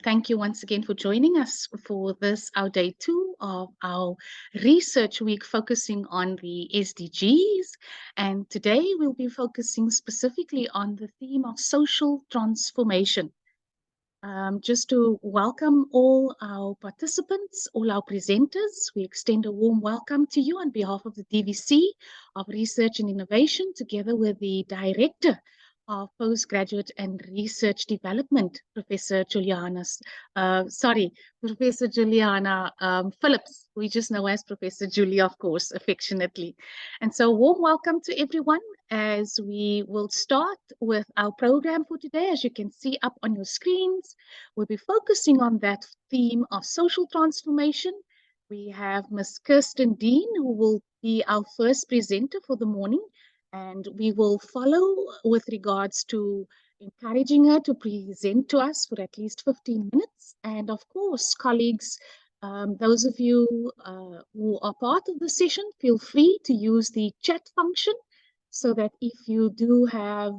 Thank you once again for joining us for this, our day 2 of our research week focusing on the SDGs. And today we'll be focusing specifically on the theme of social transformation. Just to welcome all our participants, all our presenters, we extend a warm welcome to you on behalf of the DVC of Research and Innovation, together with the Director of Postgraduate and Research Development, Professor Juliana Phillips. We just know as Professor Julie, of course, affectionately. And so warm welcome to everyone as we will start with our program for today. As you can see up on your screens, we'll be focusing on that theme of social transformation. We have Ms. Kirsten Dean, who will be our first presenter for the morning, and we will follow with regards to encouraging her to present to us for at least 15 minutes. And of course, colleagues, those of you who are part of the session, feel free to use the chat function so that if you do have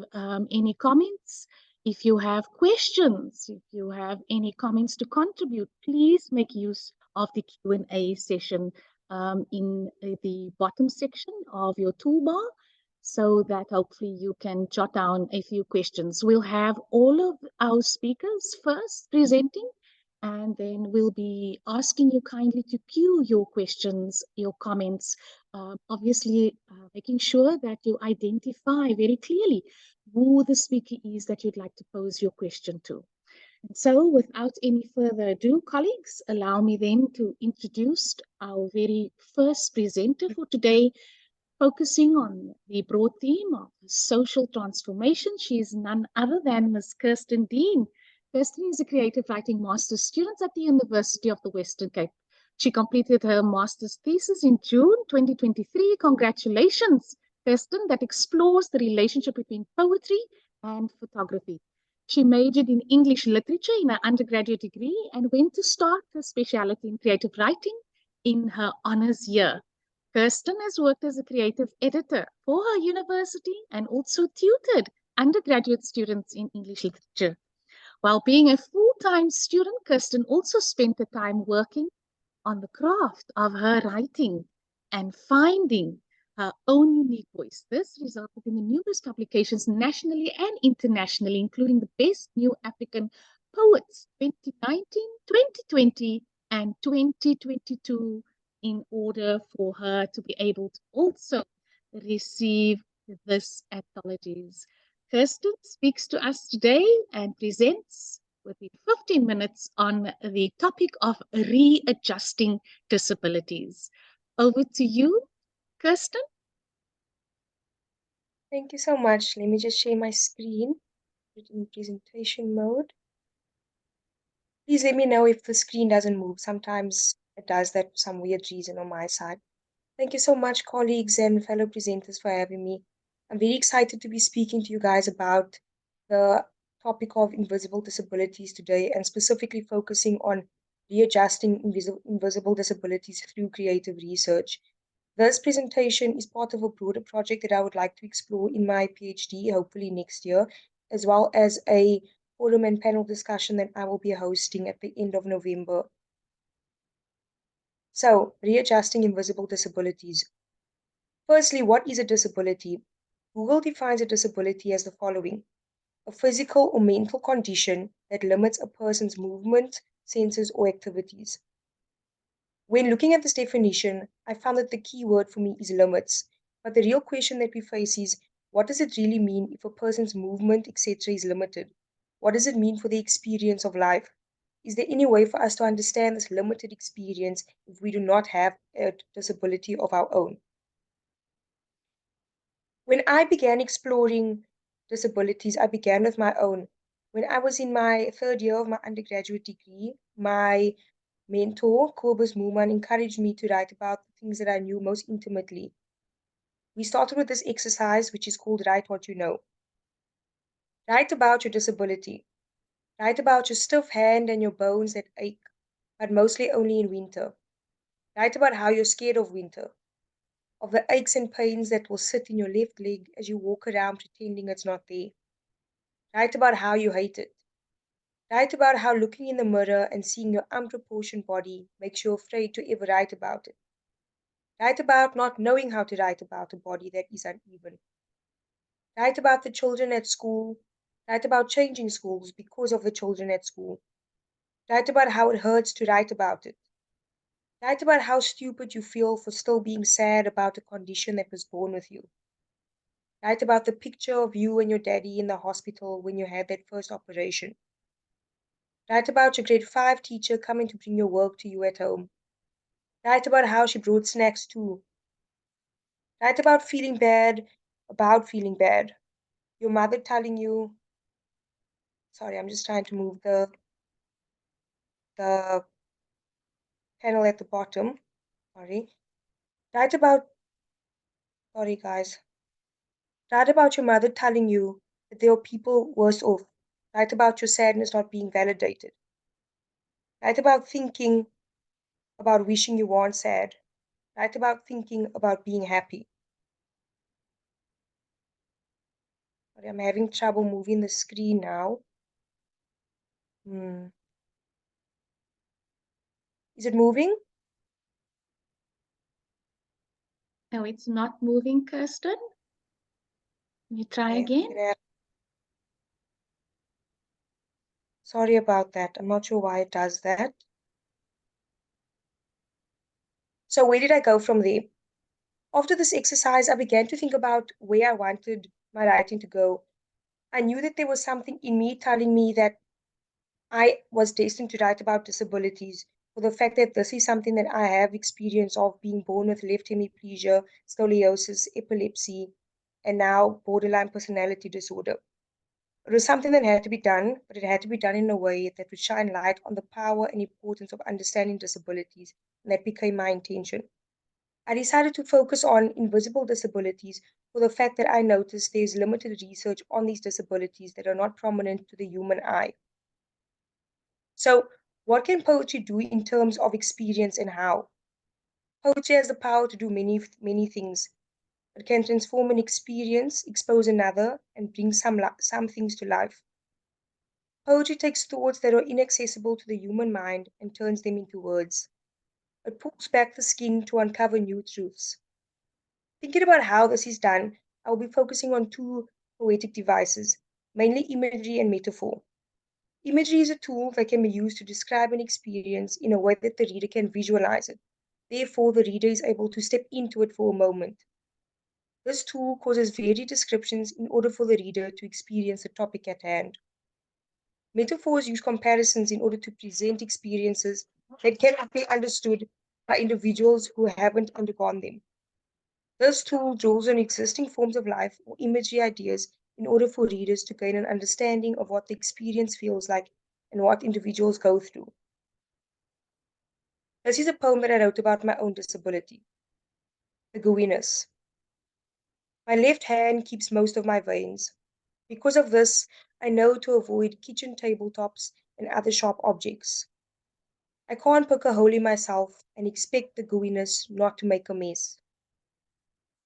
any comments, if you have questions, if you have any comments to contribute, please make use of the Q&A session in the bottom section of your toolbar, so that hopefully you can jot down a few questions. We'll have all of our speakers first presenting, and then we'll be asking you kindly to queue your questions, your comments, obviously making sure that you identify very clearly who the speaker is that you'd like to pose your question to. And so without any further ado, colleagues, allow me then to introduce our very first presenter for today, focusing on the broad theme of social transformation. She is none other than Ms. Kirsten Dean. Kirsten is a creative writing master's student at the University of the Western Cape. She completed her master's thesis in June 2023. Congratulations, Kirsten, that explores the relationship between poetry and photography. She majored in English literature in her undergraduate degree and went to start her specialty in creative writing in her honors year. Kirsten has worked as a creative editor for her university and also tutored undergraduate students in English literature. While being a full-time student, Kirsten also spent the time working on the craft of her writing and finding her own unique voice. This resulted in the numerous publications nationally and internationally, including the Best New African Poets 2019, 2020, and 2022, in order for her to be able to also receive this anthologies. Kirsten speaks to us today and presents within 15 minutes on the topic of readjusting disabilities. Over to you, Kirsten. Thank you so much. Let me just share my screen, put it in presentation mode. Please let me know if the screen doesn't move. Sometimes it does that for some weird reason on my side. Thank you so much, colleagues and fellow presenters, for having me. I'm very excited to be speaking to you guys about the topic of invisible disabilities today, and specifically focusing on readjusting invisible disabilities through creative research. This presentation is part of a broader project that I would like to explore in my PhD, hopefully next year, as well as a forum and panel discussion that I will be hosting at the end of November. So, readjusting invisible disabilities. Firstly, what is a disability? Google defines a disability as the following: a physical or mental condition that limits a person's movement, senses, or activities. When looking at this definition, I found that the key word for me is limits. But the real question that we face is, what does it really mean if a person's movement, etc., is limited? What does it mean for the experience of life? Is there any way for us to understand this limited experience if we do not have a disability of our own? When I began exploring disabilities, I began with my own. When I was in my third year of my undergraduate degree, my mentor, Kobus Mooman, encouraged me to write about the things that I knew most intimately. We started with this exercise, which is called Write What You Know. Write about your disability. Write about your stiff hand and your bones that ache, but mostly only in winter. Write about how you're scared of winter, of the aches and pains that will sit in your left leg as you walk around pretending it's not there. Write about how you hate it. Write about how looking in the mirror and seeing your unproportioned body makes you afraid to ever write about it. Write about not knowing how to write about a body that is uneven. Write about the children at school. Write about changing schools because of the children at school. Write about how it hurts to write about it. Write about how stupid you feel for still being sad about a condition that was born with you. Write about the picture of you and your daddy in the hospital when you had that first operation. Write about your grade 5 teacher coming to bring your work to you at home. Write about how she brought snacks too. Write about feeling bad. Your mother telling you, sorry, I'm just trying to move the panel at the bottom. Sorry. Write about, sorry guys. Write about your mother telling you that there are people worse off. Write about your sadness not being validated. Write about thinking about wishing you weren't sad. Write about thinking about being happy. Sorry, I'm having trouble moving the screen now. Is it moving? No, it's not moving, Kirsten. Can you try Okay, again? sorry about that. I'm not sure why it does that. So where did I go from there? After this exercise, I began to think about where I wanted my writing to go. I knew that there was something in me telling me that I was destined to write about disabilities, for the fact that this is something that I have experience of, being born with left hemiplegia, scoliosis, epilepsy, and now borderline personality disorder. It was something that had to be done, but it had to be done in a way that would shine light on the power and importance of understanding disabilities, and that became my intention. I decided to focus on invisible disabilities for the fact that I noticed there's limited research on these disabilities that are not prominent to the human eye. So, what can poetry do in terms of experience and how? Poetry has the power to do many things. It can transform an experience, expose another, and bring some things to life. Poetry takes thoughts that are inaccessible to the human mind and turns them into words. It pulls back the skin to uncover new truths. Thinking about how this is done, I will be focusing on two poetic devices, mainly imagery and metaphor. Imagery is a tool that can be used to describe an experience in a way that the reader can visualize it. Therefore, the reader is able to step into it for a moment. This tool causes varied descriptions in order for the reader to experience the topic at hand. Metaphors use comparisons in order to present experiences that cannot be understood by individuals who haven't undergone them. This tool draws on existing forms of life or imagery ideas in order for readers to gain an understanding of what the experience feels like and what individuals go through. This is a poem that I wrote about my own disability, the gooiness. My left hand keeps most of my veins. Because of this, I know to avoid kitchen tabletops and other sharp objects. I can't poke a hole in myself and expect the gooiness not to make a mess.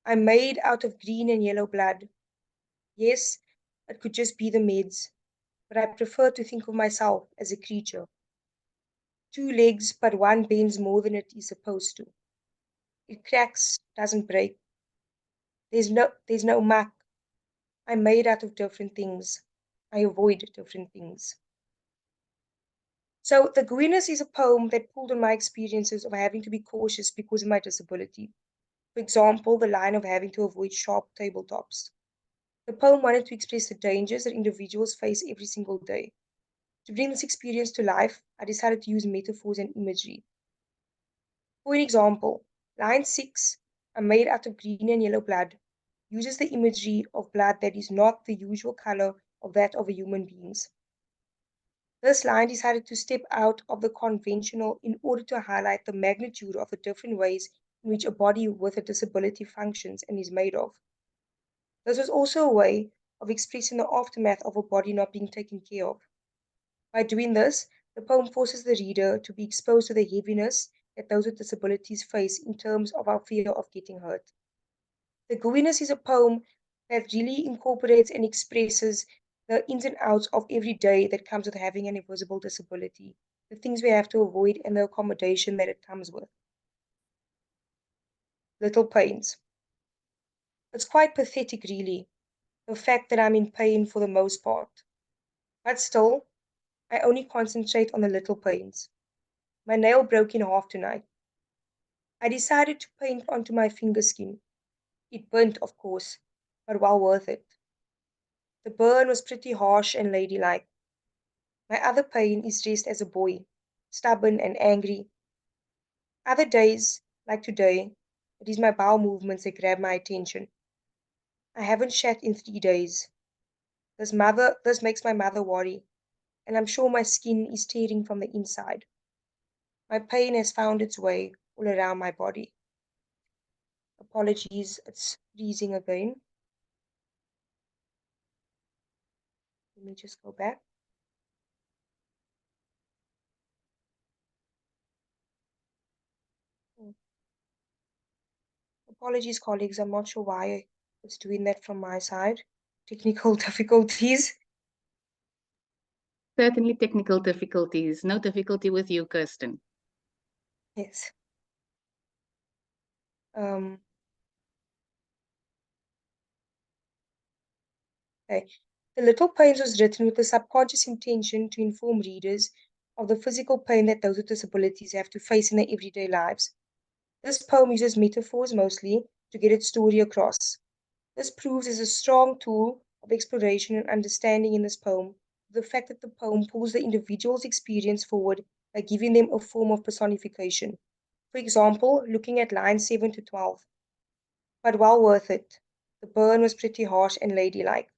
I'm made out of green and yellow blood. Yes, it could just be the meds, but I prefer to think of myself as a creature. Two legs, but one bends more than it is supposed to. It cracks, doesn't break. There's no muck. I'm made out of different things. I avoid different things. So The Greenest is a poem that pulled on my experiences of having to be cautious because of my disability. For example, the line of having to avoid sharp tabletops. The poem wanted to express the dangers that individuals face every single day. To bring this experience to life, I decided to use metaphors and imagery. For an example, line 6, "I'm made out of green and yellow blood," uses the imagery of blood that is not the usual color of that of a human being's. This line decided to step out of the conventional in order to highlight the magnitude of the different ways in which a body with a disability functions and is made of. This was also a way of expressing the aftermath of a body not being taken care of. By doing this, the poem forces the reader to be exposed to the heaviness that those with disabilities face in terms of our fear of getting hurt. The Gooiness is a poem that really incorporates and expresses the ins and outs of every day that comes with having an invisible disability, the things we have to avoid, and the accommodation that it comes with. Little pains. It's quite pathetic, really, the fact that I'm in pain for the most part. But still, I only concentrate on the little pains. My nail broke in half tonight. I decided to paint onto my finger skin. It burnt, of course, but well worth it. The burn was pretty harsh and ladylike. My other pain is dressed as a boy, stubborn and angry. Other days, like today, it is my bowel movements that grab my attention. I haven't shat in 3 days. This makes my mother worry, and I'm sure my skin is tearing from the inside. My pain has found its way all around my body. Apologies, it's freezing again. Let me just go back. Oh, apologies, colleagues. I'm not sure why it's doing that from my side. Technical difficulties. Certainly technical difficulties. No difficulty with you, Kirsten. Yes. Um, okay. The Little Pains was written with the subconscious intention to inform readers of the physical pain that those with disabilities have to face in their everyday lives. This poem uses metaphors mostly to get its story across. This proves as a strong tool of exploration and understanding in this poem the fact that the poem pulls the individual's experience forward by giving them a form of personification. For example, looking at lines 7 to 12. But well worth it. The burn was pretty harsh and ladylike.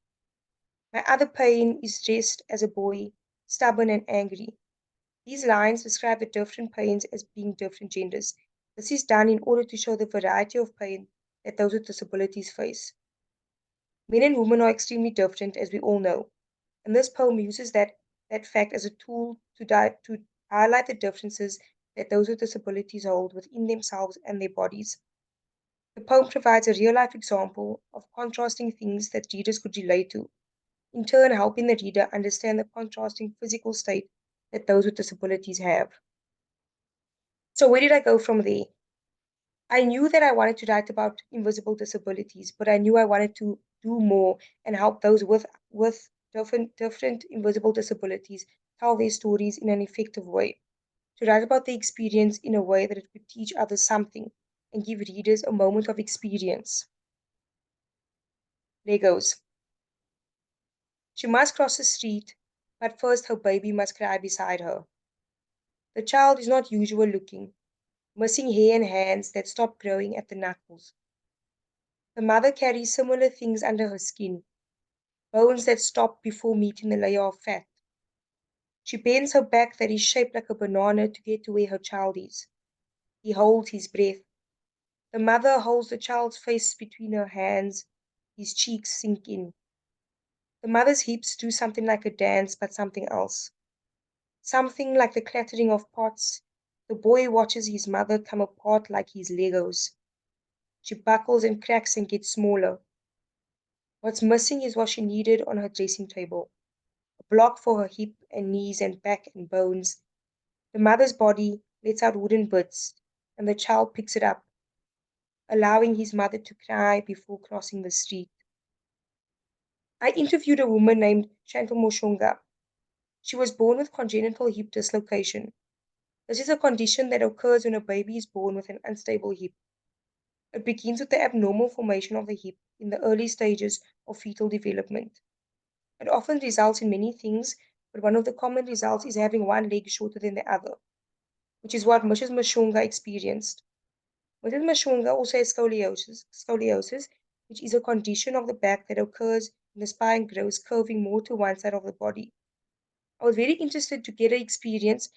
My other pain is dressed as a boy, stubborn and angry. These lines describe the different pains as being different genders. This is done in order to show the variety of pain that those with disabilities face. Men and women are extremely different, as we all know, and this poem uses that fact as a tool to highlight the differences that those with disabilities hold within themselves and their bodies. The poem provides a real-life example of contrasting things that readers could relate to, in turn helping the reader understand the contrasting physical state that those with disabilities have. So where did I go from there? I knew that I wanted to write about invisible disabilities, but I knew I wanted to do more and help those with different invisible disabilities tell their stories in an effective way. To write about the experience in a way that it could teach others something and give readers a moment of experience. Legos. She must cross the street, but first her baby must cry beside her. The child is not usual looking, missing hair and hands that stop growing at the knuckles. The mother carries similar things under her skin, bones that stop before meeting the layer of fat. She bends her back that is shaped like a banana to get to where her child is. He holds his breath. The mother holds the child's face between her hands. His cheeks sink in. The mother's hips do something like a dance, but something else. Something like the clattering of pots. The boy watches his mother come apart like his Legos. She buckles and cracks and gets smaller. What's missing is what she needed on her dressing table. A block for her hip and knees and back and bones. The mother's body lets out wooden bits, and the child picks it up, allowing his mother to cry before crossing the street. I interviewed a woman named Chantal Moshonga. She was born with congenital hip dislocation. This is a condition that occurs when a baby is born with an unstable hip. It begins with the abnormal formation of the hip in the early stages of fetal development. It often results in many things, but one of the common results is having one leg shorter than the other, which is what Mrs. Mashonga experienced. Mrs. Mashonga also has scoliosis, which is a condition of the back that occurs when the spine grows, curving more to one side of the body. I was very interested to get an experience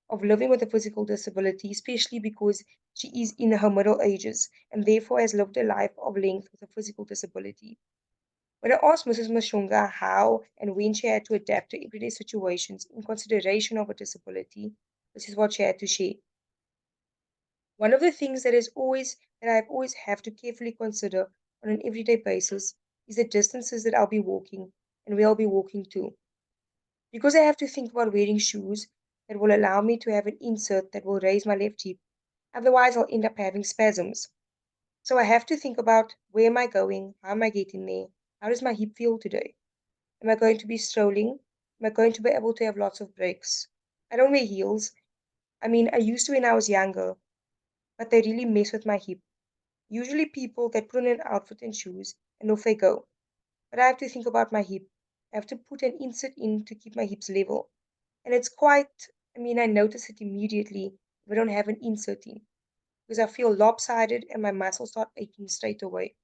of living with a physical disability, especially because she is in her middle ages and therefore has lived a life of length with a physical disability. When I asked Mrs. Mashonga how and when she had to adapt to everyday situations in consideration of a disability, this is what she had to share. One of the things that I've always have to carefully consider on an everyday basis is the distances that I'll be walking and where I'll be walking to. Because I have to think about wearing shoes that will allow me to have an insert that will raise my left hip, otherwise I'll end up having spasms. So I have to think about where am I going, how am I getting there, how does my hip feel today? Am I going to be strolling? Am I going to be able to have lots of breaks? I don't wear heels. I mean, I used to when I was younger, but they really mess with my hip. Usually people get put on an outfit and shoes and off they go. But I have to think about my hip. I have to put an insert in to keep my hips level. And it's quite, I notice it immediately if I don't have an insert in because I feel lopsided and my muscles start aching straight away.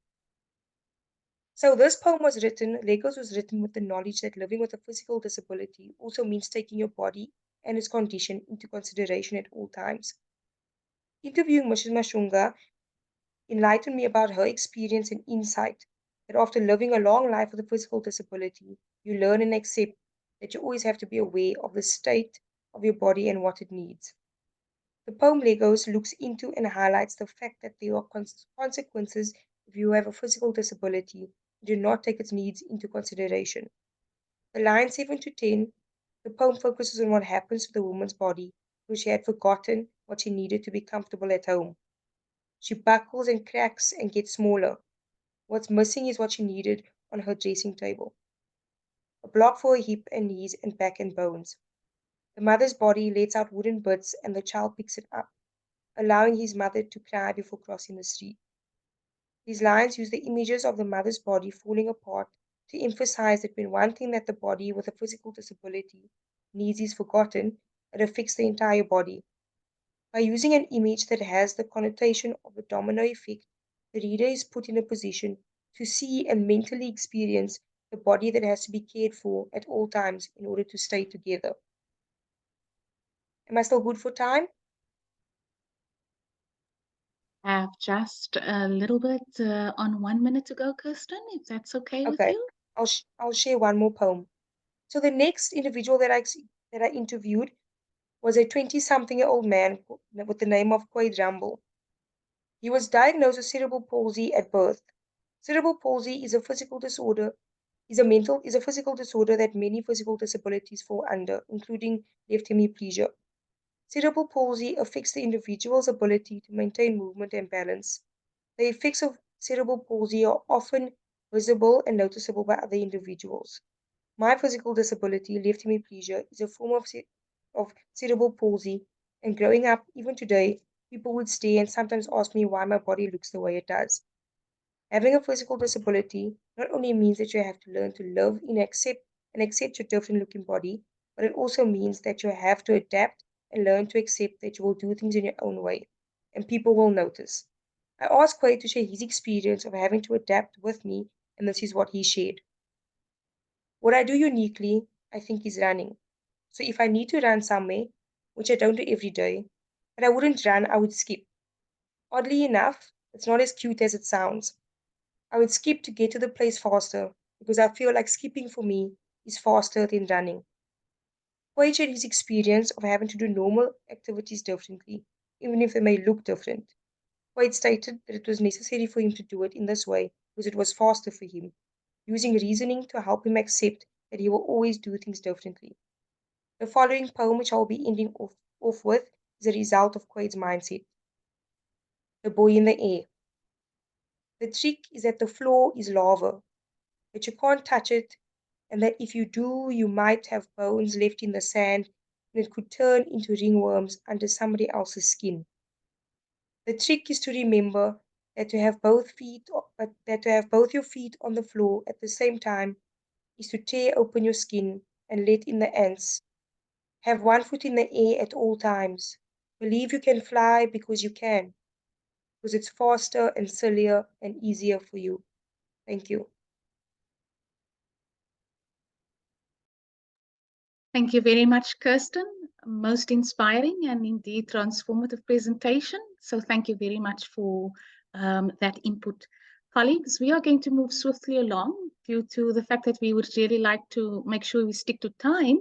So this poem was written, Legos was written with the knowledge that living with a physical disability also means taking your body and its condition into consideration at all times. Interviewing Mrs. Mashunga enlightened me about her experience and insight that after living a long life with a physical disability, you learn and accept that you always have to be aware of the state of your body and what it needs. The poem Legos looks into and highlights the fact that there are consequences if you have a physical disability and do not take its needs into consideration. The lines 7 to 10, the poem focuses on what happens to the woman's body because she had forgotten what she needed to be comfortable at home. She buckles and cracks and gets smaller. What's missing is what she needed on her dressing table. A block for her hip and knees and back and bones. The mother's body lets out wooden bits and the child picks it up, allowing his mother to cry before crossing the street. These lines use the images of the mother's body falling apart to emphasize that when one thing that the body with a physical disability needs is forgotten, it affects the entire body. By using an image that has the connotation of a domino effect, the reader is put in a position to see and mentally experience the body that has to be cared for at all times in order to stay together. Am I still good for time? Have just a little bit on 1 minute to go, Kirsten, if that's okay with Okay, you. I'll share one more poem. So the next individual that I interviewed was a 20-something-year-old man with the name of Quaid Rumble. He was diagnosed with cerebral palsy at birth. Cerebral palsy is a physical disorder, is a physical disorder that many physical disabilities fall under, including left hemiplegia. Cerebral palsy affects the individual's ability to maintain movement and balance. The effects of cerebral palsy are often visible and noticeable by other individuals. My physical disability, left hemiplegia, is a form of cerebral palsy, and growing up, even today, people would stare and sometimes ask me why my body looks the way it does. Having a physical disability not only means that you have to learn to live in accept your different looking body, but it also means that you have to adapt and learn to accept that you will do things in your own way, and people will notice. I asked Quay to share his experience of having to adapt with me, and this is what he shared. What I do uniquely, I think, is running. So if I need to run somewhere, which I don't do every day, but I wouldn't run, I would skip. Oddly enough, it's not as cute as it sounds. I would skip to get to the place faster because I feel like skipping for me is faster than running. Quay shared his experience of having to do normal activities differently, even if they may look different. Quaid stated that it was necessary for him to do it in this way because it was faster for him, using reasoning to help him accept that he will always do things differently. The following poem, which I'll be ending off with, is a result of Quaid's mindset. The boy in the air. The trick is that the floor is lava, that you can't touch it, and that if you do, you might have bones left in the sand and it could turn into ringworms under somebody else's skin. The trick is to remember that to have that to have both your feet on the floor at the same time is to tear open your skin and let in the ants. Have one foot in the air at all times. Believe you can fly because you can, because it's faster and sillier and easier for you. Thank you. Thank you very much, Kirsten. Most inspiring and indeed transformative presentation. So thank you very much for that input. Colleagues, we are going to move swiftly along due to the fact that we would really like to make sure we stick to time.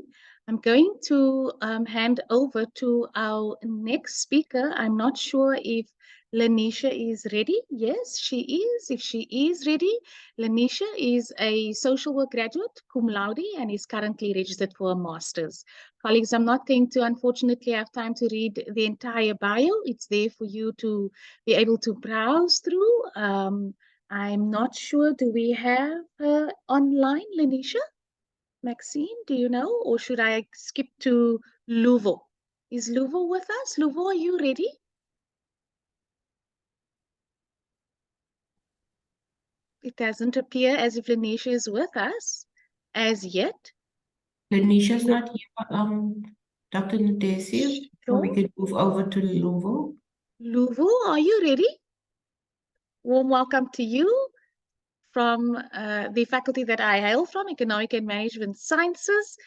I'm going to hand over to our next speaker. I'm not sure if Lanisha is ready. Yes, she is. If she is ready, Lanisha is a social work graduate, cum laude, and is currently registered for a master's. Colleagues, I'm not going to unfortunately have time to read the entire bio. It's there for you to be able to browse through. I'm not sure, do we have online, Lanisha? Maxine, do you know? Or should I skip to Luvo? Is Luvo with us? Luvo, are you ready? It doesn't appear as if Lanisha is with us as yet. Lanisha's So, not here, Dr. Nadesi, so we sure. can move over to Luvo. Luvo, are you ready? Warm welcome to you from the faculty that I hail from, Economic and Management Sciences.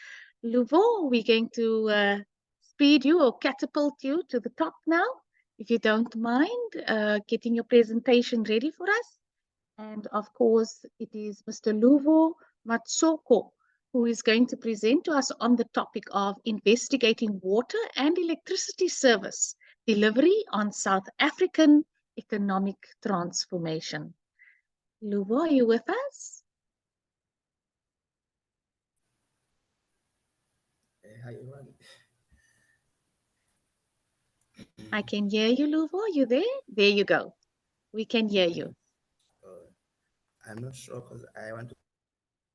Luvo, we're going to speed you or catapult you to the top now. If you don't mind getting your presentation ready for us. And of course, it is Mr. Luvo Matsoko who is going to present to us on the topic of investigating water and electricity service delivery on South African economic transformation. Luvo, are you with us? Hi everyone. I can hear you, Luvo. Are you there? There you go. We can hear you. I'm not sure because I want to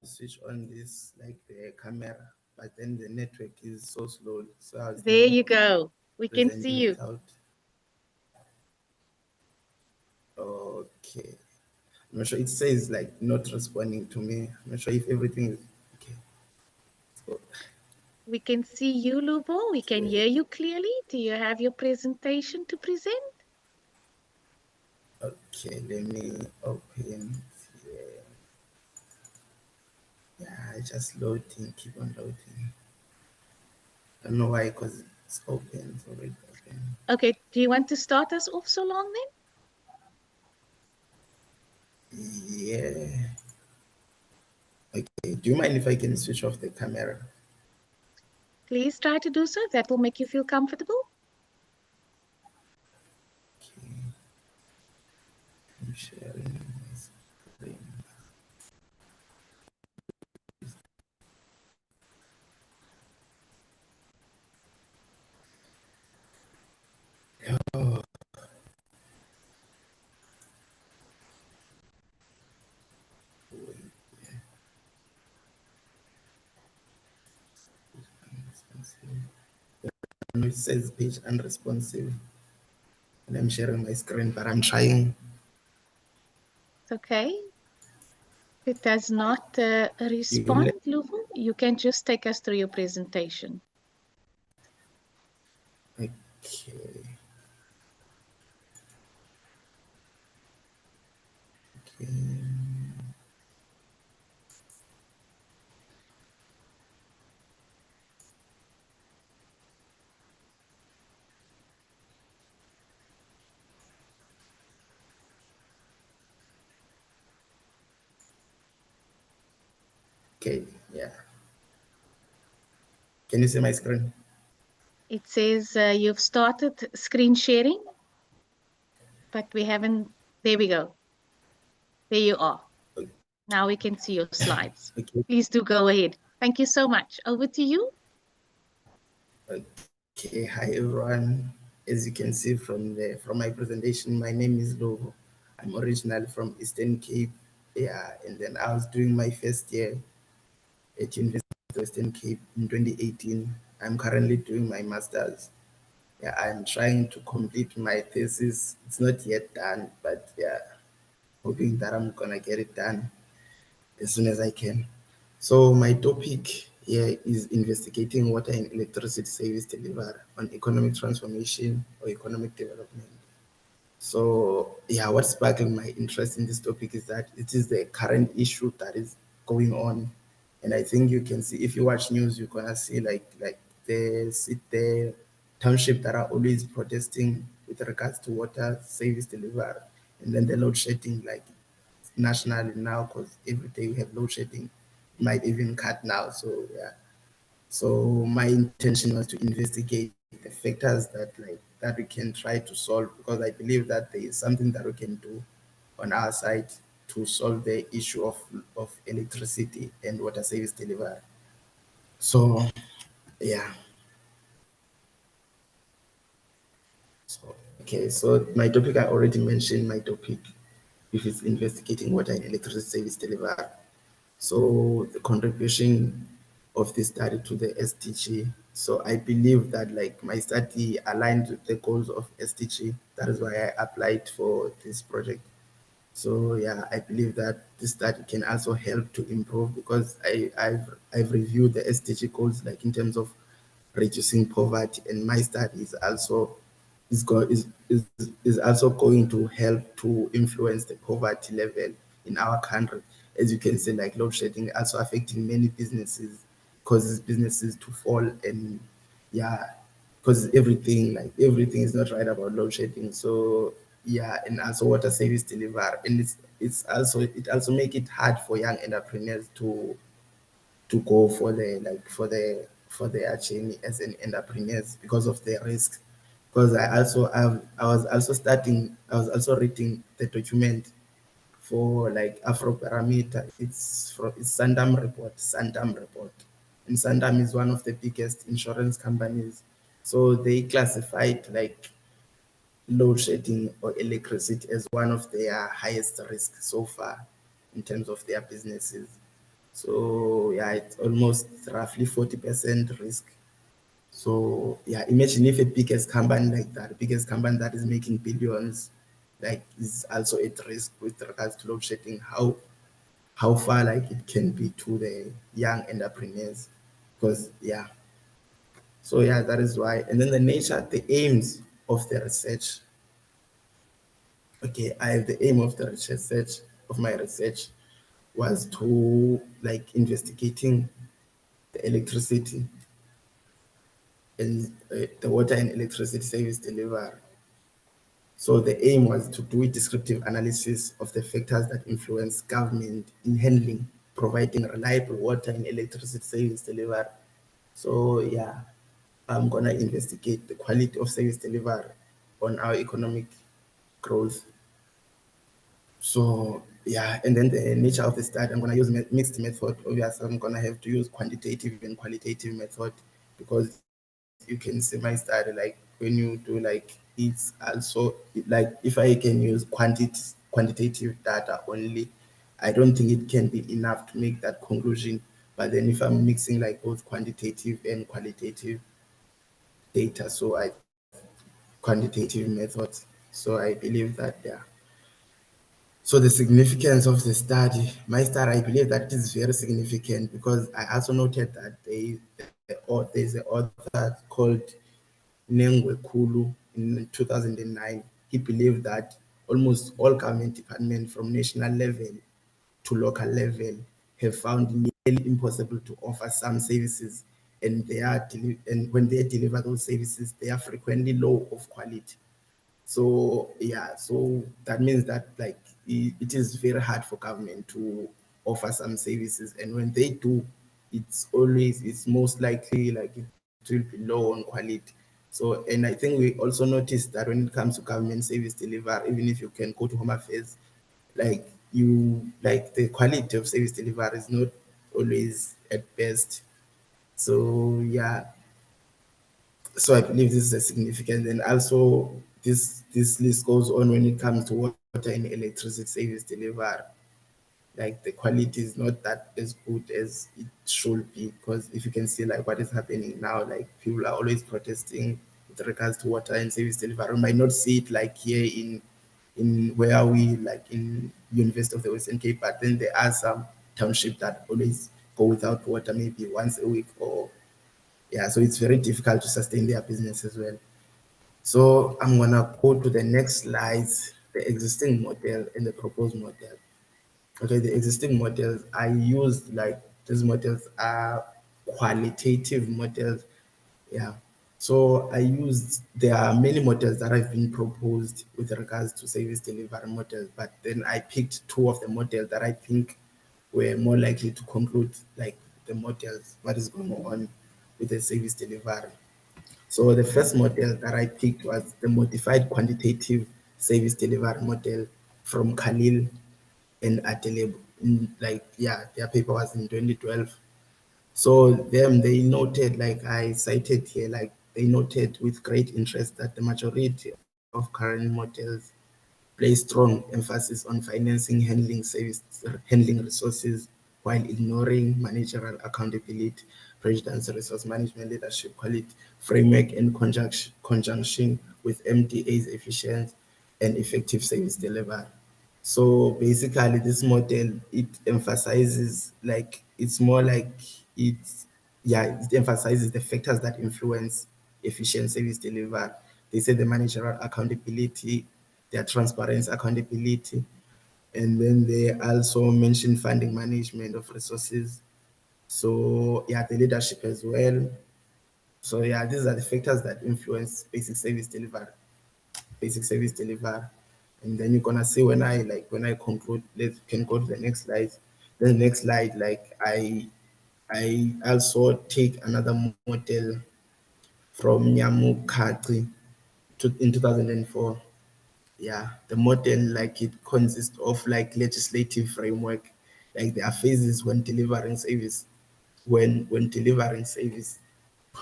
switch on this like the camera, but then the network is so slow. So I was There thinking you go. We can see presenting you. without. Okay. I'm not sure. It says like not responding to me. I'm not sure if everything is okay. So, We can see you, Luvo. We can okay. hear you clearly. Do you have your presentation to present? Okay. Let me open. Yeah, it's just loading. Keep on loading. I don't know why because it's open. It's already open. Okay, do you want to start us off so long then? Yeah. Okay. Do you mind if I can switch off the camera? Please try to do so. That will make you feel comfortable. Okay. I'm sharing my screen. Oh, wait. Unresponsive. It says page unresponsive. And I'm sharing my screen, but I'm trying. It's okay. If it does not You let, respond, Luvo, you can just take us through your presentation. okay. Okay. Okay. Yeah. Can you see my screen? It says you've started screen sharing, but we haven't. There we go. There you are. Now we can see your slides. Okay. Please do go ahead. Thank you so much. Over to you. Okay. Hi everyone. As you can see from my presentation, my name is Lovo. I'm originally from Eastern Cape. Yeah, and then I was doing my first year at University of Western Cape in 2018. I'm currently doing my master's. Yeah, I'm trying to complete my thesis. It's not yet done, but yeah, hoping that I'm gonna get it done as soon as I can. So my topic here is investigating water and electricity service delivery on economic transformation or economic development. So yeah, what sparked my interest in this topic is that it is the current issue that is going on, and I think you can see if you watch news, you're gonna see like the township that are always protesting with regards to water service delivery, and then the load shedding like nationally now because every day we have load shedding, might even cut now. So yeah, so my intention was to investigate the factors that we can try to solve, because I believe that there is something that we can do on our side to solve the issue of electricity and water service delivery. So yeah. So, okay, so my topic, I already mentioned my topic, which is investigating water and electricity service delivery. So the contribution of this study to the SDG. So I believe that like my study aligned with the goals of SDG. That is why I applied for this project. So yeah, I believe that this study can also help to improve, because I've reviewed the SDG goals, like in terms of reducing poverty, and my study is also is also going to help to influence the poverty level in our country. As you can see, like load shedding also affecting many businesses, causes businesses to fall, and yeah, because everything is not right about load shedding. So yeah, and also water service delivery, and it also make it hard for young entrepreneurs to go for the for their journey as an entrepreneurs, because of the risk. Because I was also reading the document for like Afroparameter. It's Sandam report, and Sandam is one of the biggest insurance companies. So they classified like load shedding or electricity as one of their highest risks so far in terms of their businesses. So yeah, it's almost roughly 40% risk. So yeah, imagine if a biggest company that is making billions, like is also at risk with regards to load shedding, how far like it can be to the young entrepreneurs. Because yeah. So yeah, that is why. And then the aims of the research. Okay, I have the aim of the research of my research was to like investigating the electricity and the water and electricity service delivery. So the aim was to do a descriptive analysis of the factors that influence government in handling, providing reliable water and electricity service delivery. So yeah, I'm gonna investigate the quality of service delivery on our economic growth. So yeah, and then the nature of the study, I'm gonna use mixed method. Obviously, I'm gonna have to use quantitative and qualitative method, because you can see my study, like when you do like it's also like if I can use quantitative data only, I don't think it can be enough to make that conclusion. But then if I'm mixing like both quantitative and qualitative data, so I quantitative methods. So I believe that yeah. So the significance of the study, my study, I believe that it is very significant, because I also noted that there's an author called Nengwe Kulu in 2009. He believed that almost all government departments from national level to local level have found it nearly impossible to offer some services, and and when they deliver those services, they are frequently low of quality. So yeah, so that means that like it is very hard for government to offer some services, and when they do, it's most likely like it will be low on quality. So, and I think we also noticed that when it comes to government service delivery, even if you can go to Home Affairs, like the quality of service delivery is not always at best. So yeah, so I believe this is a significant, and also this list goes on when it comes to water and electricity service delivery. Like the quality is not that as good as it should be, because if you can see like what is happening now, like people are always protesting with regards to water and service delivery. We might not see it like here in where we like in University of the Western Cape, but then there are some townships that always go without water maybe once a week, or yeah, so it's very difficult to sustain their business as well. So I'm gonna go to the next slides, the existing model and the proposed model. Okay, the existing models I used, like these models are qualitative models. Yeah. So there are many models that have been proposed with regards to service delivery models, but then I picked two of the models that I think were more likely to conclude like the models, what is going on with the service delivery. So the first model that I picked was the modified quantitative service delivery model from Khalil and Adelebo. Their paper was in 2012. So they noted, like I cited here, like they noted with great interest that the majority of current models place strong emphasis on financing, handling resources, while ignoring managerial accountability, presidency, resource management, leadership, quality, framework, and conjunction with MDA's efficient and effective service delivery. So basically, this model, it emphasizes, like it's more like it's it emphasizes the factors that influence efficient service delivery. They say the managerial accountability, their transparency, accountability, and then they also mention funding management of resources. So the leadership as well. So these are the factors that influence basic service delivery. And then you're gonna see when I conclude, let's can go to the next slide. The next slide, like I also take another model from Nyamukati in 2004. Yeah, the model, like it consists of like legislative framework, like there are phases when delivering service, when delivering service.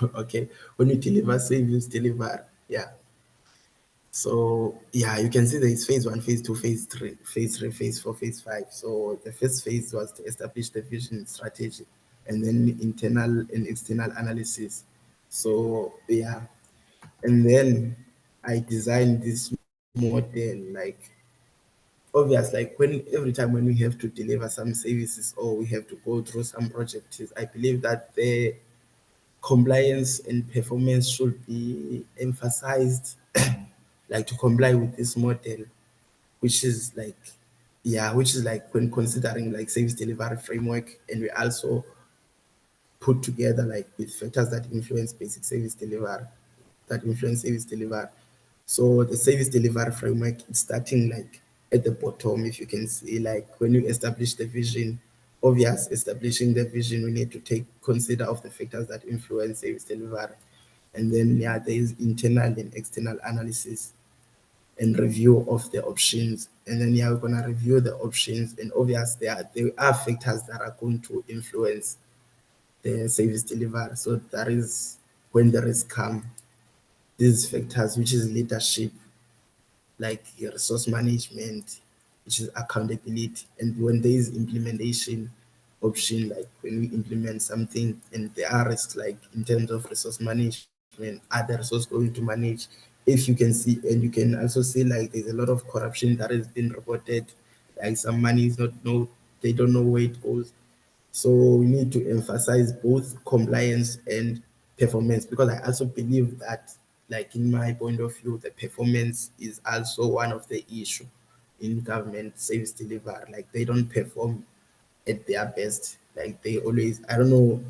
Okay, when you deliver service, so you can see there is phase one, phase two, phase three, phase four, phase five. So the first phase was to establish the vision strategy, and then internal and external analysis. So and then I designed this model, like obvious, like when every time when we have to deliver some services or we have to go through some projects, I believe that the compliance and performance should be emphasized, like to comply with this model, which is like which is like when considering like service delivery framework, and we also put together like with factors that influence basic service delivery, that influence service delivery. So the service delivery framework is starting like at the bottom. If you can see, like when you establish the vision, obvious establishing the vision, we need to take consider of the factors that influence service delivery. And then there is internal and external analysis and review of the options. And then we're gonna review the options, and obvious there are factors that are going to influence the service delivery. So that is when the risk come, these factors, which is leadership, like your resource management, which is accountability, and when there is implementation option, like when we implement something and there are risks, like in terms of resource management, are the resource going to manage? If you can see, and you can also see like there's a lot of corruption that has been reported, like some money is not no, they don't know where it goes. So we need to emphasize both compliance and performance, because I also believe that, like in my point of view, the performance is also one of the issue in government service delivery. Like they don't perform at their best. Like they always, I don't know,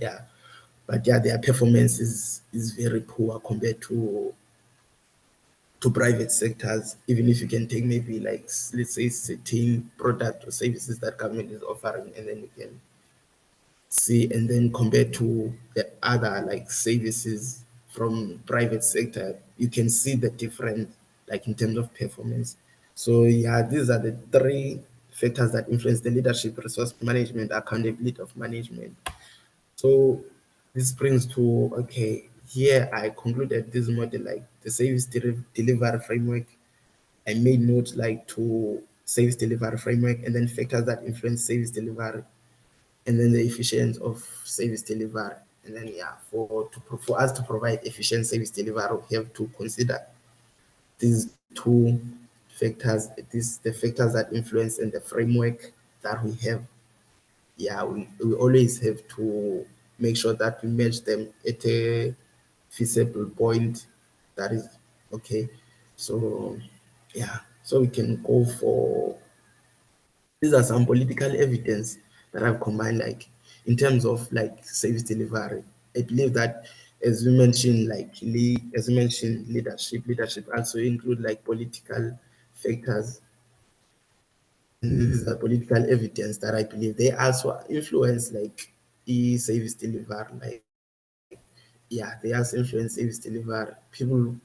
but their performance is very poor compared to private sectors. Even if you can take maybe like let's say certain product or services that government is offering, and then you can see, and then compared to the other like services from private sector, you can see the difference, like in terms of performance. So these are the three factors that influence the leadership, resource management, accountability of management. So this brings to, okay, here I concluded this model, like the service delivery framework. I made note like to service delivery framework, and then factors that influence service delivery, and then the efficiency of service delivery. And then for us to provide efficient service delivery, we have to consider these two factors, the factors that influence and the framework that we have. We always have to make sure that we match them at a feasible point. That is okay. So so we can go for, these are some political evidence that I've combined, like in terms of like service delivery. I believe that, as we mentioned, as we mentioned, leadership also include like political factors. And these are political evidence that I believe they also influence like e-service delivery. Like yeah, they has influence service delivery. People,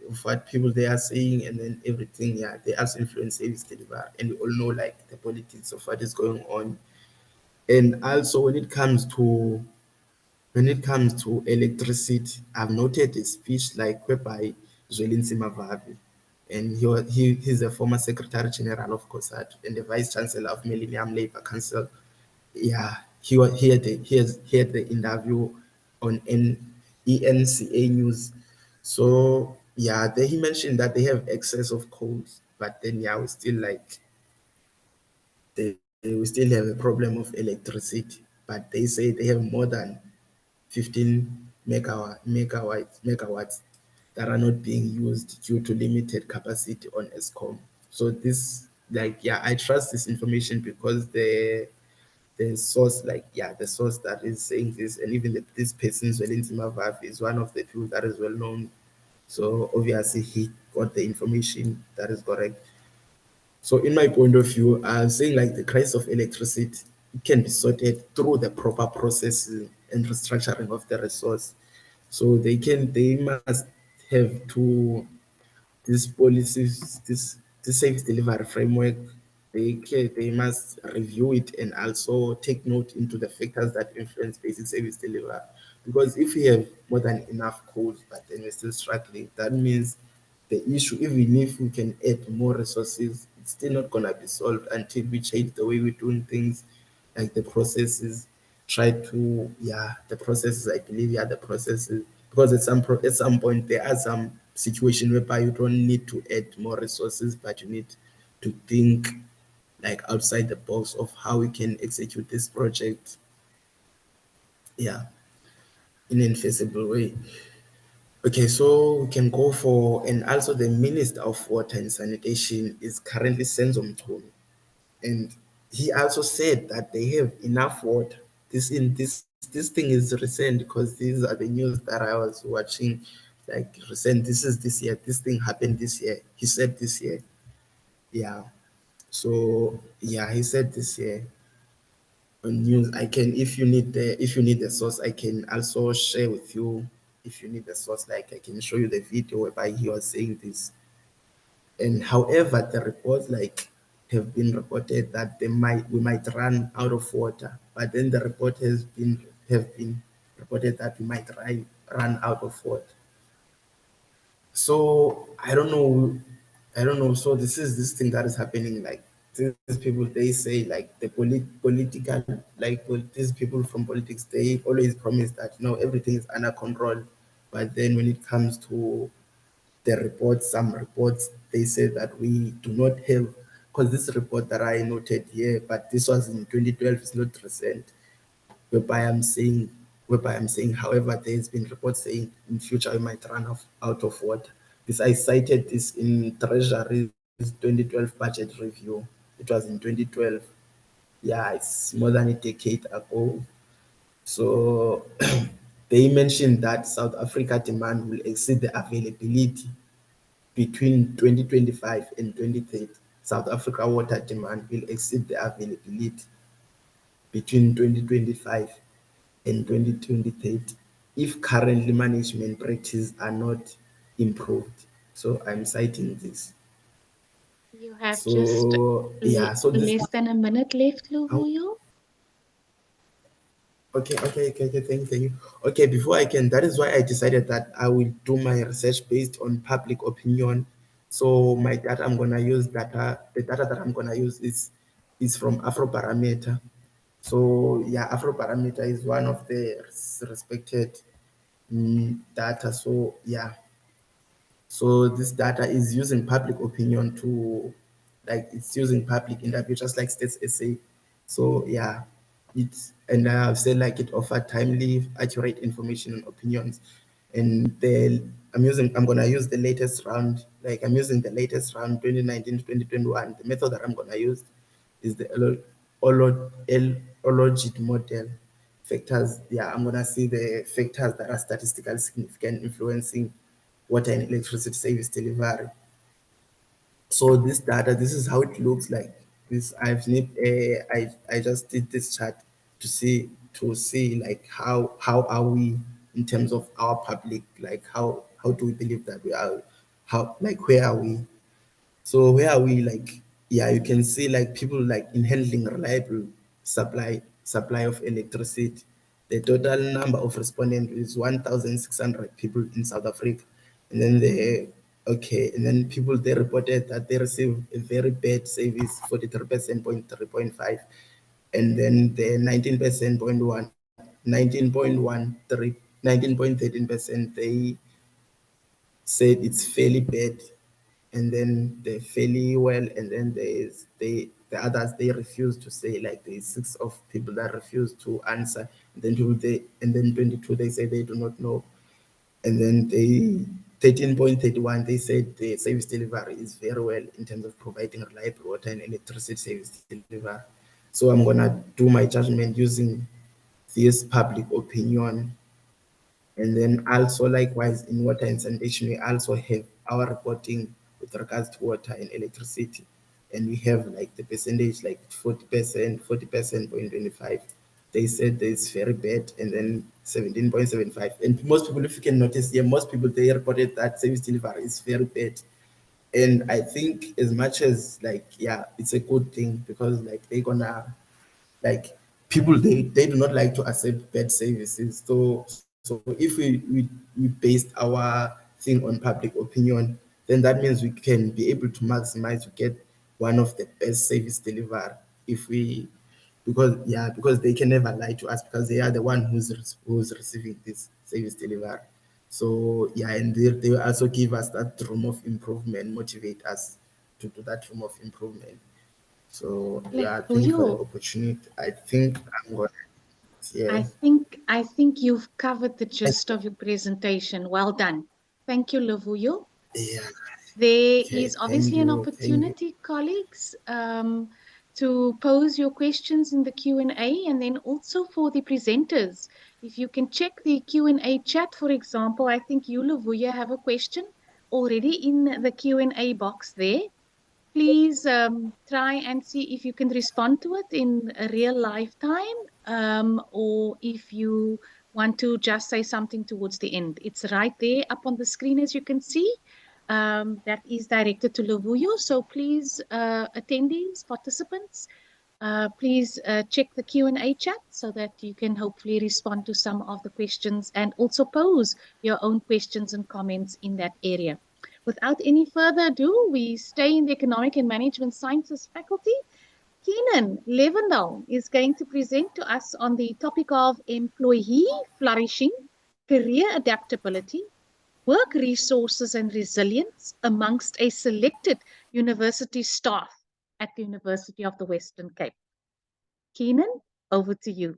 of what people they are saying, and then everything. Yeah, they has influence service delivery, and we all know like the politics of what is going on. And also when it comes to electricity, I've noted a speech like whereby Zwelinzi Mavavi, and he's a former Secretary General of COSAT and the Vice Chancellor of Millennium Labour Council. Yeah, he had the interview on ENCA News. So yeah, there he mentioned that they have excess of coals, but then yeah, we still like we still have a problem of electricity. But they say they have more than 15 megawatts that are not being used due to limited capacity on ESCOM. So this, like, yeah, I trust this information because the source, like, yeah, the source that is saying this, and even this person, Zwelinzi Mavavi, is one of the people that is well known. So obviously he got the information that is correct. So in my point of view, I'm saying like the crisis of electricity can be sorted through the proper processing and restructuring of the resource. So they must have to these policies, this service delivery framework, they must review it and also take note into the factors that influence basic service delivery. Because if we have more than enough codes, but then we're still struggling, that means the issue, even if we can add more resources, it's still not gonna be solved until we change the way we're doing things, like the processes. Try to, yeah, the processes. I believe, yeah, the processes, because at some point there are some situation whereby you don't need to add more resources, but you need to think like outside the box of how we can execute this project, yeah, in an feasible way. Okay, so we can go for, and also the Minister of Water and Sanitation is currently Senzo Mchunu, and he also said that they have enough water. This thing is recent because these are the news that I was watching, like recent. This is this year. This thing happened this year. He said this year. Yeah. So yeah, he said this year on news. I can, if you need the source, I can also share with you. If you need the source, like I can show you the video whereby he was saying this. And however, the reports like have been reported that we might run out of water, but then the report have been reported that we might run out of water. So I don't know. So this is this thing that is happening. Like these people, they say like the political, like these people from politics, they always promise that no, everything is under control, but then when it comes to the reports, some reports, they say that we do not have, because this report that I noted here, but this was in 2012, it's not recent, whereby I'm saying, however, there's been reports saying in future we might run out of water. This I cited this in Treasury's 2012 budget review. It was in 2012. Yeah, it's more than a decade ago. So they mentioned that South Africa demand will exceed the availability between 2025 and 2030. South Africa water demand will exceed the availability between 2025 and 2030 if currently management practices are not improved. So I'm citing this. You have just So yeah, so this, less than a minute left, oh, Luvuyo. okay, thank you. Okay, before I can, that is why I decided that I will do my research based on public opinion. So my data, the data that I'm gonna use is from Afrobarometer. So yeah, Afrobarometer is one of the respected data. So yeah, so this data is using public opinion to, like, it's using public interview, just like States SA. So yeah, and I've said like it offer timely, accurate information and opinions. And I'm gonna use the latest round, like I'm using the latest round 2019 to 2021. The method that I'm gonna use is the Ologit model factors. Yeah, I'm gonna see the factors that are statistically significant influencing water and electricity service delivery. So this data, this is how it looks like. This I just did this chart to see like how are we in terms of our public, like how do we believe that we are, how, like, where are we? So where are we? Like, yeah, you can see like people like in handling reliable supply of electricity. The total number of respondents is 1,600 people in South Africa, and then and then people, they reported that they receive a very bad service, 43% 0.3.5, and then the 19% 0.1, 19.13, 19.13%, they said it's fairly bad, and then they fairly well, and then the others, they refuse to say, like there's 6 of people that refuse to answer, and then 22, they say they do not know, and then they 13.31, they said the service delivery is very well in terms of providing reliable water and electricity service delivery. So I'm gonna do my judgment using this public opinion. And then also likewise in water and sanitation, we also have our reporting with regards to water and electricity. And we have like the percentage, like 40%, 40.25. They said it's very bad, and then 17.75. And most people, if you can notice here, most people, they reported that service delivery is very bad. And I think as much as like, yeah, it's a good thing, because like they're gonna, like, people, they do not like to accept bad services. So if we based our thing on public opinion, then that means we can be able to maximize to get one of the best service delivery. If we, because they can never lie to us, because they are the one who's receiving this service delivery. So yeah, and they will also give us that room of improvement, motivate us to do that room of improvement. So yeah, thank you for the Levuyo, opportunity. I think I'm going. Yeah. I think you've covered the gist of your presentation. Well done. Thank you, Levuyo. Yeah. There Okay. is Thank obviously an you. Thank you. opportunity, colleagues, to pose your questions in the Q&A, and then also for the presenters. If you can check the Q&A chat, for example, I think you, Levuyo, have a question already in the Q&A box there. Please try and see if you can respond to it in a real lifetime, or if you want to just say something towards the end. It's right there up on the screen, as you can see. That is directed to Levuyo. So please, attendees, participants, please check the Q&A chat so that you can hopefully respond to some of the questions, and also pose your own questions and comments in that area. Without any further ado, we stay in the Economic and Management Sciences faculty. Keenan Levendal is going to present to us on the topic of employee flourishing, career adaptability, work resources and resilience amongst a selected university staff at the University of the Western Cape. Keenan, over to you.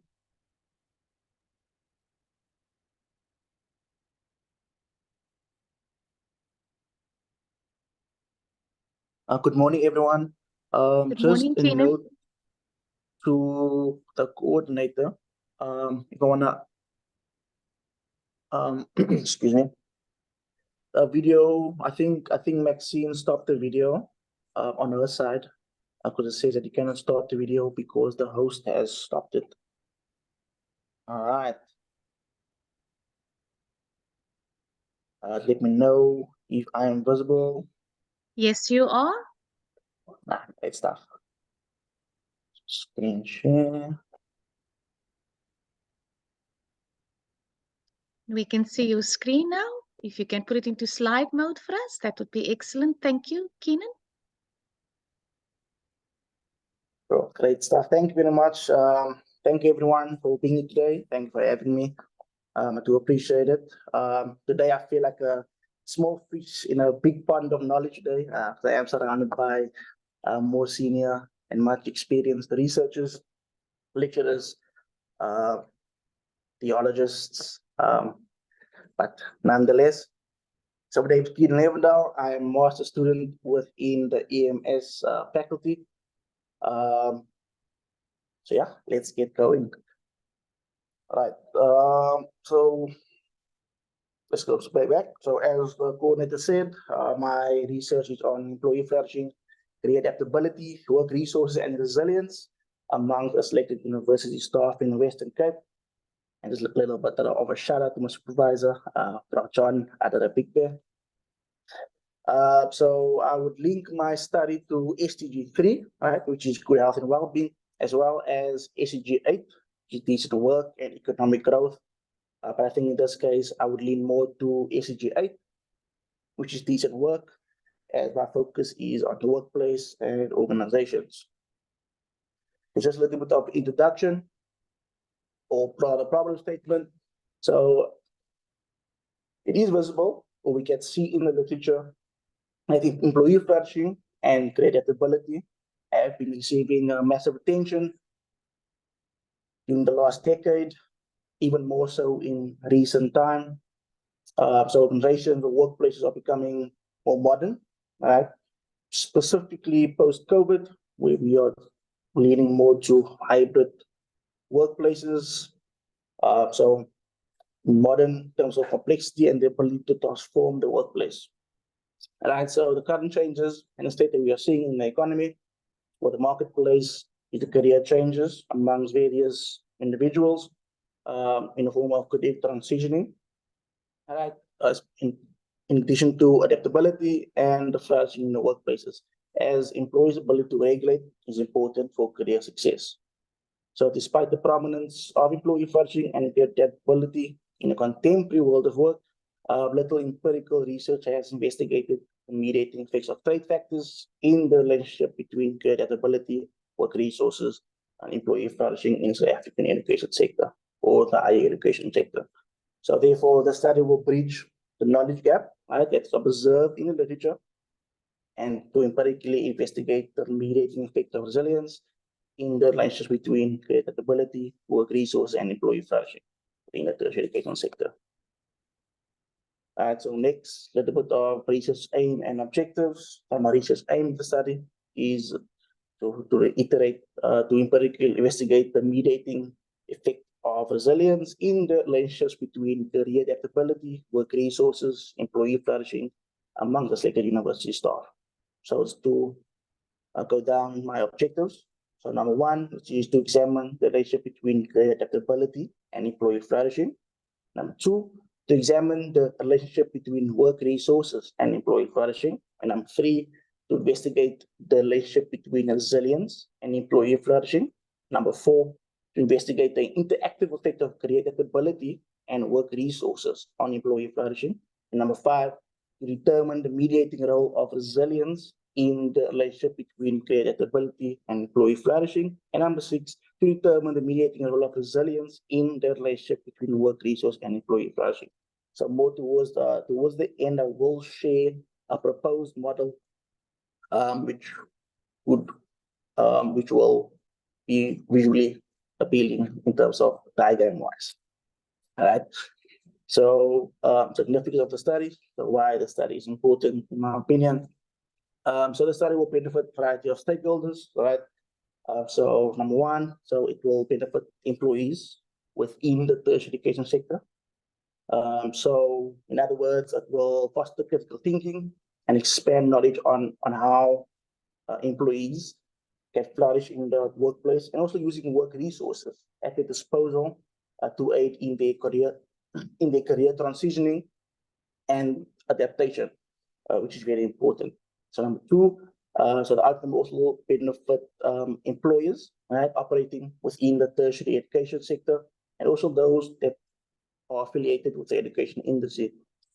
Good morning, everyone. Good Just morning, a Keenan. note to the coordinator. If I wanna, excuse me, a video. I think Maxine stopped the video on her side, because it says that you cannot start the video because the host has stopped it. All right. Let me know if I am visible. Yes, you are. Great stuff. Screen share. We can see your screen now. If you can put it into slide mode for us, that would be excellent. Thank you, Keenan. So, great stuff. Thank you very much. Thank you, everyone, for being here today. Thank you for having me. I do appreciate it. Today, I feel like a small fish in a big pond of knowledge today. I am surrounded by more senior and much experienced researchers, lecturers, theologists. But nonetheless, so my name is Peter Levendal. I am a master student within the EMS faculty. So yeah, let's get going. All right. So let's go back. So as the coordinator said, my research is on employee flourishing, career adaptability, work resources, and resilience among the selected university staff in the Western Cape. And just a little bit of a shout out to my supervisor, Dr. John Adara Big Bear. So I would link my study to SDG 3, right, which is good health and well-being, as well as SDG 8, which is decent work and economic growth. But I think in this case, I would lean more to SDG 8, which is decent work, as my focus is on the workplace and organizations. It's just a little bit of introduction or broader problem statement. So it is visible, or we can see in the literature, that employee flourishing and great adaptability have been receiving massive attention in the last decade, even more so in recent time. So organizations or workplaces are becoming more modern, right? Specifically post-COVID, where we are leaning more to hybrid workplaces. So modern in terms of complexity and the ability to transform the workplace. Right, so the current changes and the state that we are seeing in the economy or the marketplace is the career changes amongst various individuals in the form of career transitioning. All right, in addition to adaptability and the flourishing in the workplaces, as employees' ability to regulate is important for career success. So despite the prominence of employee flourishing and their adaptability in the contemporary world of work, little empirical research has investigated the mediating effects of trade factors in the relationship between career adaptability, work resources, and employee flourishing in the African education sector or the higher education sector. So therefore, the study will bridge the knowledge gap, right, that's observed in the literature, and to empirically investigate the mediating effect of resilience in the relationship between career adaptability, work resource, and employee flourishing in the tertiary education sector. So next, a little bit of research aim and objectives. My research aim of the study is to reiterate, to empirically investigate the mediating effect of resilience in the relationships between career adaptability, work resources, employee flourishing among the selected university staff. So it's to go down my objectives. So number one, which is to examine the relationship between career adaptability and employee flourishing. Number two, to examine the relationship between work resources and employee flourishing. And number three, to investigate the relationship between resilience and employee flourishing. Number four, to investigate the interactive effect of career adaptability and work resources on employee flourishing. And number five, to determine the mediating role of resilience in the relationship between career adaptability and employee flourishing. And number six, to determine the mediating role of resilience in the relationship between work resource and employee flourishing. So more towards the end, I will share a proposed model, which will be visually appealing in terms of diagram wise. All right. So significance of the study, so why the study is important in my opinion. So the study will benefit a variety of stakeholders, right? So number one, so it will benefit employees within the tertiary education sector. So in other words, it will foster critical thinking and expand knowledge on how employees can flourish in the workplace, and also using work resources at their disposal to aid in their career transitioning and adaptation, which is very important. So number two, so the outcome also will benefit employers, right, operating within the tertiary education sector, and also those that are affiliated with the education industry.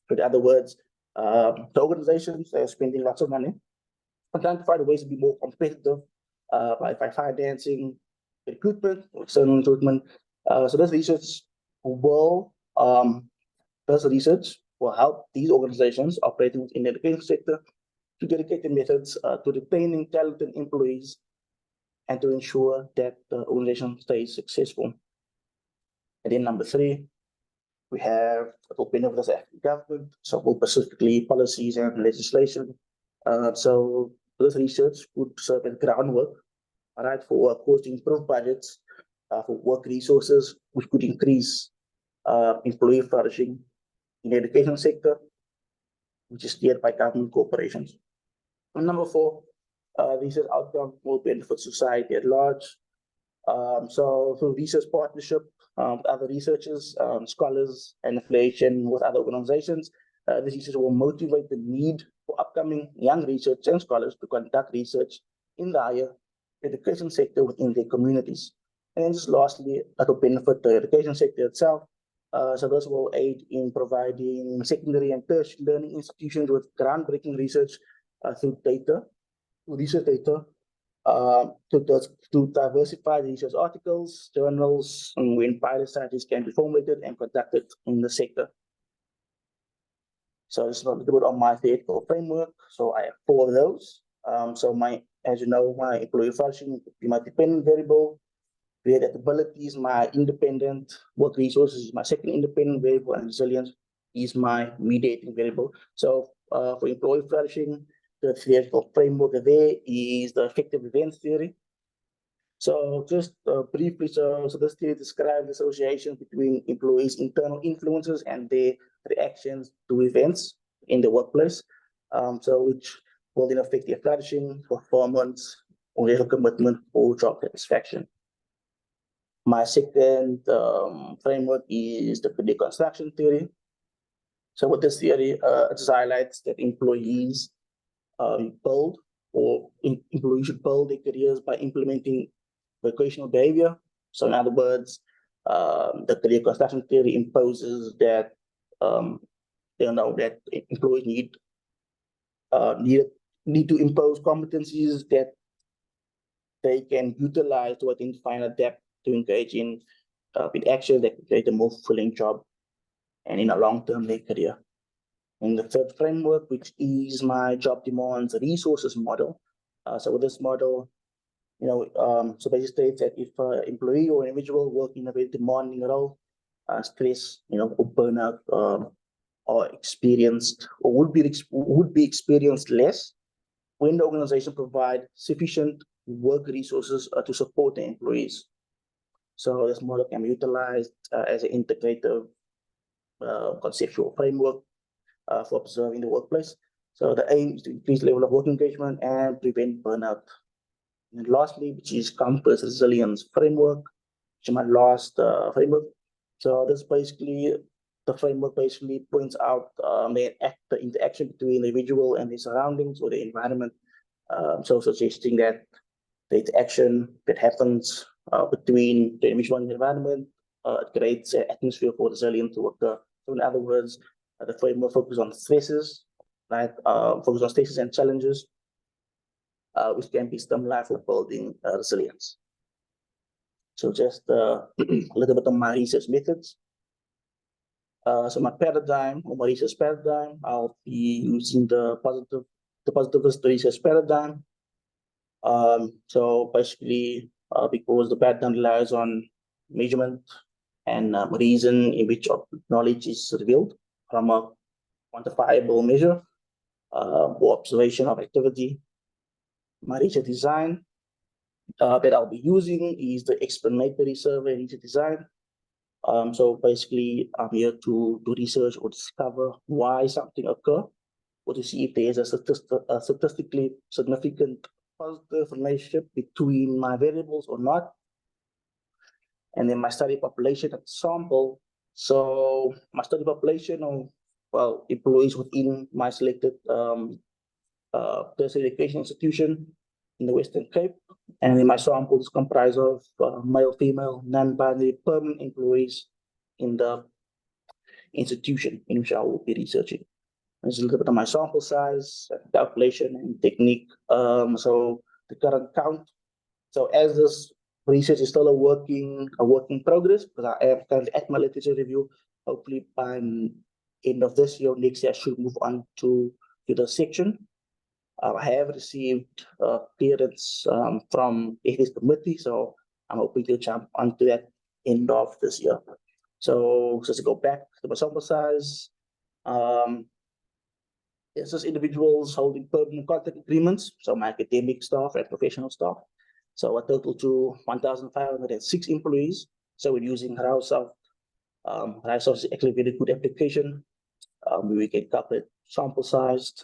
So in other words, the organizations that are spending lots of money are trying to find ways to be more competitive by financing recruitment, external recruitment. So this research will help these organizations operating within the education sector to dedicate the methods to retaining talented employees and to ensure that the organization stays successful. And then number three, we have the benefit of the government, so more specifically policies and legislation. So this research would serve as groundwork, all right, for of course to improve budgets for work resources, which could increase employee flourishing in the education sector, which is steered by government corporations. And number four, research outcome will benefit society at large. So through research partnership with other researchers, scholars, and affiliation with other organizations. This research will motivate the need for upcoming young researchers and scholars to conduct research in the higher education sector within their communities. And then just lastly, that will benefit the education sector itself. So this will aid in providing secondary and tertiary learning institutions with groundbreaking research through research data, to diversify the research articles, journals, and when pilot studies can be formulated and conducted in the sector. So this is a little bit on my theoretical framework. So I have 4 of those. As you know, my employee function is my dependent variable. Adaptability is my independent. Work resources is my second independent variable, and resilience is my mediating variable. So for employee flourishing, the theoretical framework there is the effective events theory. So just briefly, so this theory describes the association between employees' internal influences and their reactions to events in the workplace. Which will then affect their flourishing, performance, or their commitment or job satisfaction. My second framework is the deconstruction theory. So with this theory, it just highlights that employees employees should build their careers by implementing vocational behavior. So in other words, the career construction theory imposes that that employees need to impose competencies that they can utilize to identify and adapt to engage in with action that create a more fulfilling job and in a long-term their career. And the third framework, which is my job demands resources model. So with this model, so basically states that if an employee or individual work in a very demanding role, stress, or burnout, are experienced or would be experienced less when the organization provide sufficient work resources to support the employees. So this model can be utilized as an integrative conceptual framework for observing the workplace. So the aim is to increase level of work engagement and prevent burnout. And lastly, which is campus resilience framework, which is my last framework. So this basically, the framework basically points out the interaction between the individual and the surroundings or the environment. So suggesting that the interaction that happens between the individual and the environment creates an atmosphere for resilience to occur. So in other words, the framework focuses on stresses, right? Focus on stresses and challenges, which can be stimuli for building resilience. So just a little bit on my research methods. So my paradigm, or my research paradigm, I'll be using the positivist research paradigm. So basically, because the paradigm relies on measurement and reason in which knowledge is revealed from a quantifiable measure or observation of activity. My research design that I'll be using is the explanatory survey research design. So basically, I'm here to research or discover why something occurs, or to see if there is a statistically significant positive relationship between my variables or not. And then my study population and sample. So my study population of employees within my selected tertiary education institution in the Western Cape. And then my sample is comprised of male, female, non-binary, permanent employees in the institution in which I will be researching. There's a little bit of my sample size, calculation, and technique. So the current count. So as this research is still a work in progress, because I am currently at my literature review. Hopefully by end of this year, next year, I should move on to the section. I have received clearance from ethics committee, so I'm hoping to jump onto that end of this year. So just to go back to my sample size, it's just individuals holding permanent contract agreements, so my academic staff and professional staff. So a total to 1,506 employees. So we're using Rausoft. Rausoft is actually a very good application. We can calculate sample size.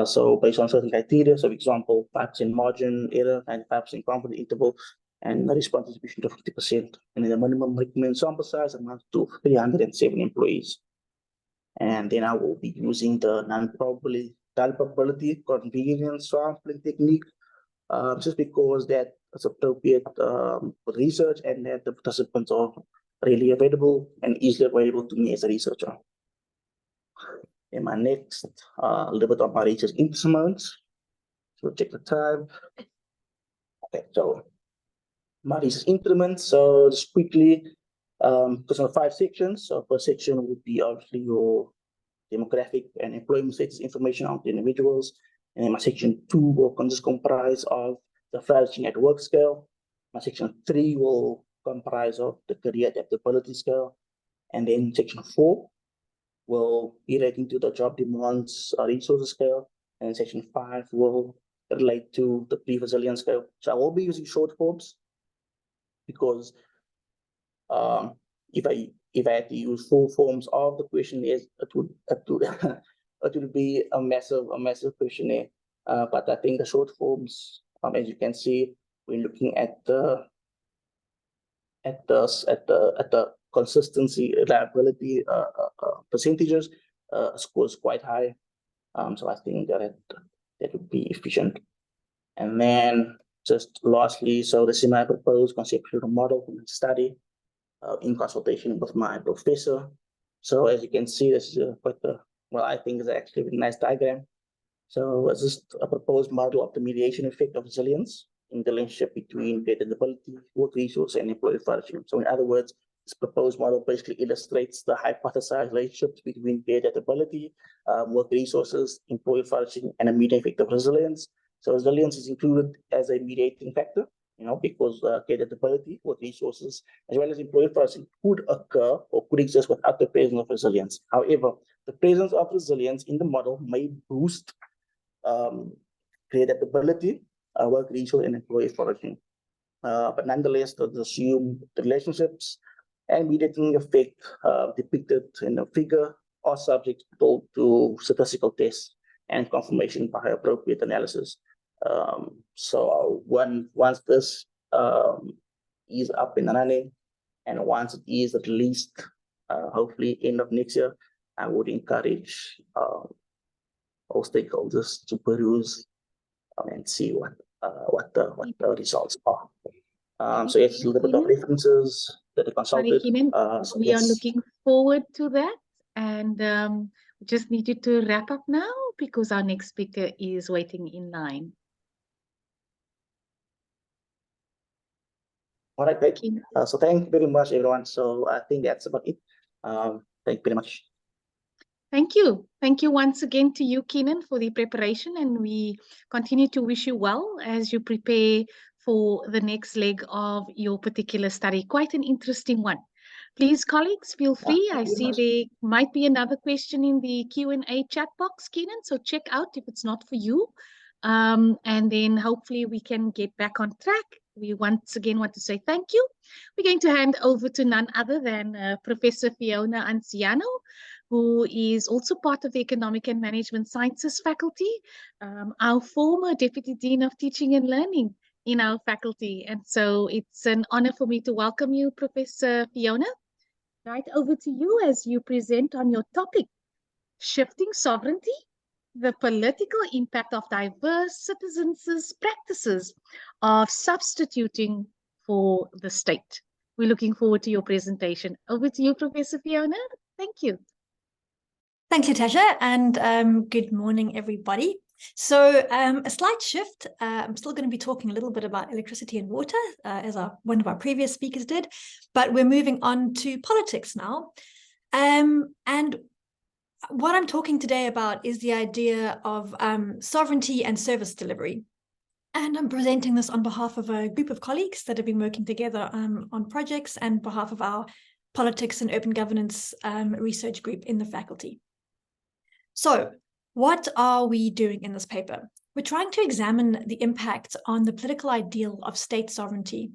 So based on certain criteria, so for example, 5% margin error, 95% confidence interval, and the response distribution to 50%. And the minimum recommended sample size amounts to 307 employees. And then I will be using the non-probability convenience sampling technique, just because that is appropriate for research and that the participants are really available and easily available to me as a researcher. In my next, a little bit of my research instruments. So check the time. Okay, so my research instruments. So just quickly, because of 5 sections. So first section would be obviously your demographic and employment status information on the individuals. And then my section 2 will just comprise of the flourishing at work scale. My section 3 will comprise of the career adaptability scale. And then section 4 will be relating to the job demands resources scale. And section 5 will relate to the pre-resilience scale. So I will be using short forms because if I had to use full forms of the questionnaires, it would be a massive questionnaire. But I think the short forms, as you can see, when looking at the consistency, reliability percentages, scores quite high. So I think that would be efficient. And then just lastly, so the semi-proposed conceptual model for the study in consultation with my professor. So as you can see, this is quite well, I think it's actually a very nice diagram. So it's just a proposed model of the mediation effect of resilience in the relationship between great adaptability, work resource, and employee flourishing. So in other words, this proposed model basically illustrates the hypothesized relationships between great adaptability, work resources, employee flourishing, and a mediating effect of resilience. So resilience is included as a mediating factor, because great adaptability, work resources, as well as employee flourishing could occur or could exist without the presence of resilience. However, the presence of resilience in the model may boost great adaptability, work resource, and employee flourishing. But nonetheless, to assume the relationships and mediating effect depicted in the figure are subject to statistical tests and confirmation by appropriate analysis. So once this is up and running, and once it is at least hopefully end of next year, I would encourage all stakeholders to peruse and see what the results are. So it's a little bit of references that are consulted. So we are looking forward to that, and we just need you to wrap up now because our next speaker is waiting in line. All right, great. So thank you very much, everyone. So I think that's about it. Thank you very much. Thank you. Thank you once again to you, Keenan, for the preparation, and we continue to wish you well as you prepare for the next leg of your particular study. Quite an interesting one. Please, colleagues, feel free. I see there might be another question in the Q&A chat box, Keenan, so check out if it's not for you. And then hopefully we can get back on track. We once again want to say thank you. We're going to hand over to none other than Professor Fiona Anciano, who is also part of the Economic and Management Sciences faculty, our former Deputy Dean of Teaching and Learning in our faculty. And so it's an honor for me to welcome you, Professor Fiona. Right over to you as you present on your topic, Shifting Sovereignty, the political impact of diverse citizens' practices of substituting for the state. We're looking forward to your presentation. Over to you, Professor Fiona. Thank you. Thanks, Natasha, and good morning, everybody. So a slight shift. I'm still going to be talking a little bit about electricity and water, as one of our previous speakers did, but we're moving on to politics now. And what I'm talking today about is the idea of sovereignty and service delivery. And I'm presenting this on behalf of a group of colleagues that have been working together on projects and on behalf of our politics and open governance research group in the faculty. So what are we doing in this paper? We're trying to examine the impact on the political ideal of state sovereignty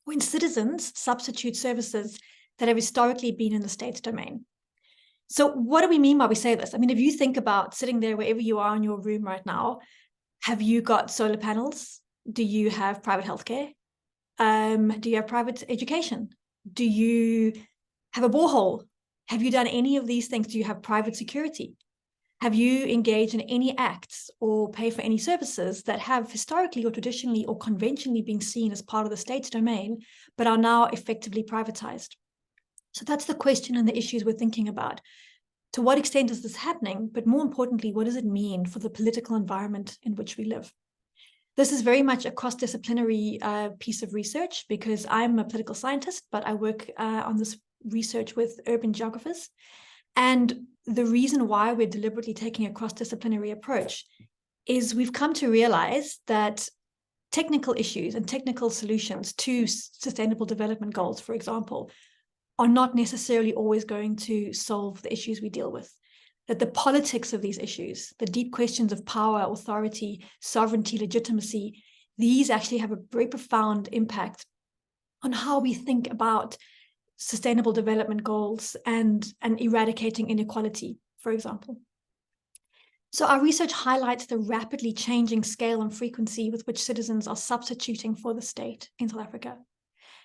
when citizens substitute services that have historically been in the state's domain. So what do we mean when we say this? I mean, if you think about sitting there wherever you are in your room right now, have you got solar panels? Do you have private healthcare? Do you have private education? Do you have a borehole? Have you done any of these things? Do you have private security? Have you engaged in any acts or pay for any services that have historically or traditionally or conventionally been seen as part of the state's domain, but are now effectively privatized? So that's the question and the issues we're thinking about. To what extent is this happening? But more importantly, what does it mean for the political environment in which we live? This is very much a cross-disciplinary piece of research, because I'm a political scientist, but I work on this research with urban geographers. And the reason why we're deliberately taking a cross-disciplinary approach is we've come to realize that technical issues and technical solutions to sustainable development goals, for example, are not necessarily always going to solve the issues we deal with. That the politics of these issues, the deep questions of power, authority, sovereignty, legitimacy, these actually have a very profound impact on how we think about sustainable development goals and eradicating inequality, for example. So our research highlights the rapidly changing scale and frequency with which citizens are substituting for the state in South Africa.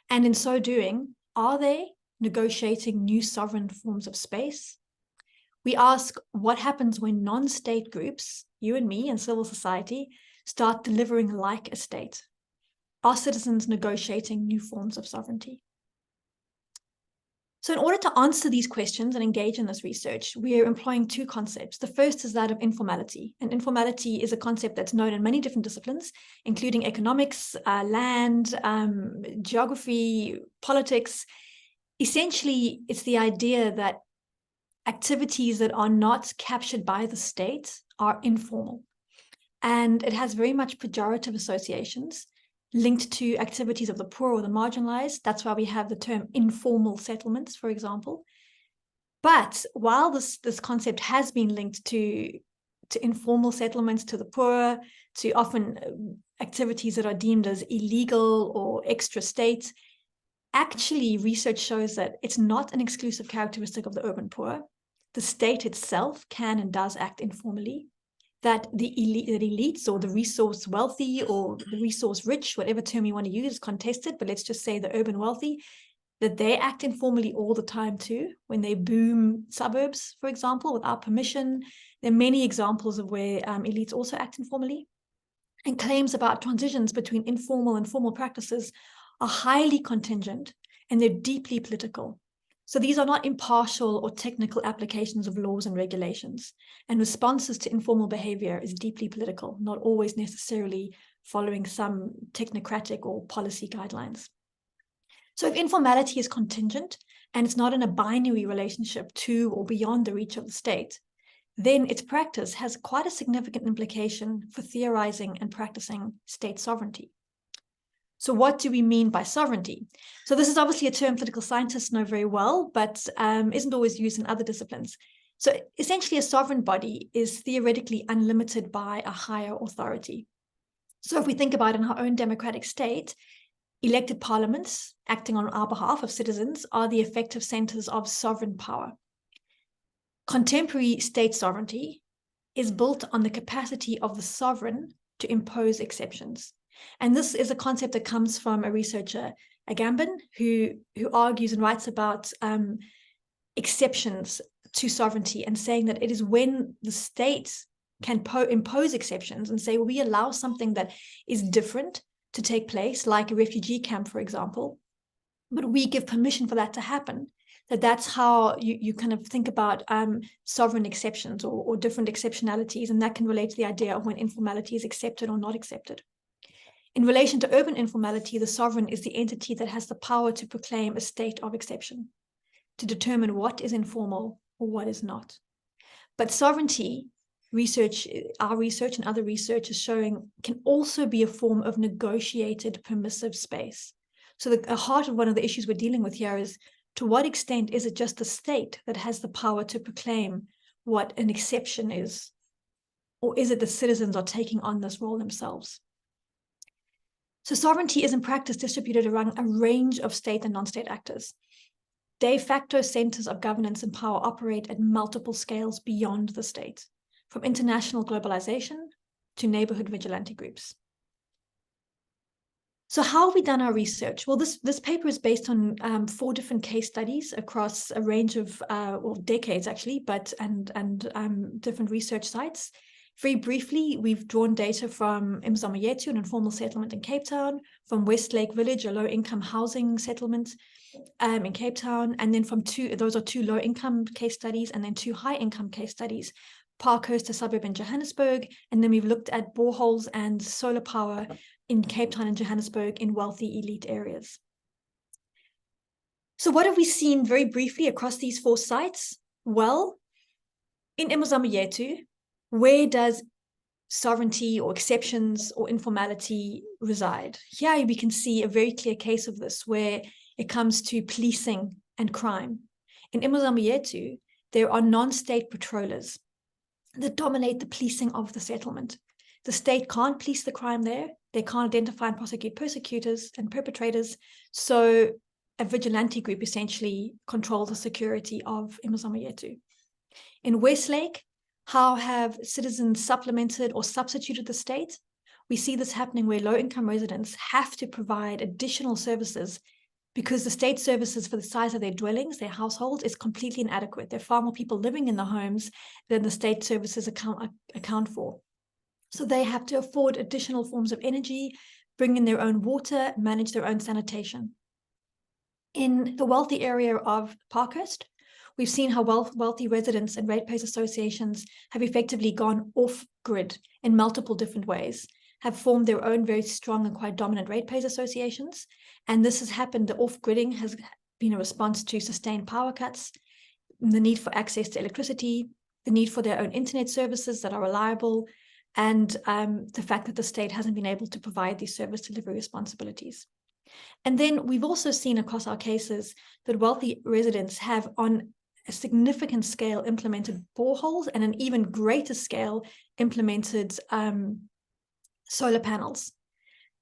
And in so doing, are they negotiating new sovereign forms of space? We ask what happens when non-state groups, you and me and civil society, start delivering like a state. Are citizens negotiating new forms of sovereignty? So in order to answer these questions and engage in this research, we are employing two concepts. The first is that of informality. And informality is a concept that's known in many different disciplines, including economics, land, geography, politics. Essentially, it's the idea that activities that are not captured by the state are informal. And it has very much pejorative associations linked to activities of the poor or the marginalized. That's why we have the term informal settlements, for example. But while this concept has been linked to informal settlements, to the poor, to often activities that are deemed as illegal or extra state, actually research shows that it's not an exclusive characteristic of the urban poor. The state itself can and does act informally. That the elites or the resource wealthy or the resource rich, whatever term you want to use, is contested, but let's just say the urban wealthy, that they act informally all the time too, when they boom suburbs, for example, without permission. There are many examples of where elites also act informally. And claims about transitions between informal and formal practices are highly contingent, and they're deeply political. So these are not impartial or technical applications of laws and regulations, and responses to informal behavior is deeply political, not always necessarily following some technocratic or policy guidelines. So if informality is contingent and it's not in a binary relationship to or beyond the reach of the state, then its practice has quite a significant implication for theorizing and practicing state sovereignty. So what do we mean by sovereignty? So this is obviously a term political scientists know very well, but isn't always used in other disciplines. So essentially, a sovereign body is theoretically unlimited by a higher authority. So if we think about in our own democratic state, elected parliaments acting on our behalf of citizens are the effective centers of sovereign power. Contemporary state sovereignty is built on the capacity of the sovereign to impose exceptions. And this is a concept that comes from a researcher, Agamben, who argues and writes about exceptions to sovereignty, and saying that it is when the state can impose exceptions and say, well, we allow something that is different to take place, like a refugee camp, for example, but we give permission for that to happen. That's how you kind of think about sovereign exceptions or different exceptionalities, and that can relate to the idea of when informality is accepted or not accepted. In relation to urban informality, the sovereign is the entity that has the power to proclaim a state of exception, to determine what is informal or what is not. But sovereignty, our research and other research is showing, can also be a form of negotiated permissive space. So the heart of one of the issues we're dealing with here is, to what extent is it just the state that has the power to proclaim what an exception is? Or is it the citizens are taking on this role themselves? So sovereignty is in practice distributed around a range of state and non-state actors. De facto centers of governance and power operate at multiple scales beyond the state, from international globalization to neighborhood vigilante groups. So how have we done our research? Well, this paper is based on 4 different case studies across a range of decades, actually, and different research sites. Very briefly, we've drawn data from Imzamo-Yethu, an informal settlement in Cape Town, from Westlake Village, a low-income housing settlement in Cape Town, and then from those are 2 low-income case studies, and then 2 high-income case studies, Parkhurst, a suburb in Johannesburg, and then we've looked at boreholes and solar power in Cape Town and Johannesburg in wealthy elite areas. So what have we seen very briefly across these 4 sites? Well, in Imzamo-Yethu, where does sovereignty or exceptions or informality reside? Here we can see a very clear case of this where it comes to policing and crime. In Imzamo-Yethu, there are non-state patrollers that dominate the policing of the settlement. The state can't police the crime there. They can't identify and prosecute persecutors and perpetrators. So a vigilante group essentially controls the security of Imzamo-Yethu. In Westlake, how have citizens supplemented or substituted the state? We see this happening where low-income residents have to provide additional services because the state services for the size of their dwellings, their households, is completely inadequate. There are far more people living in the homes than the state services account for. So they have to afford additional forms of energy, bring in their own water, manage their own sanitation. In the wealthy area of Parkhurst, we've seen how wealthy residents and ratepayers associations have effectively gone off-grid in multiple different ways, have formed their own very strong and quite dominant ratepayers associations. And this has happened, the off-gridding has been a response to sustained power cuts, the need for access to electricity, the need for their own internet services that are reliable, and the fact that the state hasn't been able to provide these service delivery responsibilities. And then we've also seen across our cases that wealthy residents have on a significant scale implemented boreholes and an even greater scale implemented solar panels.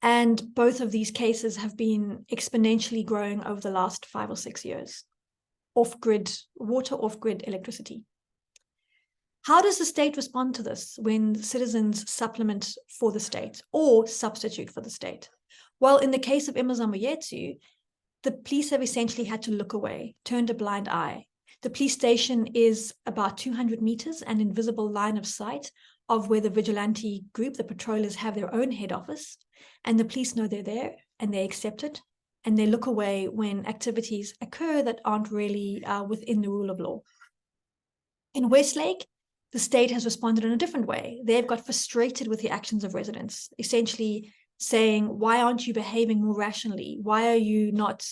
And both of these cases have been exponentially growing over the last 5 or 6 years. Off-grid water, off-grid electricity. How does the state respond to this when citizens supplement for the state or substitute for the state? Well, in the case of Imzamo-Yethu, the police have essentially had to look away, turned a blind eye. The police station is about 200 meters, an invisible line of sight of where the vigilante group, the patrollers, have their own head office. And the police know they're there and they accept it. And they look away when activities occur that aren't really within the rule of law. In Westlake, the state has responded in a different way. They've got frustrated with the actions of residents, essentially saying, why aren't you behaving more rationally? Why are you not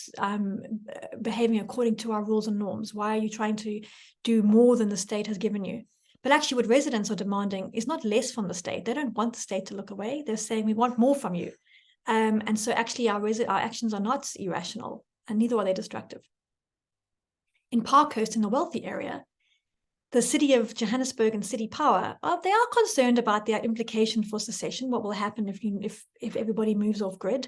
behaving according to our rules and norms? Why are you trying to do more than the state has given you? But actually what residents are demanding is not less from the state. They don't want the state to look away. They're saying, we want more from you. And so actually our actions are not irrational, and neither are they destructive. In Parkhurst, in the wealthy area, the city of Johannesburg and City Power, they are concerned about their implication for secession, what will happen if everybody moves off grid,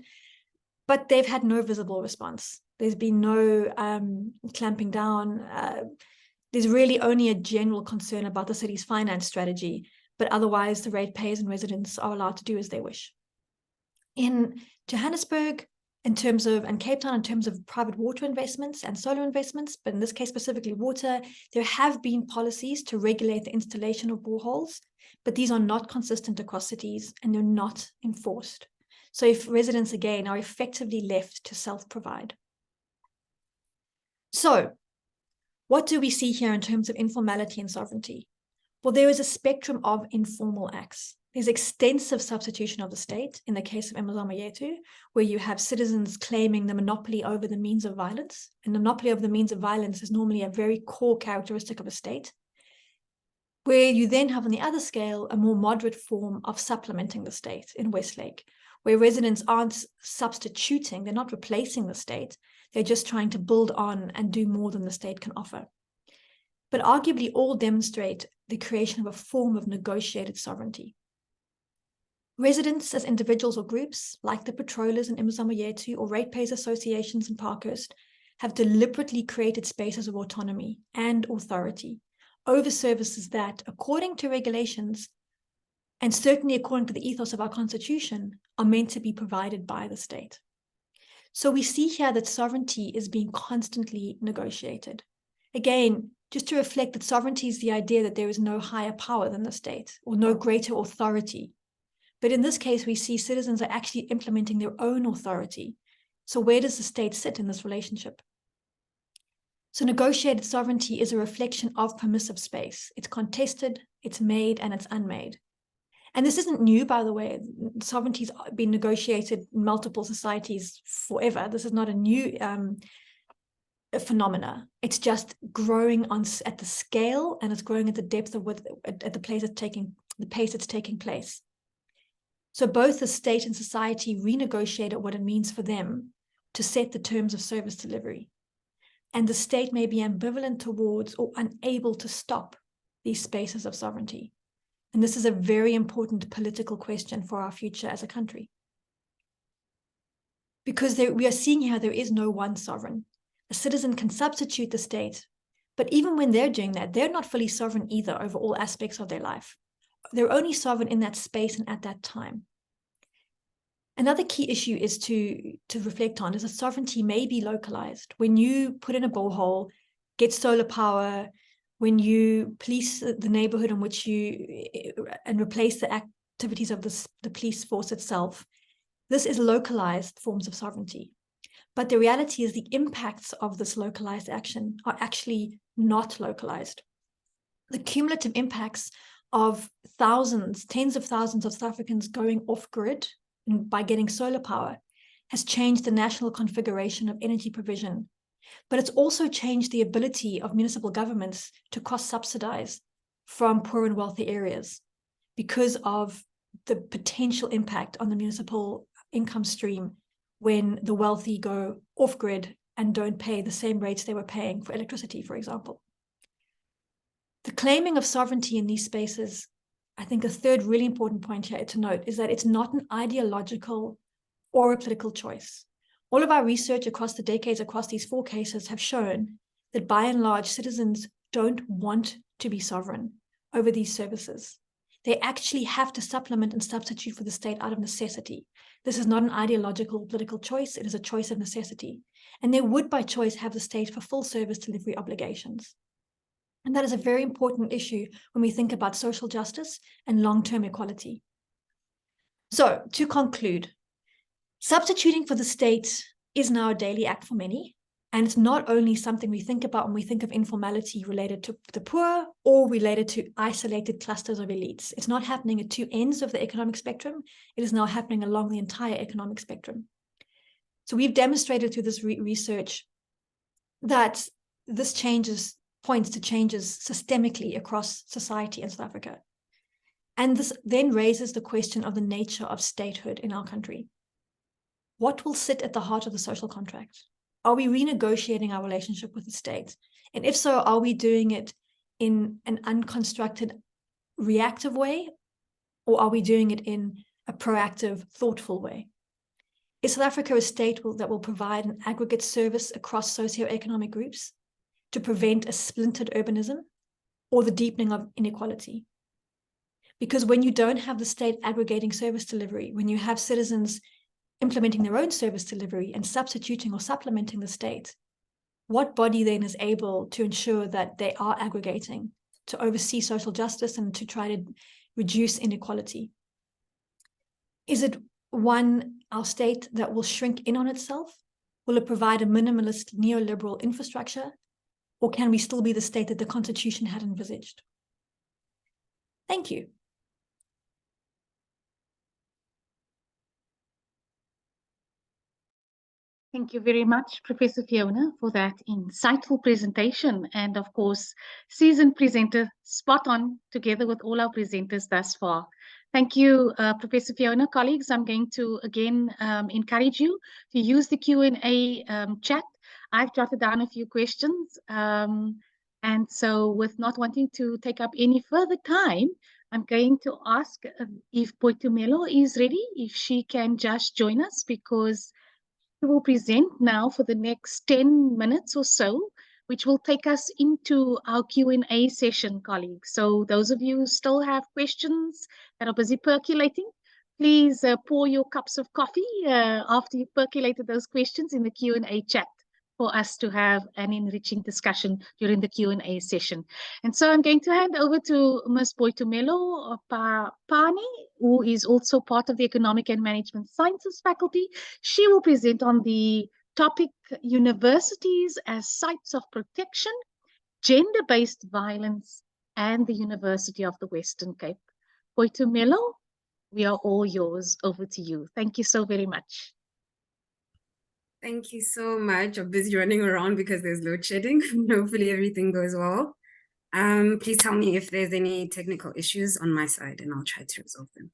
but they've had no visible response. There's been no clamping down. There's really only a general concern about the city's finance strategy, but otherwise the ratepayers and residents are allowed to do as they wish. In Johannesburg, and Cape Town, in terms of private water investments and solar investments, but in this case specifically water, there have been policies to regulate the installation of boreholes, but these are not consistent across cities and they're not enforced. So if residents, again, are effectively left to self-provide. So what do we see here in terms of informality and sovereignty? Well, there is a spectrum of informal acts. There's extensive substitution of the state in the case of Imzamo-Yethu, where you have citizens claiming the monopoly over the means of violence. And the monopoly over the means of violence is normally a very core characteristic of a state, where you then have on the other scale a more moderate form of supplementing the state in Westlake, where residents aren't substituting, they're not replacing the state, they're just trying to build on and do more than the state can offer. But arguably all demonstrate the creation of a form of negotiated sovereignty. Residents as individuals or groups, like the patrollers in Imzamo-Yethu or ratepayers associations in Parkhurst, have deliberately created spaces of autonomy and authority over services that, according to regulations, and certainly according to the ethos of our constitution, are meant to be provided by the state. So we see here that sovereignty is being constantly negotiated. Again, just to reflect that sovereignty is the idea that there is no higher power than the state or no greater authority. But in this case, we see citizens are actually implementing their own authority. So where does the state sit in this relationship? So negotiated sovereignty is a reflection of permissive space. It's contested, it's made, and it's unmade. And this isn't new, by the way. Sovereignty's been negotiated in multiple societies forever. This is not a new phenomena. It's just growing at the scale, and it's growing at the depth of at the pace it's taking place. So both the state and society renegotiate what it means for them to set the terms of service delivery. And the state may be ambivalent towards or unable to stop these spaces of sovereignty. And this is a very important political question for our future as a country. Because we are seeing here there is no one sovereign. A citizen can substitute the state, but even when they're doing that, they're not fully sovereign either over all aspects of their life. They're only sovereign in that space and at that time. Another key issue is to reflect on is that sovereignty may be localized. When you put in a borehole, get solar power, when you police the neighborhood in which and replace the activities of the police force itself, this is localized forms of sovereignty. But the reality is the impacts of this localized action are actually not localized. The cumulative impacts of thousands, tens of thousands of South Africans going off-grid by getting solar power has changed the national configuration of energy provision. But it's also changed the ability of municipal governments to cross-subsidize from poor and wealthy areas because of the potential impact on the municipal income stream when the wealthy go off-grid and don't pay the same rates they were paying for electricity, for example. The claiming of sovereignty in these spaces, I think a third really important point here to note is that it's not an ideological or a political choice. All of our research across the decades, across these 4 cases, have shown that by and large, citizens don't want to be sovereign over these services. They actually have to supplement and substitute for the state out of necessity. This is not an ideological political choice. It is a choice of necessity. And they would, by choice, have the state for full service delivery obligations. And that is a very important issue when we think about social justice and long-term equality. So, to conclude, substituting for the state is now a daily act for many. And it's not only something we think about when we think of informality related to the poor or related to isolated clusters of elites. It's not happening at 2 ends of the economic spectrum. It is now happening along the entire economic spectrum. So we've demonstrated through this research that this points to changes systemically across society in South Africa. And this then raises the question of the nature of statehood in our country. What will sit at the heart of the social contract? Are we renegotiating our relationship with the state? And if so, are we doing it in an unconstructed, reactive way? Or are we doing it in a proactive, thoughtful way? Is South Africa a state that will provide an aggregate service across socioeconomic groups to prevent a splintered urbanism or the deepening of inequality? Because when you don't have the state aggregating service delivery, when you have citizens implementing their own service delivery and substituting or supplementing the state, what body then is able to ensure that they are aggregating to oversee social justice and to try to reduce inequality? Is it our state that will shrink in on itself? Will it provide a minimalist neoliberal infrastructure? Or can we still be the state that the Constitution had envisaged? Thank you. Thank you very much, Professor Fiona, for that insightful presentation. And of course, seasoned presenter, spot on, together with all our presenters thus far. Thank you, Professor Fiona. Colleagues, I'm going to again encourage you to use the Q&A chat. I've jotted down a few questions. And so with not wanting to take up any further time, I'm going to ask if Boitumelo is ready, if she can just join us, because we will present now for the next 10 minutes or so which will take us into our Q&A session, colleagues. So those of you who still have questions that are busy percolating, please pour your cups of coffee after you've percolated those questions in the Q&A chat for us to have an enriching discussion during the Q&A session. And so I'm going to hand over to Ms. Boitumelo Pani, who is also part of the Economic and Management Sciences faculty. She will present on the topic Universities as Sites of Protection, Gender-Based Violence, and the University of the Western Cape. Boitumelo, we are all yours. Over to you. Thank you so very much. Thank you so much. I'm busy running around because there's load shedding. Hopefully everything goes well. Please tell me if there's any technical issues on my side and I'll try to resolve them.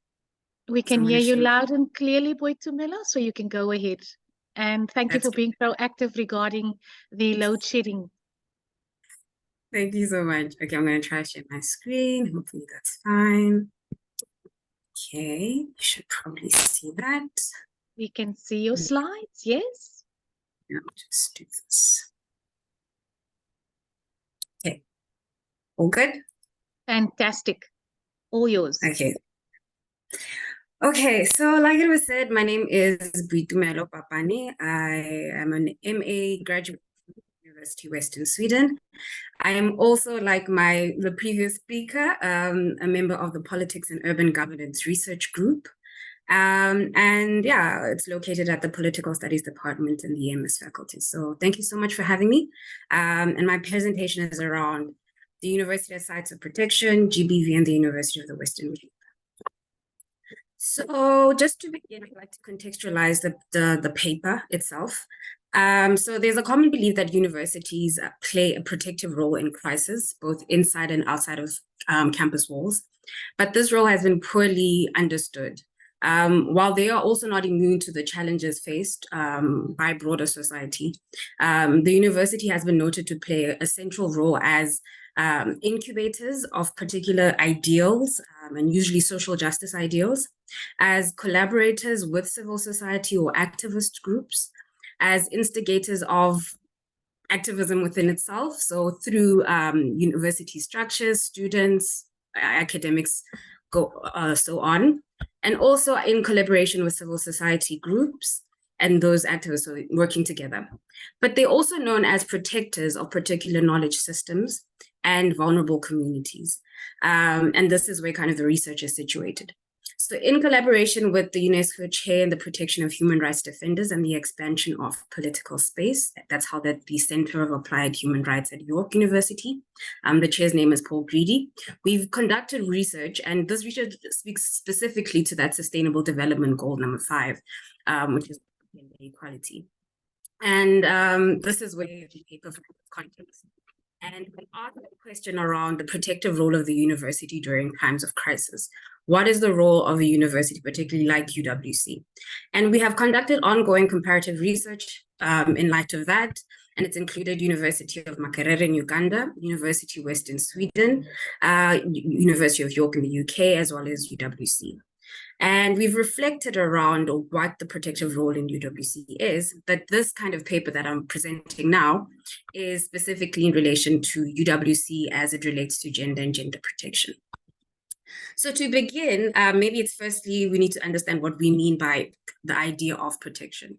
We can hear you loud and clearly, Boitumelo, so you can go ahead. And thank you for being proactive regarding the load shedding. Thank you so much. Okay, I'm going to try to share my screen. Hopefully that's fine. Okay, you should probably see that. We can see your slides, yes? I'll just do this. Okay, all good? Fantastic. All yours. Okay. Okay, so like it was said, my name is Boitumelo Papani. I am an MA graduate from University Western Sweden. I am also, like the previous speaker, a member of the Politics and Urban Governance Research Group. And yeah, it's located at the Political Studies Department in the EMS faculty. So thank you so much for having me. And my presentation is around the University as Sites of Protection, GBV, and the University of the Western Cape. So just to begin, I'd like to contextualize the paper itself. So there's a common belief that universities play a protective role in crisis, both inside and outside of campus walls. But this role has been poorly understood. While they are also not immune to the challenges faced by broader society, the university has been noted to play a central role as incubators of particular ideals, and usually social justice ideals, as collaborators with civil society or activist groups, as instigators of activism within itself, so through university structures, students, academics, so on, and also in collaboration with civil society groups and those activists working together. But they're also known as protectors of particular knowledge systems and vulnerable communities. And this is where kind of the research is situated. So in collaboration with the UNESCO Chair in the Protection of Human Rights Defenders and the expansion of political space, that's how the Center of Applied Human Rights at York University, the chair's name is Paul Greedy. We've conducted research, and this research speaks specifically to that Sustainable Development Goal number 5, which is equality. And this is where the paper finds context. And we asked the question around the protective role of the university during times of crisis. What is the role of a university, particularly like UWC? And we have conducted ongoing comparative research in light of that. And it's included University of Makerere in Uganda, University of Western Sweden, University of York in the UK, as well as UWC. And we've reflected around what the protective role in UWC is, but this kind of paper that I'm presenting now is specifically in relation to UWC as it relates to gender and gender protection. So to begin, maybe it's firstly, we need to understand what we mean by the idea of protection.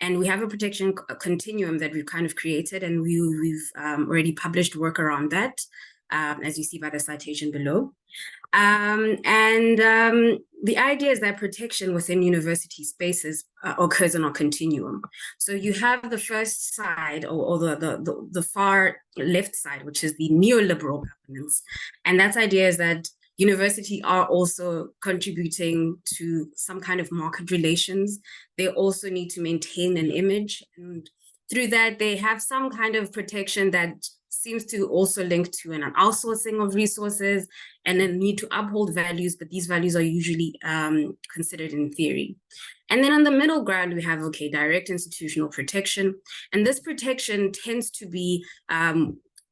And we have a protection continuum that we've kind of created, and we've already published work around that, as you see by the citation below. The idea is that protection within university spaces occurs on a continuum. So you have the first side, or the far left side, which is the neoliberal governance. And that idea is that universities are also contributing to some kind of market relations. They also need to maintain an image. And through that, they have some kind of protection that seems to also link to an outsourcing of resources and a need to uphold values, but these values are usually considered in theory. And then on the middle ground, we have, okay, direct institutional protection. And this protection tends to be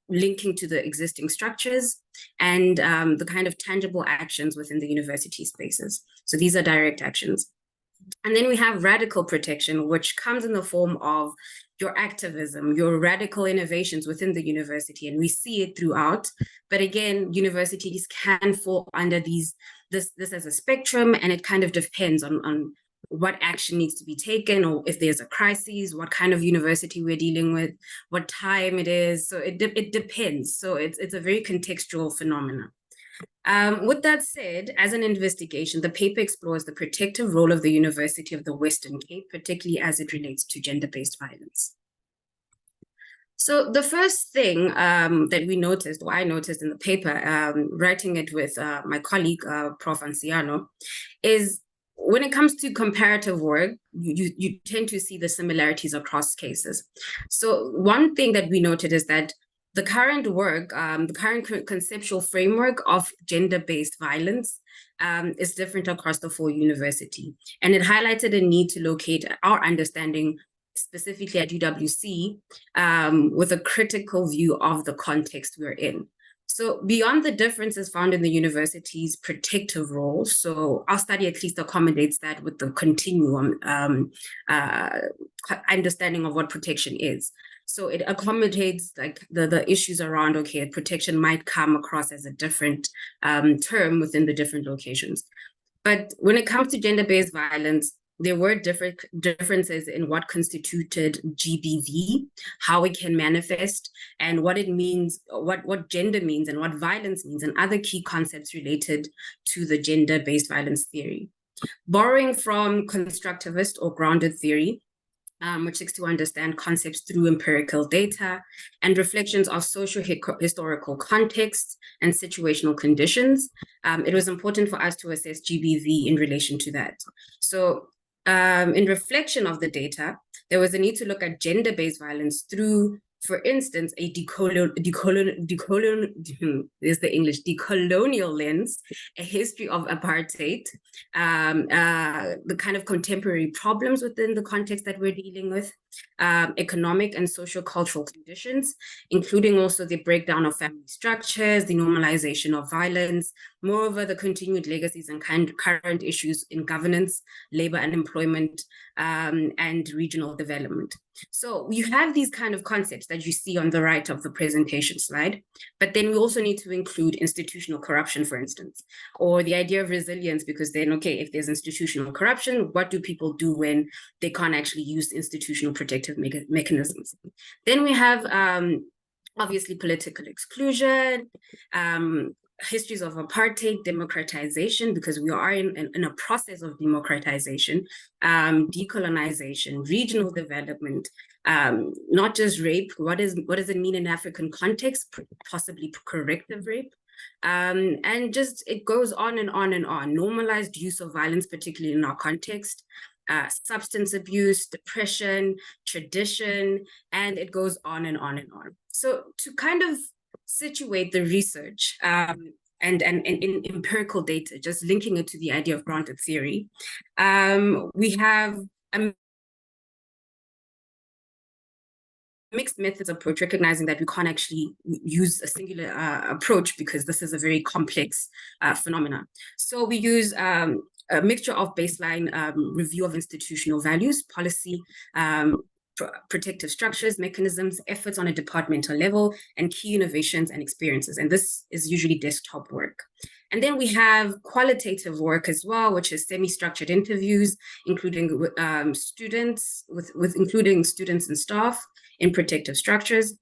linking to the existing structures and the kind of tangible actions within the university spaces. So these are direct actions. And then we have radical protection, which comes in the form of your activism, your radical innovations within the university. And we see it throughout. But again, universities can fall under this as a spectrum, and it kind of depends on what action needs to be taken, or if there's a crisis, what kind of university we're dealing with, what time it is. So it depends. So it's a very contextual phenomenon. With that said, as an investigation, the paper explores the protective role of the University of the Western Cape, particularly as it relates to gender-based violence. So the first thing that we noticed, or I noticed in the paper, writing it with my colleague, Prof. Anciano, is when it comes to comparative work, you tend to see the similarities across cases. So one thing that we noted is that the current work, the current conceptual framework of gender-based violence is different across the full university. And it highlighted a need to locate our understanding, specifically at UWC, with a critical view of the context we're in. So beyond the differences found in the university's protective role, so our study at least accommodates that with the continuum understanding of what protection is. So it accommodates like the issues around, okay, protection might come across as a different term within the different locations. But when it comes to gender-based violence, there were differences in what constituted GBV, how it can manifest, and what it means, what gender means, and what violence means, and other key concepts related to the gender-based violence theory. Borrowing from constructivist or grounded theory, which seeks to understand concepts through empirical data and reflections of socio-historical contexts and situational conditions, it was important for us to assess GBV in relation to that. So in reflection of the data, there was a need to look at gender-based violence through, for instance, a decolonial lens, a history of apartheid, the kind of contemporary problems within the context that we're dealing with, economic and social cultural conditions, including also the breakdown of family structures, the normalization of violence, moreover, the continued legacies and current issues in governance, labor and employment, and regional development. So you have these kind of concepts that you see on the right of the presentation slide, but then we also need to include institutional corruption, for instance, or the idea of resilience, because then, okay, if there's institutional corruption, what do people do when they can't actually use institutional protective mechanisms? Then we have obviously political exclusion, histories of apartheid, democratization, because we are in a process of democratization, decolonization, regional development, not just rape. What does it mean in African context? Possibly corrective rape. And just it goes on and on and on. Normalized use of violence, particularly in our context, substance abuse, depression, tradition, and it goes on and on and on. So to kind of situate the research and in empirical data, just linking it to the idea of grounded theory, we have a mixed methods approach, recognizing that we can't actually use a singular approach because this is a very complex phenomenon. So we use a mixture of baseline review of institutional values, policy, protective structures, mechanisms, efforts on a departmental level, and key innovations and experiences. And this is usually desktop work. And then we have qualitative work as well, which is semi-structured interviews, including students and staff in protective structures,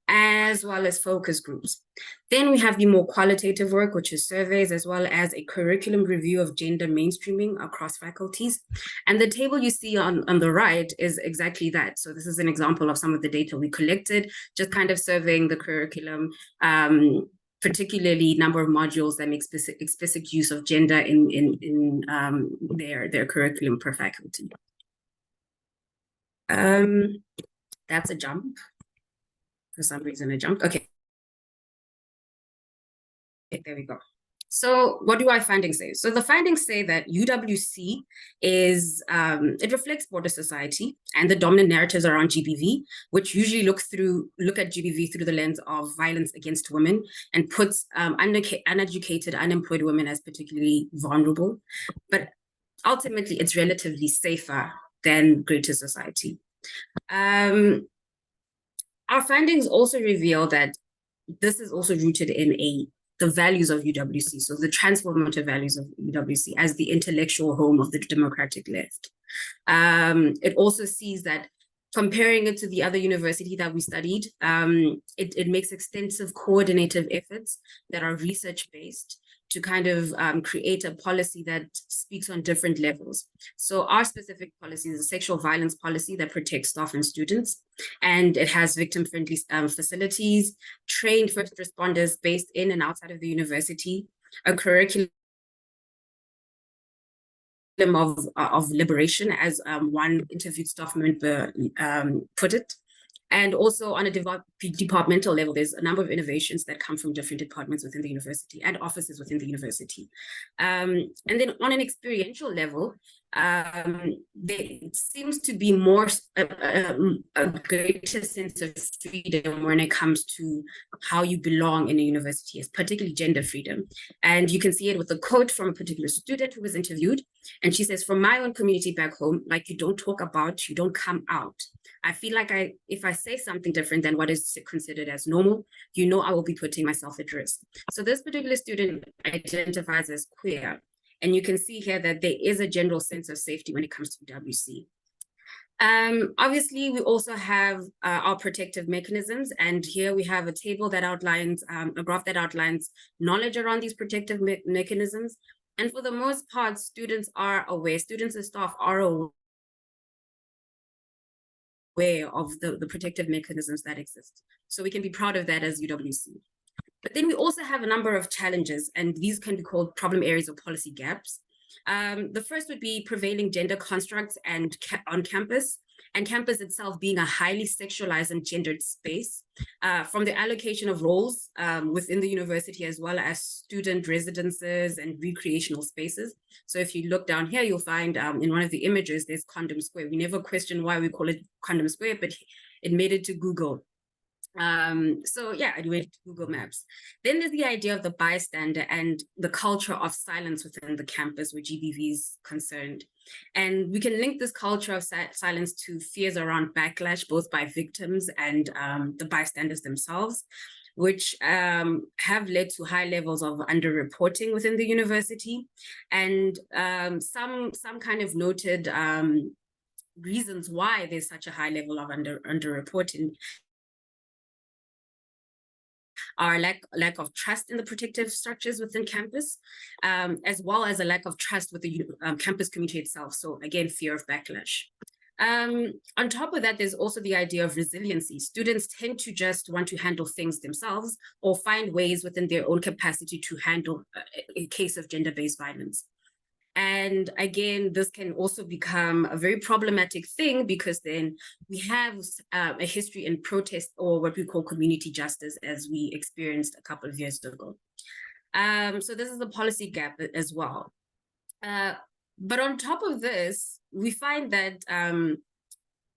as well as focus groups. Then we have the more qualitative work, which is surveys, as well as a curriculum review of gender mainstreaming across faculties. And the table you see on the right is exactly that. So this is an example of some of the data we collected, just kind of surveying the curriculum, particularly number of modules that make explicit use of gender in their curriculum per faculty. That's a jump. For some reason, I jumped. Okay, there we go. So what do our findings say? So the findings say that UWC is, it reflects border society and the dominant narratives around GBV, which usually look at GBV through the lens of violence against women and puts uneducated, unemployed women as particularly vulnerable. But ultimately it's relatively safer than greater society. Our findings also reveal that this is also rooted in the values of UWC, so the transformative values of UWC as the intellectual home of the democratic left. It also sees that comparing it to the other university that we studied, it makes extensive coordinative efforts that are research-based to kind of create a policy that speaks on different levels. So our specific policy is a sexual violence policy that protects staff and students, and it has victim-friendly facilities, trained first responders based in and outside of the university, a curriculum of liberation, as one interviewed staff member put it. And also on a departmental level, there's a number of innovations that come from different departments within the university and offices within the university. And then on an experiential level, there seems to be more a greater sense of freedom when it comes to how you belong in a university, particularly gender freedom. And you can see it with a quote from a particular student who was interviewed. And she says, from my own community back home, like, you don't talk about, you don't come out. I feel like if I say something different than what is considered as normal, you know, I will be putting myself at risk. So this particular student identifies as queer. And you can see here that there is a general sense of safety when it comes to UWC. Obviously, we also have our protective mechanisms. And here we have a table that outlines, a graph that outlines knowledge around these protective mechanisms. And for the most part, students are aware, students and staff are aware of the protective mechanisms that exist. So we can be proud of that as UWC. But then we also have a number of challenges, and these can be called problem areas or policy gaps. The first would be prevailing gender constructs and on campus, and campus itself being a highly sexualized and gendered space, from the allocation of roles within the university, as well as student residences and recreational spaces. So if you look down here, you'll find in one of the images, there's Condom Square. We never questioned why we call it Condom Square, but it made it to Google. So yeah, I went to Google Maps. Then there's the idea of the bystander and the culture of silence within the campus where GBV is concerned. And we can link this culture of silence to fears around backlash, both by victims and the bystanders themselves, which have led to high levels of underreporting within the university. And some kind of noted reasons why there's such a high level of underreporting are lack of trust in the protective structures within campus, as well as a lack of trust with the campus community itself. So again, fear of backlash. On top of that, there's also the idea of resiliency. Students tend to just want to handle things themselves or find ways within their own capacity to handle a case of gender-based violence. And again, this can also become a very problematic thing because then we have a history in protest, or what we call community justice, as we experienced a couple of years ago. So this is a policy gap as well. But on top of this, we find that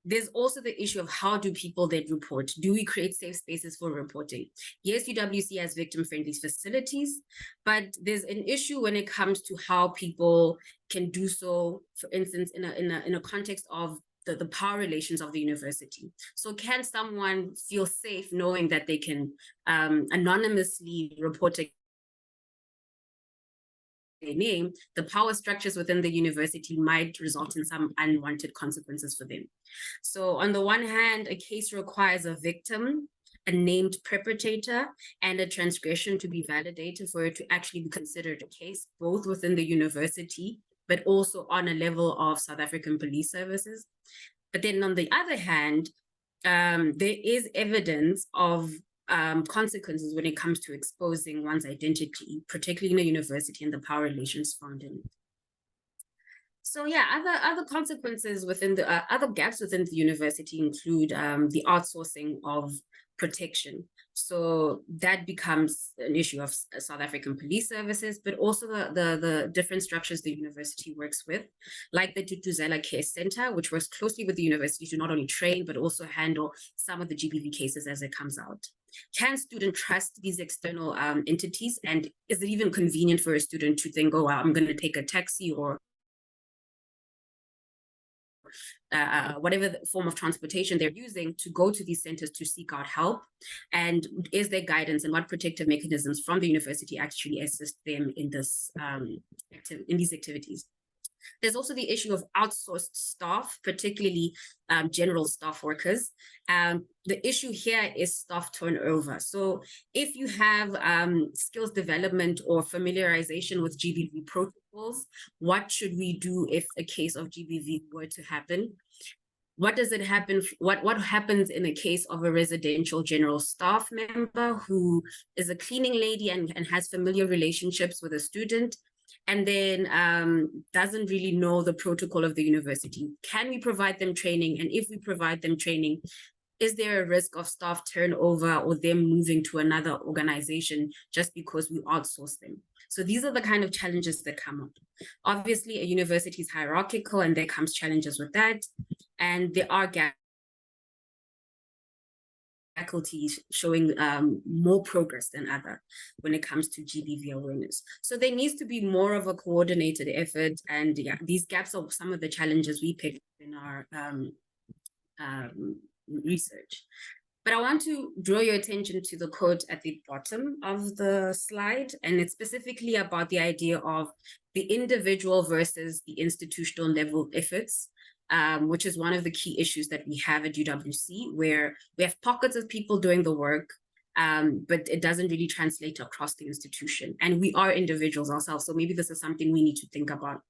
there's also the issue of how do people then report? Do we create safe spaces for reporting? Yes, UWC has victim-friendly facilities, but there's an issue when it comes to how people can do so, for instance, in a context of the power relations of the university. So can someone feel safe knowing that they can anonymously report their name? The power structures within the university might result in some unwanted consequences for them. So on the one hand, a case requires a victim, a named perpetrator, and a transgression to be validated for it to actually be considered a case, both within the university, but also on a level of South African police services. But then on the other hand, there is evidence of consequences when it comes to exposing one's identity, particularly in a university and the power relations found in it. So yeah, other consequences within the other gaps within the university include the outsourcing of protection. So that becomes an issue of South African police services, but also the different structures the university works with, like the Tutuzela Care Center, which works closely with the university to not only train, but also handle some of the GBV cases as it comes out. Can students trust these external entities? And is it even convenient for a student to think, oh, well, I'm going to take a taxi or whatever the form of transportation they're using to go to these centers to seek out help, and is there guidance and what protective mechanisms from the university actually assist them in this in these activities. There's also the issue of outsourced staff, particularly general staff workers. The issue here is staff turnover. So if you have skills development or familiarization with GBV protocols, what should we do if a case of GBV were to happen? What does it happen? What happens in a case of a residential general staff member who is a cleaning lady and has familiar relationships with a student, and then doesn't really know the protocol of the university? Can we provide them training? And if we provide them training, is there a risk of staff turnover or them moving to another organization just because we outsource them? So these are the kind of challenges that come up. Obviously, a university is hierarchical and there comes challenges with that. And there are faculties showing more progress than other when it comes to GBV awareness. So there needs to be more of a coordinated effort, and yeah, these gaps are some of the challenges we picked in our research. But I want to draw your attention to the quote at the bottom of the slide, and it's specifically about the idea of the individual versus the institutional level efforts. Which is one of the key issues that we have at UWC, where we have pockets of people doing the work, but it doesn't really translate across the institution. And we are individuals ourselves, so maybe this is something we need to think about.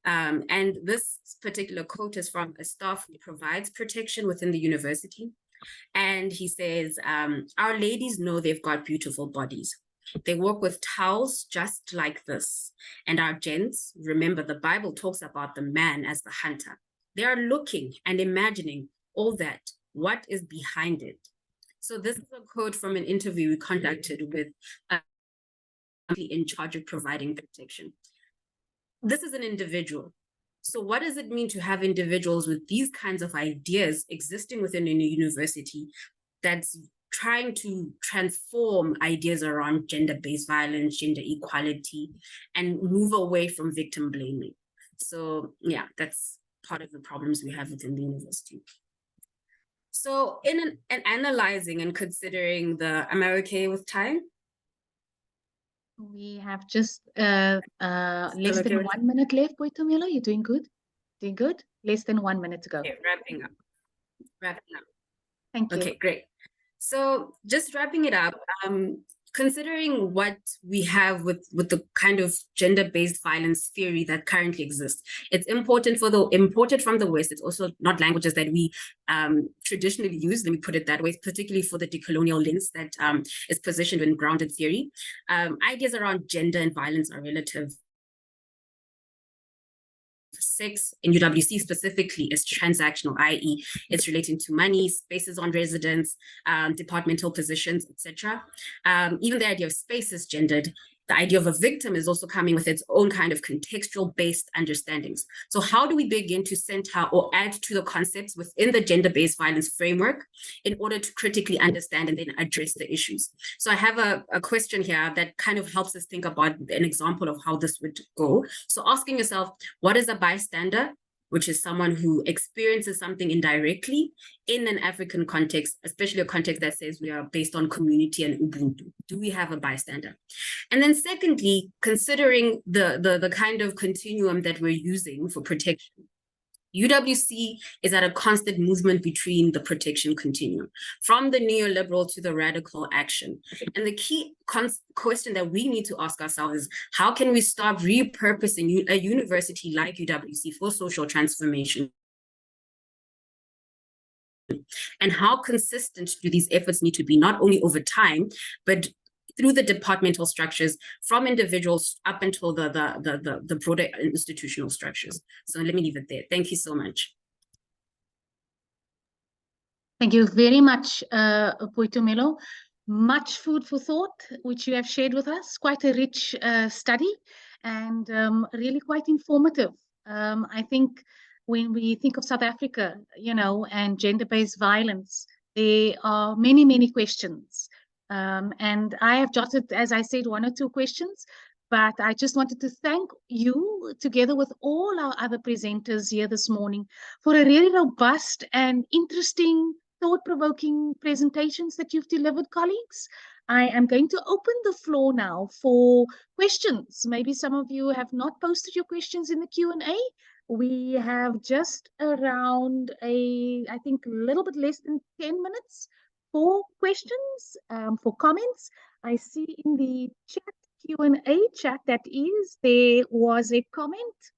And this particular quote is from a staff who provides protection within the university. And he says, our ladies know they've got beautiful bodies. They work with towels just like this. And our gents, remember the Bible talks about the man as the hunter. They are looking and imagining all that, what is behind it. So this is a quote from an interview we conducted with in charge of providing protection. This is an individual. So what does it mean to have individuals with these kinds of ideas existing within a university that's trying to transform ideas around gender-based violence, gender equality, and move away from victim blaming? So yeah, that's part of the problems we have within the university. So in analyzing and considering am I okay with time? We have just less than 1 minute left, Boitumelo. You're doing good. Doing good. Less than 1 minute to go. Okay, wrapping up. Thank you. Okay, great. So just wrapping it up, considering what we have with the kind of gender-based violence theory that currently exists, it's imported from the West. It's also not languages that we traditionally use, let me put it that way, particularly for the decolonial lens that is positioned in grounded theory. Ideas around gender and violence are relative. Sex in UWC specifically is transactional, i.e. it's relating to money, spaces on residence, departmental positions, etc. Even the idea of space is gendered. The idea of a victim is also coming with its own kind of contextual-based understandings. So how do we begin to center or add to the concepts within the gender-based violence framework in order to critically understand and then address the issues? So I have a question here that kind of helps us think about an example of how this would go. So asking yourself, what is a bystander? Which is someone who experiences something indirectly in an African context, especially a context that says we are based on community and Ubuntu. Do we have a bystander? And then secondly, considering the kind of continuum that we're using for protection, UWC is at a constant movement between the protection continuum, from the neoliberal to the radical action. And the key question that we need to ask ourselves is, how can we start repurposing a university like UWC for social transformation? And how consistent do these efforts need to be, not only over time, but through the departmental structures, from individuals up until the broader institutional structures. So let me leave it there. Thank you so much. Thank you very much, Boitumelo. Much food for thought, which you have shared with us. Quite a rich study and really quite informative. I think when we think of South Africa, and gender-based violence, there are many, many questions. And I have jotted, as I said, 1 or 2 questions, But I just wanted to thank you, together with all our other presenters here this morning, for a really robust and interesting, thought-provoking presentations that you've delivered, colleagues. I am going to open the floor now for questions. Maybe some of you have not posted your questions in the Q&A. We have just around I think a little bit less than 10 minutes for questions, for comments. I see in the chat, Q&A chat, that is, there was a comment,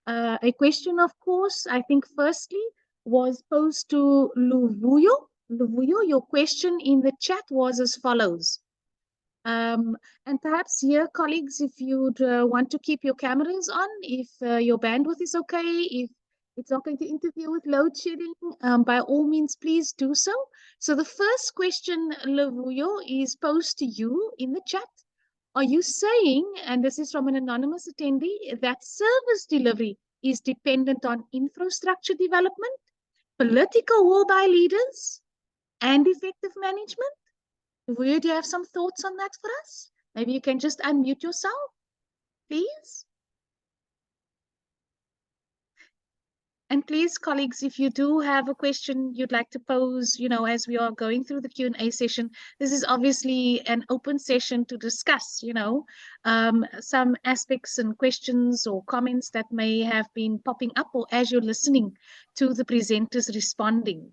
a question, of course, I think firstly was posed to Luvuyo. Luvuyo, your question in the chat was as follows. And perhaps here, colleagues, if you'd want to keep your cameras on, if your bandwidth is okay, if it's not going to interfere with load shedding, by all means, please do so. So the first question, Luvuyo, is posed to you in the chat. Are you saying, and this is from an anonymous attendee, that service delivery is dependent on infrastructure development, political will by leaders, and effective management? Would you have some thoughts on that for us? Maybe you can just unmute yourself, please. And please, colleagues, if you do have a question you'd like to pose, as we are going through the Q&A session, this is obviously an open session to discuss, some aspects and questions or comments that may have been popping up, or as you're listening to the presenters responding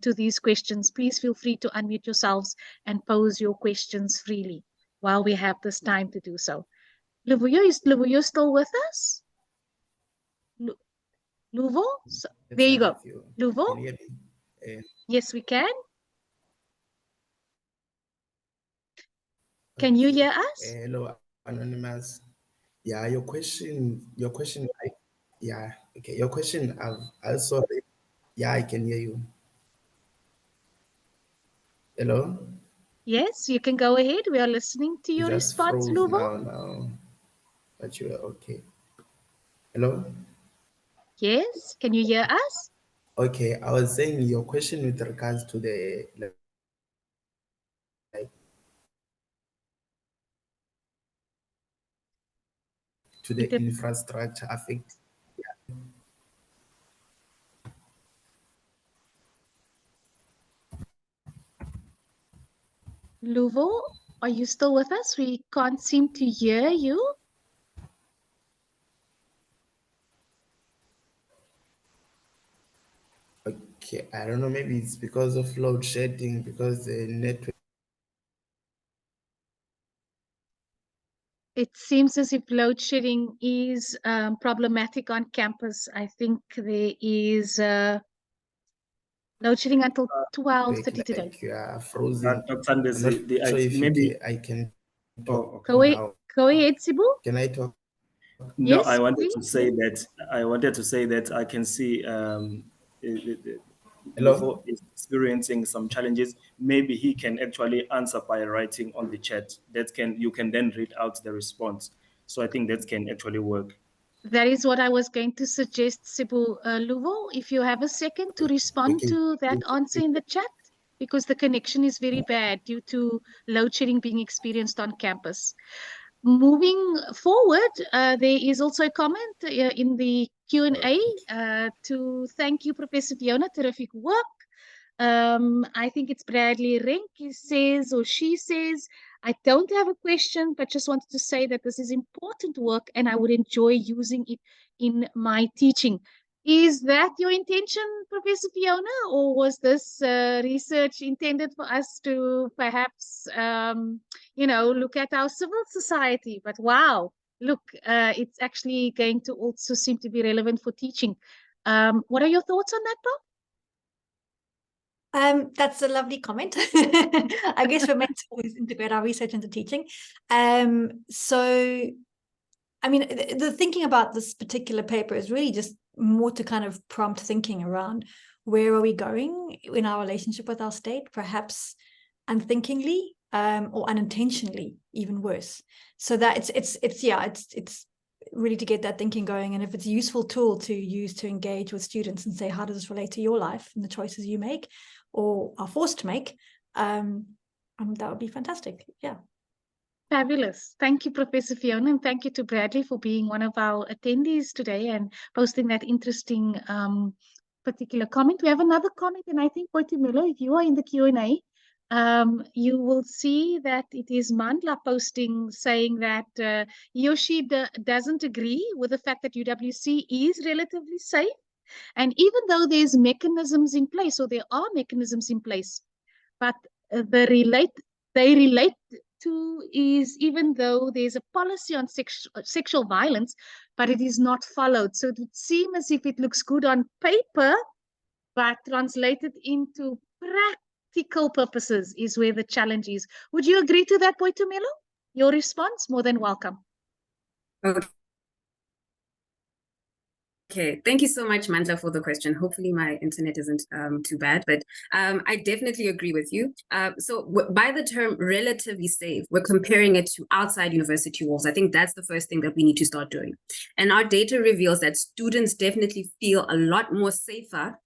to these questions, please feel free to unmute yourselves and pose your questions freely while we have this time to do so. Luvuyo, is Luvuyo still with us? Luvo? So, there you go. Luvo? Can you hear me? Yes, we can. Can you hear us? Hello, Anonymous. Yeah, your question, your question, I've also, yeah, I can hear you. Hello? Yes, you can go ahead. We are listening to your Just response, froze Luvo. now, but you are okay. Hello? Yes, can you hear us? Okay, I was saying your question with regards to the infrastructure affect. Luvo, are you still with us? We can't seem to hear you. Okay, I don't know, maybe it's because of load shedding, because the network. It seems as if load shedding is problematic on campus. I think there is load shedding until 12:30 today. Like you are frozen. Dr. I'm not sure if maybe I can talk okay. Go ahead, Sibu. Can I talk? No, Yes, I wanted please. to say that I can see Hello? Luvo is experiencing some challenges. Maybe he can actually answer by writing on the chat. You can then read out the response. So I think that can actually work. That is what I was going to suggest, Sibu. Luvo, if you have a second to respond to that answer in the chat, because the connection is very bad due to load shedding being experienced on campus. Moving forward, there is also a comment in the Q&A to thank you, Professor Fiona, terrific work. I think it's Bradley Rink. He says, or she says, I don't have a question, but just wanted to say that this is important work and I would enjoy using it in my teaching. Is that your intention, Professor Fiona, or was this research intended for us to perhaps, look at our civil society? But wow, look, it's actually going to also seem to be relevant for teaching. What are your thoughts on that, Prof? That's a lovely comment. I guess we're meant to always integrate our research into teaching. So, I mean, the thinking about this particular paper is really just more to kind of prompt thinking around where are we going in our relationship with our state, perhaps unthinkingly or unintentionally, even worse. So that it's really to get that thinking going. And if it's a useful tool to use to engage with students and say, how does this relate to your life and the choices you make or are forced to make, that would be fantastic. Yeah. Fabulous. Thank you, Professor Fiona, and thank you to Bradley for being one of our attendees today and posting that interesting particular comment. We have another comment, and I think, Poitumelo, if you are in the Q&A, you will see that it is Mandla posting saying that he or she doesn't agree with the fact that UWC is relatively safe. And even though there's mechanisms in place, or there are mechanisms in place, but they relate to is even though there's a policy on sexual violence, but it is not followed. So it would seem as if it looks good on paper, but translated into practical purposes is where the challenge is. Would you agree to that, Poitumelo? Your response, more than welcome. Okay, thank you so much, Mandla, for the question. Hopefully my internet isn't too bad, but I definitely agree with you. So by the term relatively safe, we're comparing it to outside university walls. I think that's the first thing that we need to start doing. And our data reveals that students definitely feel a lot more safer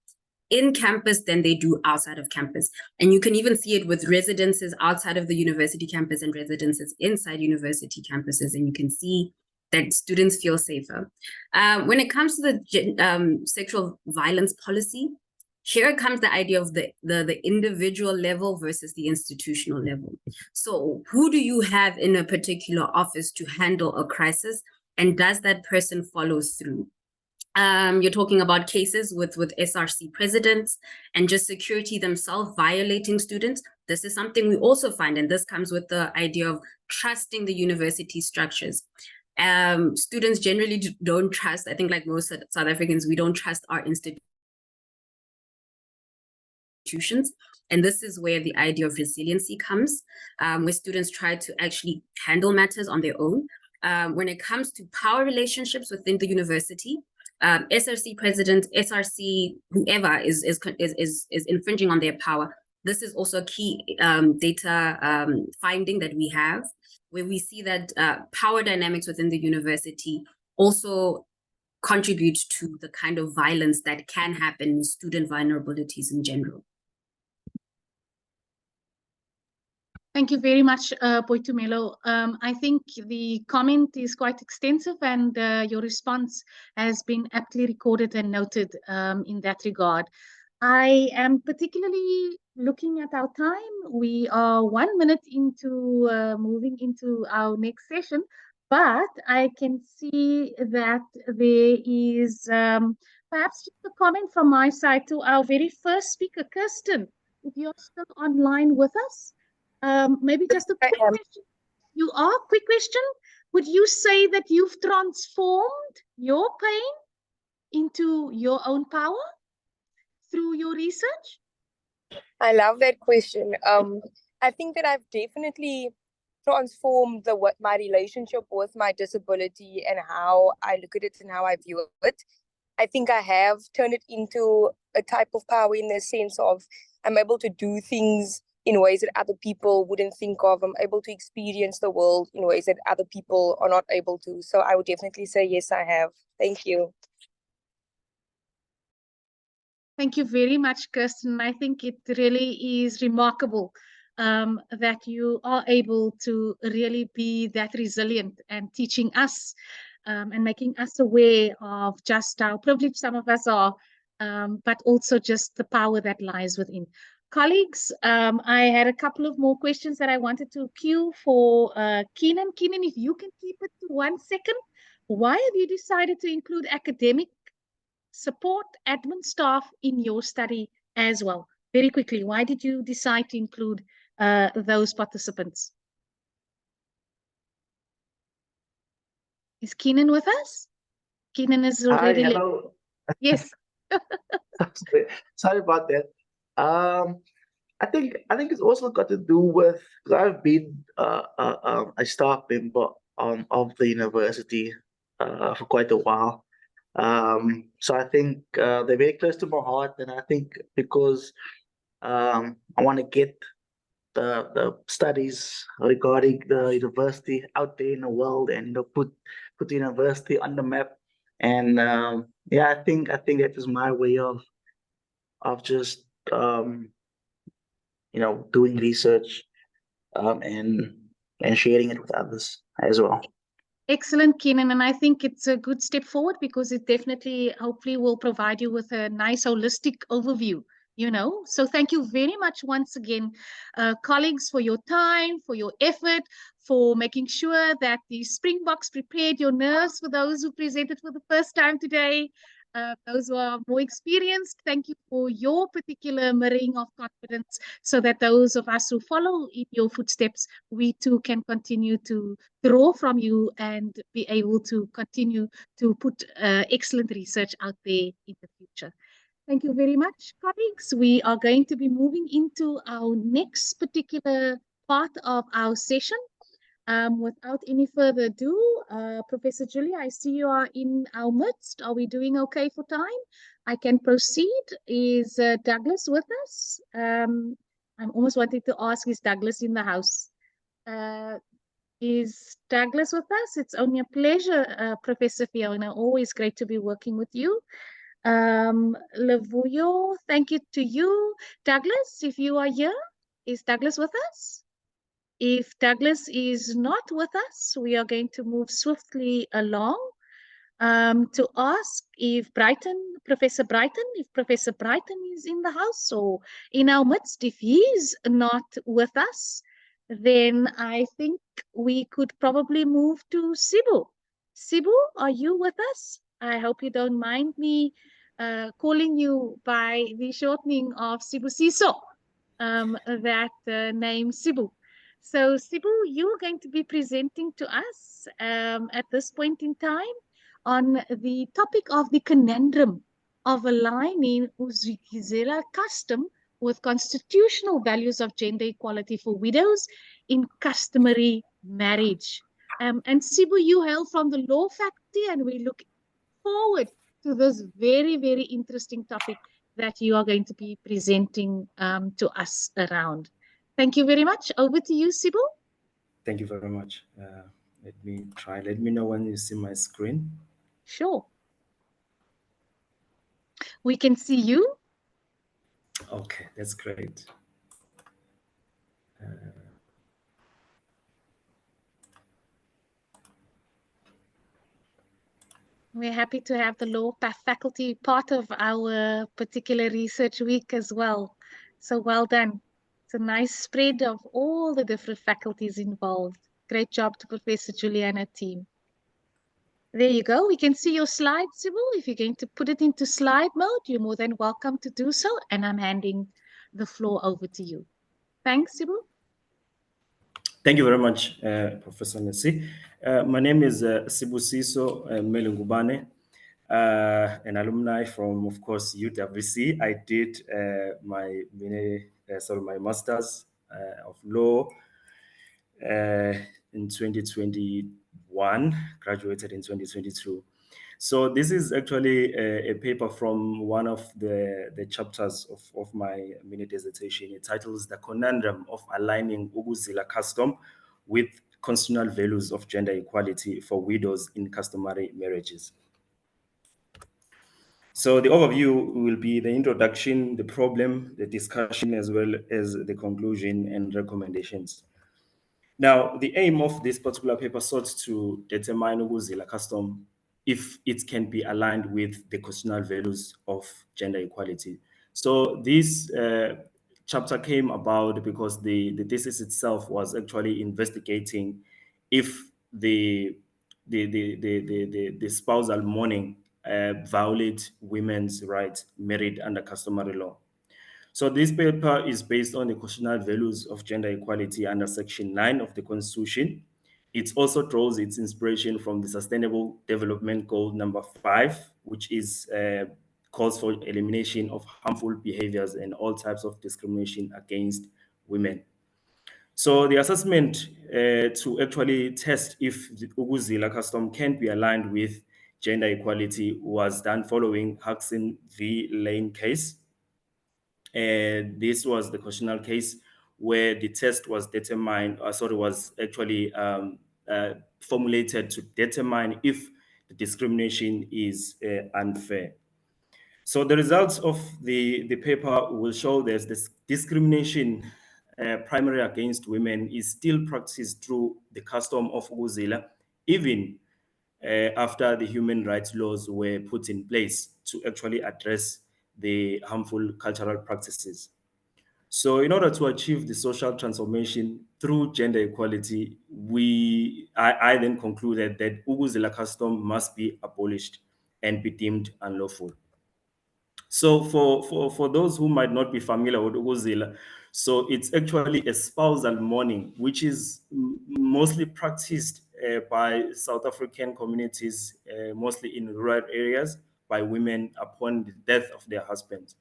in campus than they do outside of campus. And you can even see it with residences outside of the university campus and residences inside university campuses. And you can see that students feel safer. When it comes to the sexual violence policy, here comes the idea of the individual level versus the institutional level. So who do you have in a particular office to handle a crisis? And does that person follow through? You're talking about cases with SRC presidents and just security themselves violating students. This is something we also find, and this comes with the idea of trusting the university structures. Students generally don't trust, I think like most South Africans, we don't trust our institutions. And this is where the idea of resiliency comes, where students try to actually handle matters on their own. When it comes to power relationships within the university, SRC president, SRC, whoever is infringing on their power. This is also a key data finding that we have, where we see that power dynamics within the university also contribute to the kind of violence that can happen in student vulnerabilities in general. Thank you very much, Poitumelo. I think the comment is quite extensive, and your response has been aptly recorded and noted in that regard. I am particularly looking at our time. We are 1 minute into moving into our next session, but I can see that there is perhaps just a comment from my side to our very first speaker, Kirsten. If you're still online with us, maybe just a quick question. You are? Quick question. Would you say that you've transformed your pain into your own power through your research? I love that question. I think that I've definitely transformed my relationship with my disability and how I look at it and how I view it. I think I have turned it into a type of power in the sense of I'm able to do things in ways that other people wouldn't think of. I'm able to experience the world in ways that other people are not able to. So I would definitely say yes, I have. Thank you. Thank you very much, Kirsten. I think it really is remarkable that you are able to really be that resilient and teaching us and making us aware of just how privileged some of us are, but also just the power that lies within. Colleagues, I had a couple of more questions that I wanted to queue for Keenan. Keenan, if you can keep it to 1 second, why have you decided to include academic support admin staff in your study as well? Very quickly, why did you decide to include those participants? Is Keenan with us? Keenan is already. Hi, hello. Yes. Sorry about that. I think it's also got to do with I've been a staff member of the university for quite a while. So I think they're very close to my heart, and I think because I want to get the studies regarding the university out there in the world, and put the university on the map. And yeah, I think that is my way of just doing research and and sharing it with others as well. Excellent, Kenan. And I think it's a good step forward because it definitely, hopefully, will provide you with a nice holistic overview, So thank you very much once again, colleagues, for your time, for your effort, for making sure that the Springboks prepared your nerves for those who presented for the first time today. Those who are more experienced, thank you for your particular mirroring of confidence so that those of us who follow in your footsteps, we too can continue to draw from you and be able to continue to put excellent research out there in the future. Thank you very much, colleagues. We are going to be moving into our next particular part of our session. Without any further ado, Professor Julia, I see you are in our midst. Are we doing okay for time? I can proceed. Is Douglas with us? I'm almost wanting to ask, is Douglas in the house? Is Douglas with us? It's only a pleasure, Professor Fiona. Always great to be working with you. Lavuyo, thank you to you. Douglas, if you are here, is Douglas with us? If Douglas is not with us, we are going to move swiftly along to ask if Professor Brighton is in the house or in our midst. If he is not with us, then I think we could probably move to Sibu. Sibu, are you with us? I hope you don't mind me calling you by the shortening of Sibu Siso, that name Sibu. So Sibu, you're going to be presenting to us at this point in time on the topic of the conundrum of aligning Uzbekistan custom with constitutional values of gender equality for widows in customary marriage. And Sibu, you hail from the law faculty, and we look forward to this very, very interesting topic that you are going to be presenting to us around. Thank you very much. Over to you, Sibu. Thank you very much. Let me try. Let me know when you see my screen. Sure. We can see you. Okay, that's great. We're happy to have the law faculty part of our particular research week as well. So well done. It's a nice spread of all the different faculties involved. Great job to Professor Julia and her team. There you go. We can see your slides, Sybil. If you're going to put it into slide mode, you're more than welcome to do so. And I'm handing the floor over to you. Thanks, Sybil. Thank you very much, Professor Nesi. My name is Sibusiso Melungubane, an alumni from, of course, UWC. I did my master's of law in 2021, graduated in 2022. So this is actually a paper from one of the chapters of my mini dissertation. It titles The Conundrum of Aligning Ukuzila Custom with Constitutional Values of Gender Equality for Widows in Customary Marriages. So the overview will be the introduction, the problem, the discussion, as well as the conclusion and recommendations. Now, the aim of this particular paper sought to determine Ukuzila custom if it can be aligned with the constitutional values of gender equality. So this chapter came about because the thesis itself was actually investigating if the spousal mourning violate women's rights married under customary law. So this paper is based on the constitutional values of gender equality under Section 9 of the Constitution. It also draws its inspiration from the Sustainable Development Goal number 5, which is calls for elimination of harmful behaviors and all types of discrimination against women. So the assessment to actually test if the Ukuzila custom can be aligned with gender equality was done following Huxon v. Lane case. And this was the constitutional case where the test was determined, was actually formulated to determine if the discrimination is unfair. So the results of the paper will show there's this discrimination primary against women is still practiced through the custom of ukuzila, even after the human rights laws were put in place to actually address the harmful cultural practices. So in order to achieve the social transformation through gender equality, I then concluded that ukuzila custom must be abolished and be deemed unlawful. So for those who might not be familiar with ukuzila, so it's actually a spousal mourning, which is mostly practiced by South African communities, mostly in rural areas, by women upon the death of their husbands.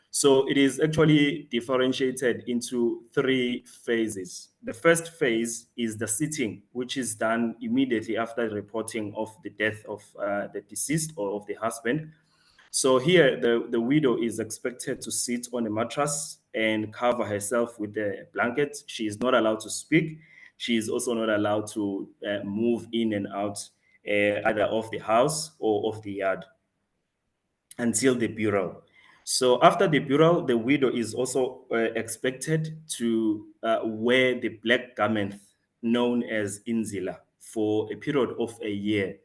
So it is actually differentiated into three phases. The first phase is the sitting, which is done immediately after the reporting of the death of the deceased or of the husband. So here, the widow is expected to sit on a mattress and cover herself with a blanket. She is not allowed to speak. She is also not allowed to move in and out either of the house or of the yard until the burial. So after the burial, the widow is also expected to wear the black garment known as inzila for a period of a year.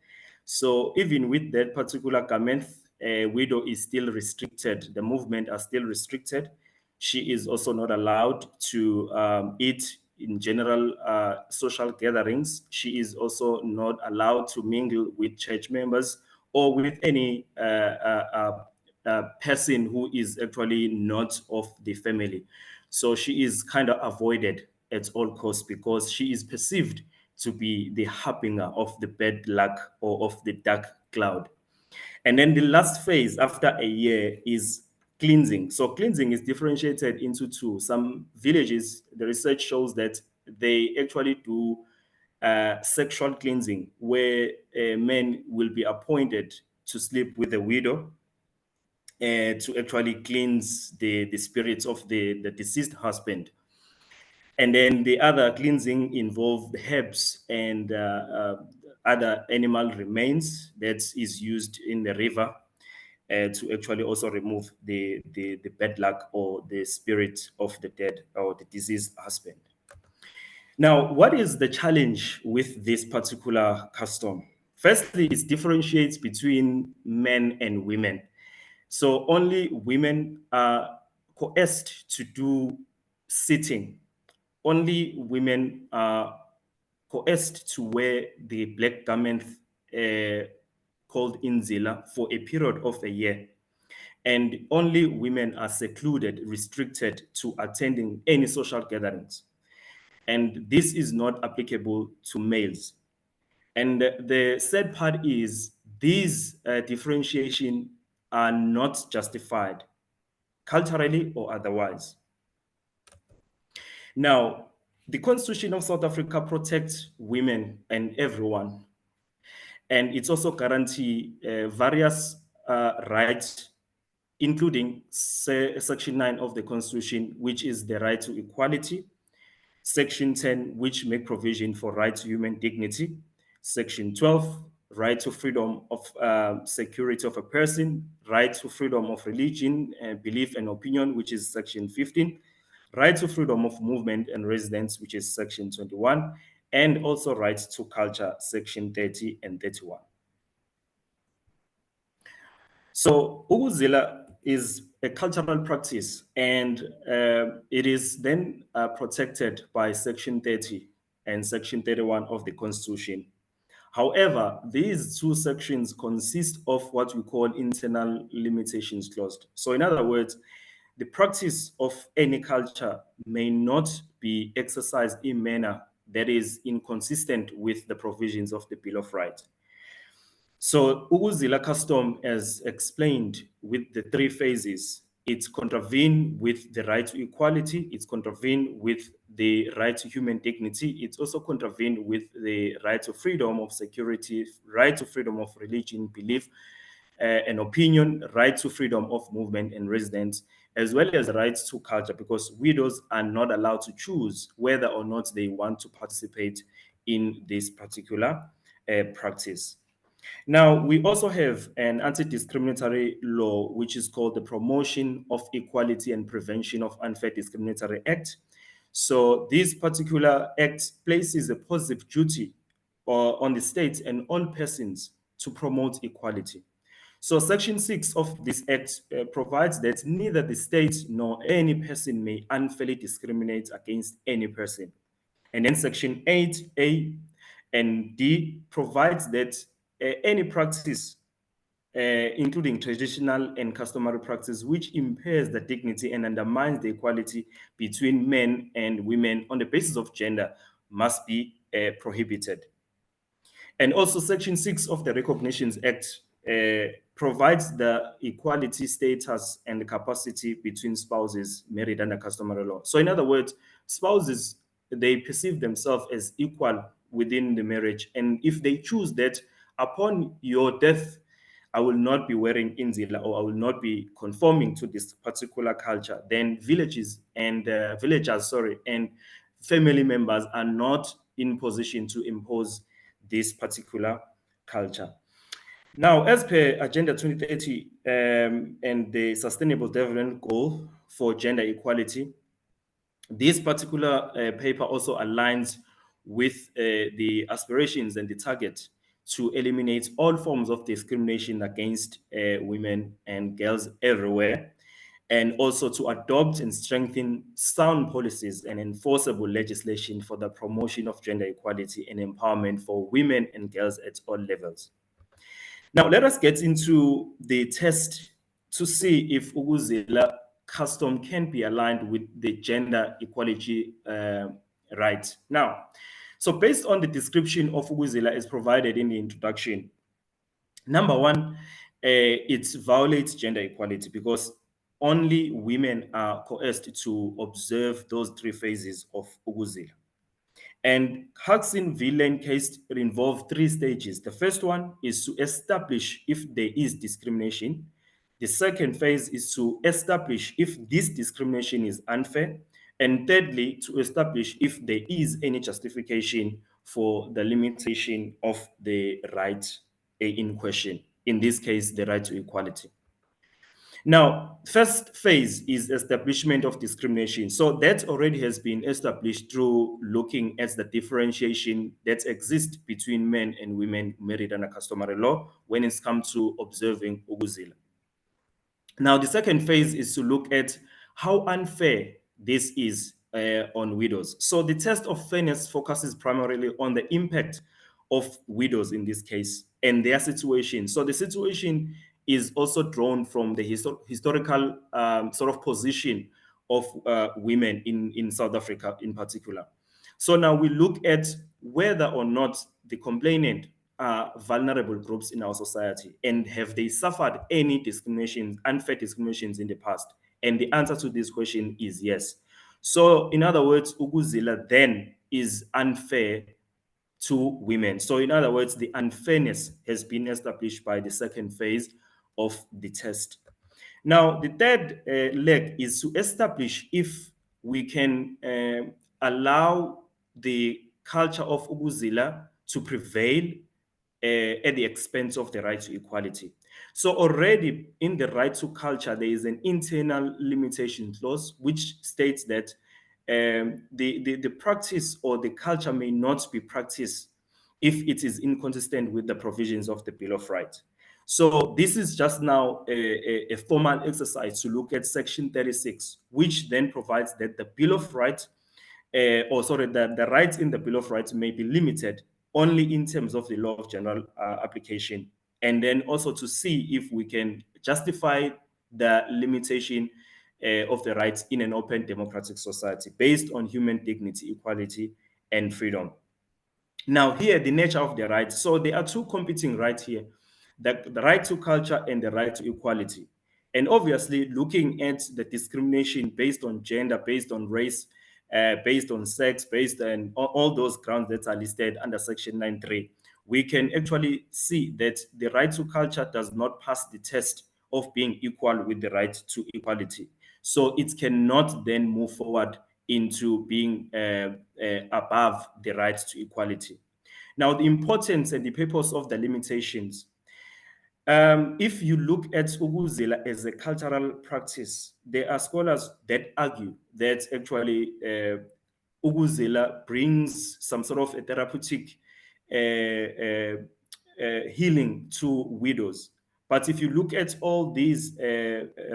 So even with that particular garment, a widow is still restricted. The movement are still restricted. She is also not allowed to eat in general social gatherings. She is also not allowed to mingle with church members or with any person who is actually not of the family. So she is kind of avoided at all costs because she is perceived to be the harbinger of the bad luck or of the dark cloud. And then the last phase after a year is cleansing. So cleansing is differentiated into two. Some villages, the research shows that they actually do sexual cleansing, where men will be appointed to sleep with the widow to actually cleanse the spirits of the deceased husband. And then the other cleansing involved herbs and other animal remains that is used in the river to actually also remove the bad luck or the spirit of the dead or the deceased husband. Now, what is the challenge with this particular custom? Firstly, it differentiates between men and women. So only women are coerced to do sitting. Only women are coerced to wear the black garment called inzila for a period of a year. And only women are secluded, restricted to attending any social gatherings. And this is not applicable to males. And the sad part is these differentiation are not justified culturally or otherwise. Now, the Constitution of South Africa protects women and everyone, and it's also guarantee various rights, including Section 9 of the Constitution, which is the right to equality, Section 10, which make provision for right to human dignity, Section 12, right to freedom of security of a person, right to freedom of religion, belief and opinion, which is Section 15, right to freedom of movement and residence, which is Section 21, and also right to culture, Section 30 and 31. So ukuzila is a cultural practice, and it is then protected by Section 30 and Section 31 of the Constitution. However, these two sections consist of what we call internal limitations clause. So in other words, the practice of any culture may not be exercised in manner that is inconsistent with the provisions of the Bill of Rights. So ukuzila custom, as explained with the three phases, it's contravene with the right to equality, it's contravene with the right to human dignity, it's also contravene with the right to freedom of security, right to freedom of religion, belief, and opinion, right to freedom of movement and residence, as well as rights to culture, because widows are not allowed to choose whether or not they want to participate in this particular practice. Now, we also have an anti-discriminatory law, which is called the Promotion of Equality and Prevention of Unfair Discriminatory Act. So this particular act places a positive duty on the state and all persons to promote equality. So Section 6 of this act provides that neither the state nor any person may unfairly discriminate against any person. And then Section 8A and D provides that any practice, including traditional and customary practice, which impairs the dignity and undermines the equality between men and women on the basis of gender, must be prohibited. And also Section 6 of the Recognitions Act provides the equality status and capacity between spouses married under customary law. So in other words, spouses, they perceive themselves as equal within the marriage. And if they choose that upon your death, I will not be wearing inzila or I will not be conforming to this particular culture, then villagers and family members are not in position to impose this particular culture. Now, as per Agenda 2030 and the Sustainable Development Goal for Gender Equality, this particular paper also aligns with the aspirations and the target to eliminate all forms of discrimination against women and girls everywhere, and also to adopt and strengthen sound policies and enforceable legislation for the promotion of gender equality and empowerment for women and girls at all levels. Now, let us get into the test to see if Uguzela custom can be aligned with the gender equality right. Now, so based on the description of Uguzela as provided in the introduction, number one, it violates gender equality because only women are coerced to observe those three phases of Uguzela. And Huxin villain case involved three stages. The first one is to establish if there is discrimination. The second phase is to establish if this discrimination is unfair. And thirdly, to establish if there is any justification for the limitation of the right in question. In this case, the right to equality. Now, first phase is establishment of discrimination. So that already has been established through looking at the differentiation that exists between men and women married under customary law when it's come to observing Uguzila. Now, the second phase is to look at how unfair this is on widows. So the test of fairness focuses primarily on the impact of widows in this case and their situation. So the situation is also drawn from the historical sort of position of women in South Africa in particular. So now we look at whether or not the complainant are vulnerable groups in our society and have they suffered any discriminations, unfair discriminations in the past? And the answer to this question is yes. So in other words, Uguzila then is unfair to women. So in other words, the unfairness has been established by the second phase of the test. Now, the third leg is to establish if we can allow the culture of Uguzila to prevail at the expense of the right to equality. So already in the right to culture, there is an internal limitation clause which states that the practice or the culture may not be practiced if it is inconsistent with the provisions of the Bill of Rights. So this is just now a formal exercise to look at Section 36, which then provides that the Bill of Rights, the rights in the Bill of Rights may be limited only in terms of the law of general application, and then also to see if we can justify the limitation of the rights in an open democratic society based on human dignity, equality, and freedom. Now, here, the nature of the rights. So there are two competing rights here, the right to culture and the right to equality. And obviously, looking at the discrimination based on gender, based on race, based on sex, based on all those grounds that are listed under Section 9.3, we can actually see that the right to culture does not pass the test of being equal with the right to equality. So it cannot then move forward into being above the right to equality. Now, the importance and the purpose of the limitations. If you look at Uguzela as a cultural practice, there are scholars that argue that actually Ukuzila brings some sort of a therapeutic healing to widows. But if you look at all these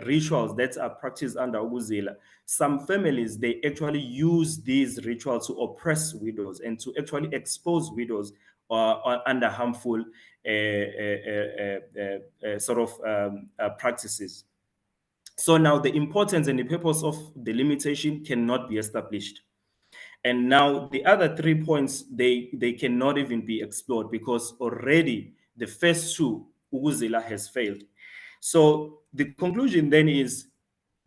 rituals that are practiced under Ukuzila, some families, they actually use these rituals to oppress widows and to actually expose widows under harmful sort of practices. So now the importance and the purpose of the limitation cannot be established. And now the other 3 points, they cannot even be explored because already the first two, Ukuzila has failed. So the conclusion then is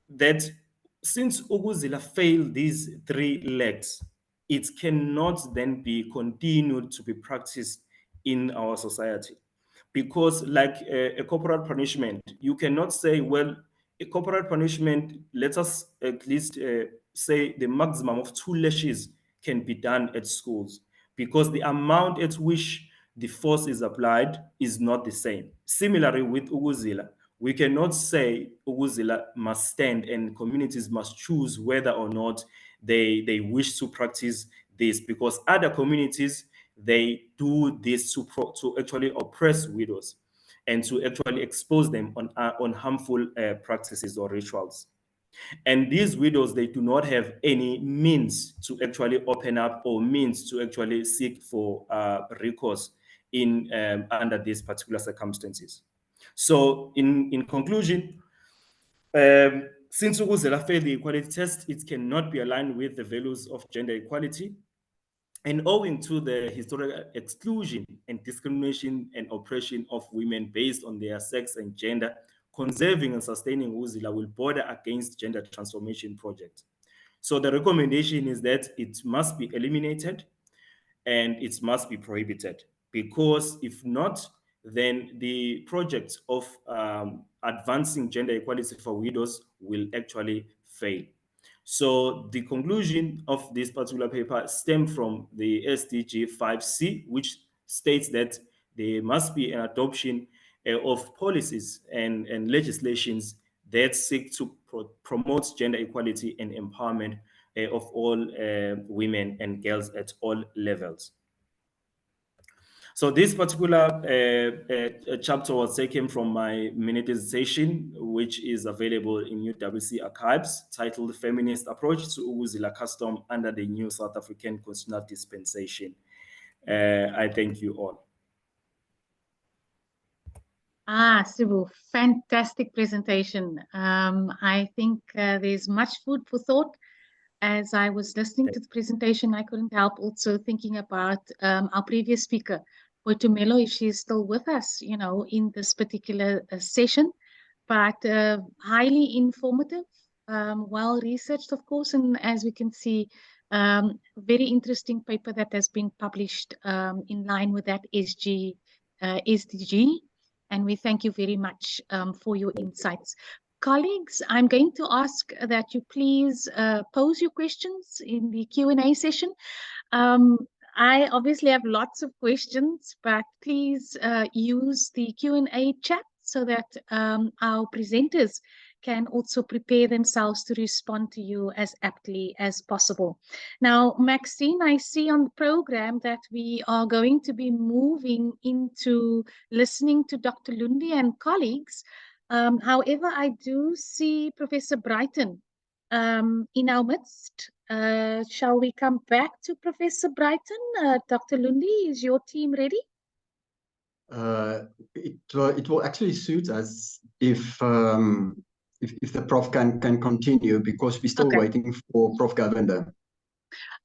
that since Ukuzila failed these 3 legs, it cannot then be continued to be practiced in our society. Because like a corporal punishment, you cannot say, well, a corporal punishment, let us at least say the maximum of 2 lashes can be done at schools, because the amount at which the force is applied is not the same. Similarly with Ukuzila, we cannot say Ukuzila must stand and communities must choose whether or not they wish to practice this, because other communities, they do this to actually oppress widows and to actually expose them on harmful practices or rituals. And these widows, they do not have any means to actually open up or means to actually seek for recourse in under these particular circumstances. So in conclusion, since Ukuzila failed the equality test, it cannot be aligned with the values of gender equality. And owing to the historical exclusion and discrimination and oppression of women based on their sex and gender, conserving and sustaining Ukuzila will border against gender transformation projects. So the recommendation is that it must be eliminated and it must be prohibited, because if not, then the project of advancing gender equality for widows will actually fail. So the conclusion of this particular paper stems from the SDG 5C, which states that there must be an adoption of policies and legislations that seek to promote gender equality and empowerment of all women and girls at all levels. So this particular chapter was taken from my mini dissertation, which is available in UWC archives, titled Feminist Approach to Ukuzila Custom under the New South African Constitutional Dispensation. I thank you all. Sibu, fantastic presentation. I think there's much food for thought. As I was listening to the presentation, I couldn't help also thinking about our previous speaker, Boitumelo, if she's still with us, you know, in this particular session, but highly informative, well researched, of course, and as we can see, very interesting paper that has been published in line with that SDG, and we thank you very much for your insights. Colleagues, I'm going to ask that you please pose your questions in the Q&A session. I obviously have lots of questions, but please use the Q&A chat so that our presenters can also prepare themselves to respond to you as aptly as possible. Now, Maxine, I see on the program that we are going to be moving into listening to Dr. Lundi and colleagues. However, I do see Professor Brighton in our midst. Shall we come back to Professor Brighton? Dr. Lundi, is your team ready? It will actually suit us if the Prof can continue, because we're still waiting for Prof Govender.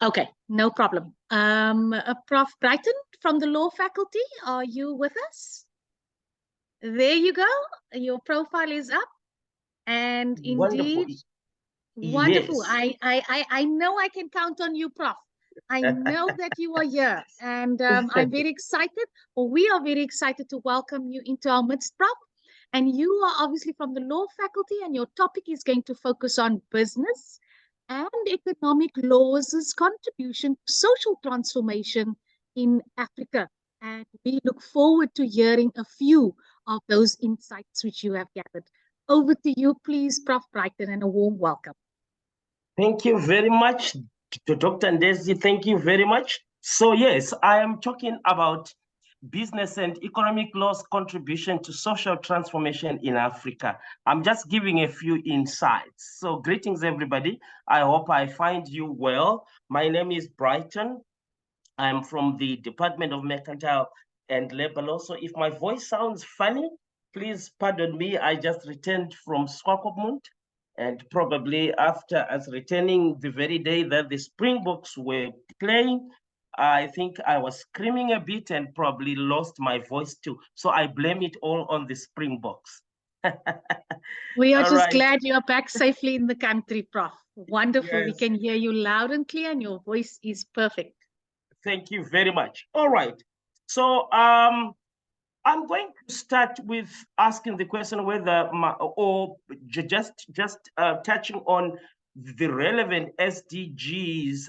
Okay, no problem. Prof Brighton from the law faculty, are you with us? There you go. Your profile is up. And indeed, wonderful. Yes. I know I can count on you, Prof. I know that you are here, and I'm very excited, or we are very excited to welcome you into our midst, Prof. And you are obviously from the law faculty, and your topic is going to focus on business and economic laws' contribution to social transformation in Africa. And we look forward to hearing a few of those insights which you have gathered. Over to you, please, Prof. Brighton, and a warm welcome. Thank you very much, to Dr. Ndesi, thank you very much. So yes, I am talking about business and economic law's contribution to social transformation in Africa. I'm just giving a few insights. So greetings, everybody. I hope I find you well. My name is Brighton. I'm from the Department of Mercantile and Labor Law. So if my voice sounds funny, please pardon me. I just returned from Swakopmund, and probably after as returning the very day that the Springboks were playing, I think I was screaming a bit and probably lost my voice too. So I blame it all on the Springboks. We are All just right. glad you're back safely in the country, Prof. Wonderful. We Yes. can hear you loud and clear, and your voice is perfect. Thank you very much. All right. So I'm going to start with asking the question whether just touching on the relevant SDGs,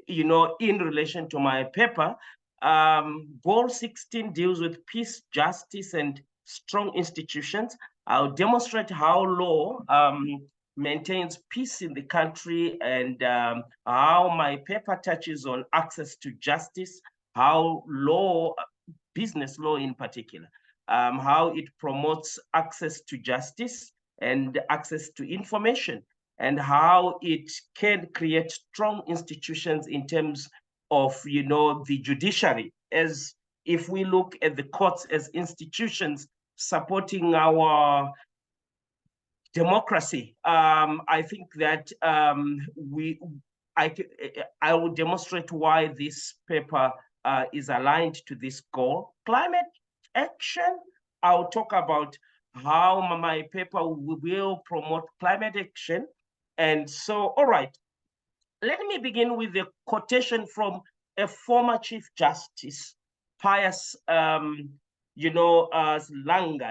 you know, in relation to my paper. Goal 16 deals with peace, justice, and strong institutions. I'll demonstrate how law maintains peace in the country, and how my paper touches on access to justice, how law, business law in particular, how it promotes access to justice and access to information, and how it can create strong institutions in terms of, you know, the judiciary. As if we look at the courts as institutions supporting our democracy, I think that I will demonstrate why this paper is aligned to this goal. Climate action, I'll talk about how my paper will promote climate action. And so, all right, let me begin with a quotation from a former Chief Justice, Pius Langa.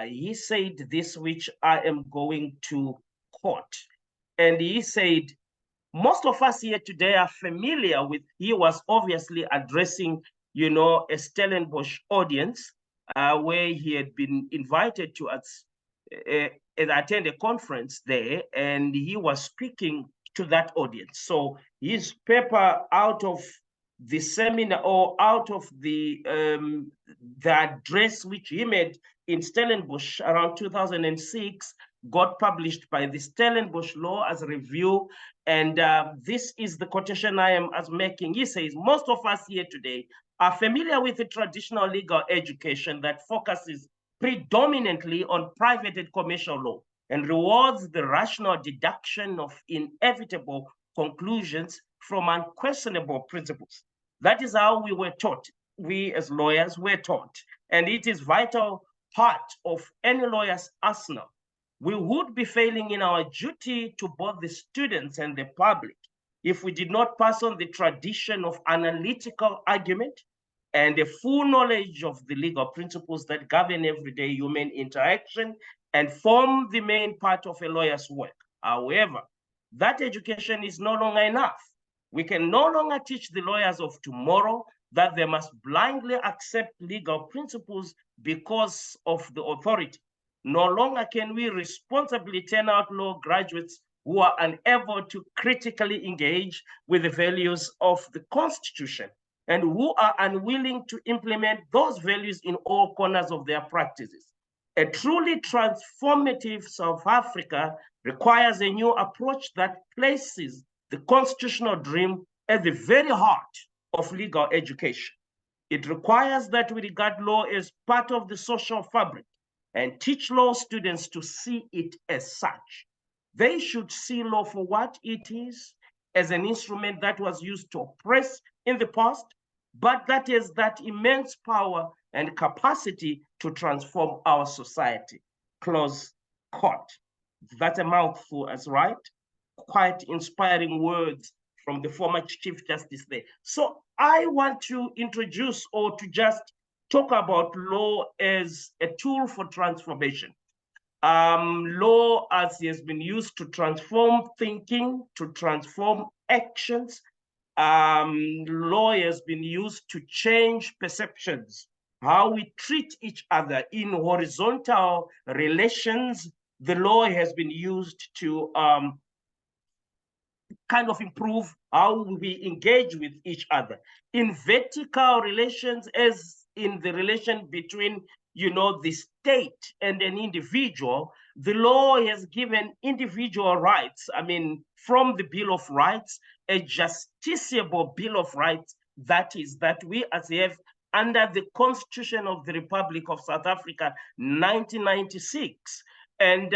He said this, which I am going to quote. And he said, most of us here today are familiar with, he was obviously addressing, you know, a Stellenbosch audience where he had been invited to attend a conference there, and he was speaking to that audience. So his paper out of the seminar, or out of the address which he made in Stellenbosch around 2006, got published by the Stellenbosch Law as a review. And this is the quotation I am making. He says, most of us here today are familiar with the traditional legal education that focuses predominantly on private and commercial law and rewards the rational deduction of inevitable conclusions from unquestionable principles. That is how we were taught. We as lawyers were taught. And it is vital part of any lawyer's arsenal. We would be failing in our duty to both the students and the public if we did not pass on the tradition of analytical argument and a full knowledge of the legal principles that govern everyday human interaction and form the main part of a lawyer's work. However, that education is no longer enough. We can no longer teach the lawyers of tomorrow that they must blindly accept legal principles because of the authority. No longer can we responsibly turn out law graduates who are unable to critically engage with the values of the Constitution and who are unwilling to implement those values in all corners of their practices. A truly transformative South Africa requires a new approach that places the constitutional dream at the very heart of legal education. It requires that we regard law as part of the social fabric and teach law students to see it as such. They should see law for what it is, as an instrument that was used to oppress in the past, but that is that immense power and capacity to transform our society. Close quote. That's a mouthful, as right? Quite inspiring words from the former Chief Justice there. So I want to introduce, or to just talk about law as a tool for transformation. Law as it has been used to transform thinking, to transform actions. Law has been used to change perceptions, how we treat each other in horizontal relations. The law has been used to kind of improve how we engage with each other. In vertical relations, as in the relation between, you know, the state and an individual, the law has given individual rights. I mean, from the Bill of Rights, a justiciable Bill of Rights, that is, that we as have under the Constitution of the Republic of South Africa, 1996. And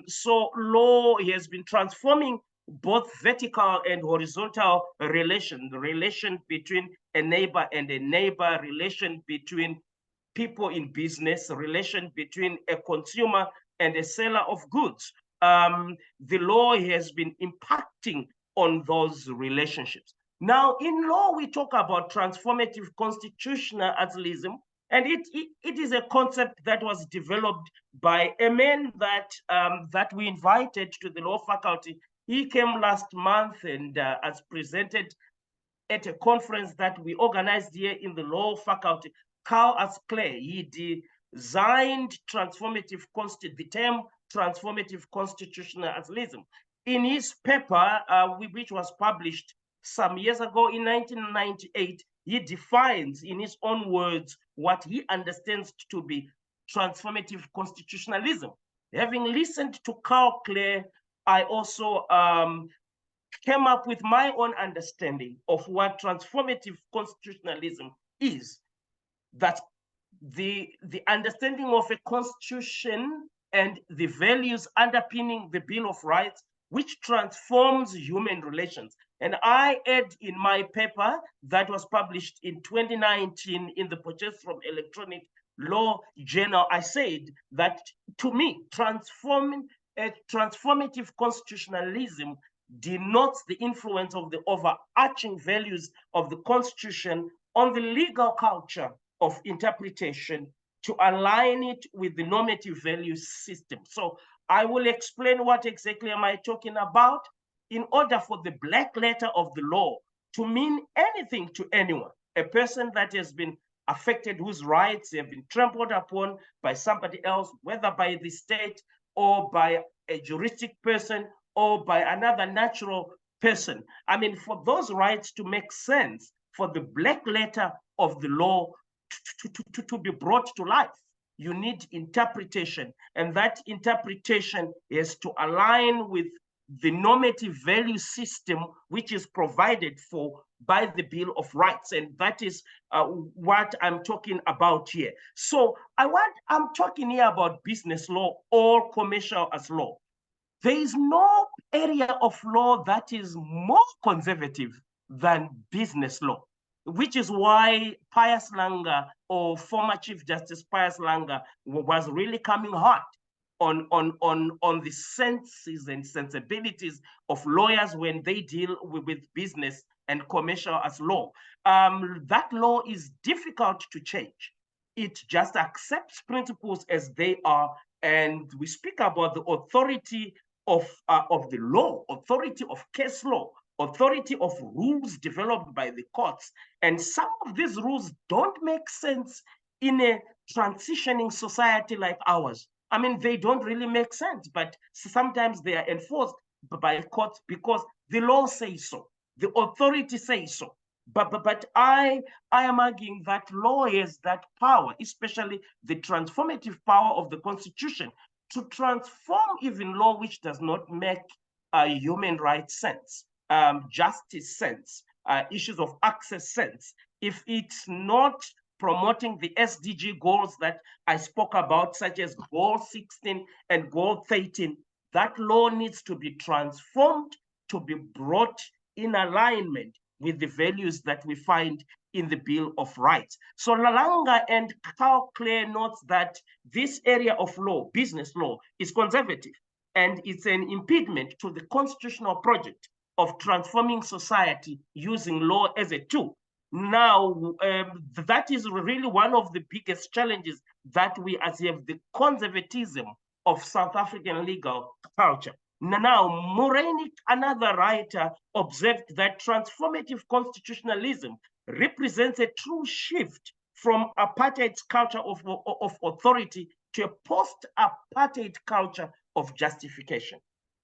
so law has been transforming both vertical and horizontal relation, the relation between a neighbor and a neighbor, relation between people in business, relation between a consumer and a seller of goods. The law has been impacting on those relationships. Now, in law, we talk about transformative constitutionalism, and it is a concept that was developed by a man that, that we invited to the law faculty. He came last month and has presented at a conference that we organized here in the law faculty. Carl Asclay, he designed the term transformative constitutionalism. In his paper, which was published some years ago in 1998, he defines in his own words what he understands to be transformative constitutionalism. Having listened to Carl Clay, I also came up with my own understanding of what transformative constitutionalism is. That the understanding of a constitution and the values underpinning the Bill of Rights, which transforms human relations. And I add in my paper that was published in 2019 in the Purchase from Electronic Law Journal, I said that to me, transformative constitutionalism denotes the influence of the overarching values of the Constitution on the legal culture of interpretation to align it with the normative value system. So I will explain what exactly am I talking about. In order for the black letter of the law to mean anything to anyone, a person that has been affected, whose rights have been trampled upon by somebody else, whether by the state or by a juristic person or by another natural person. I mean, for those rights to make sense, for the black letter of the law to be brought to life, you need interpretation. And that interpretation is to align with the normative value system which is provided for by the Bill of Rights. And that is what I'm talking about here. So I'm talking here about business law or commercial as law. There is no area of law that is more conservative than business law, which is why Pius Langa, or former Chief Justice Pius Langa, was really coming hard on the senses and sensibilities of lawyers when they deal with business and commercial as law. That law is difficult to change. It just accepts principles as they are, and we speak about the authority of the law, authority of case law, authority of rules developed by the courts. And some of these rules don't make sense in a transitioning society like ours. I mean, they don't really make sense, but sometimes they are enforced by courts because the law says so, the authority says so. But I am arguing that law has that power, especially the transformative power of the Constitution, to transform even law which does not make human rights sense, justice sense, issues of access sense. If it's not promoting the SDG goals that I spoke about, such as goal 16 and goal 13, that law needs to be transformed to be brought in alignment with the values that we find in the Bill of Rights. So Lalanga and Carl Clay notes that this area of law, business law, is conservative, and it's an impediment to the constitutional project of transforming society using law as a tool. Now, that is really one of the biggest challenges that we have, the conservatism of South African legal culture. Now, Moraine, another writer, observed that transformative constitutionalism represents a true shift from apartheid's culture of authority to a post-apartheid culture of justification.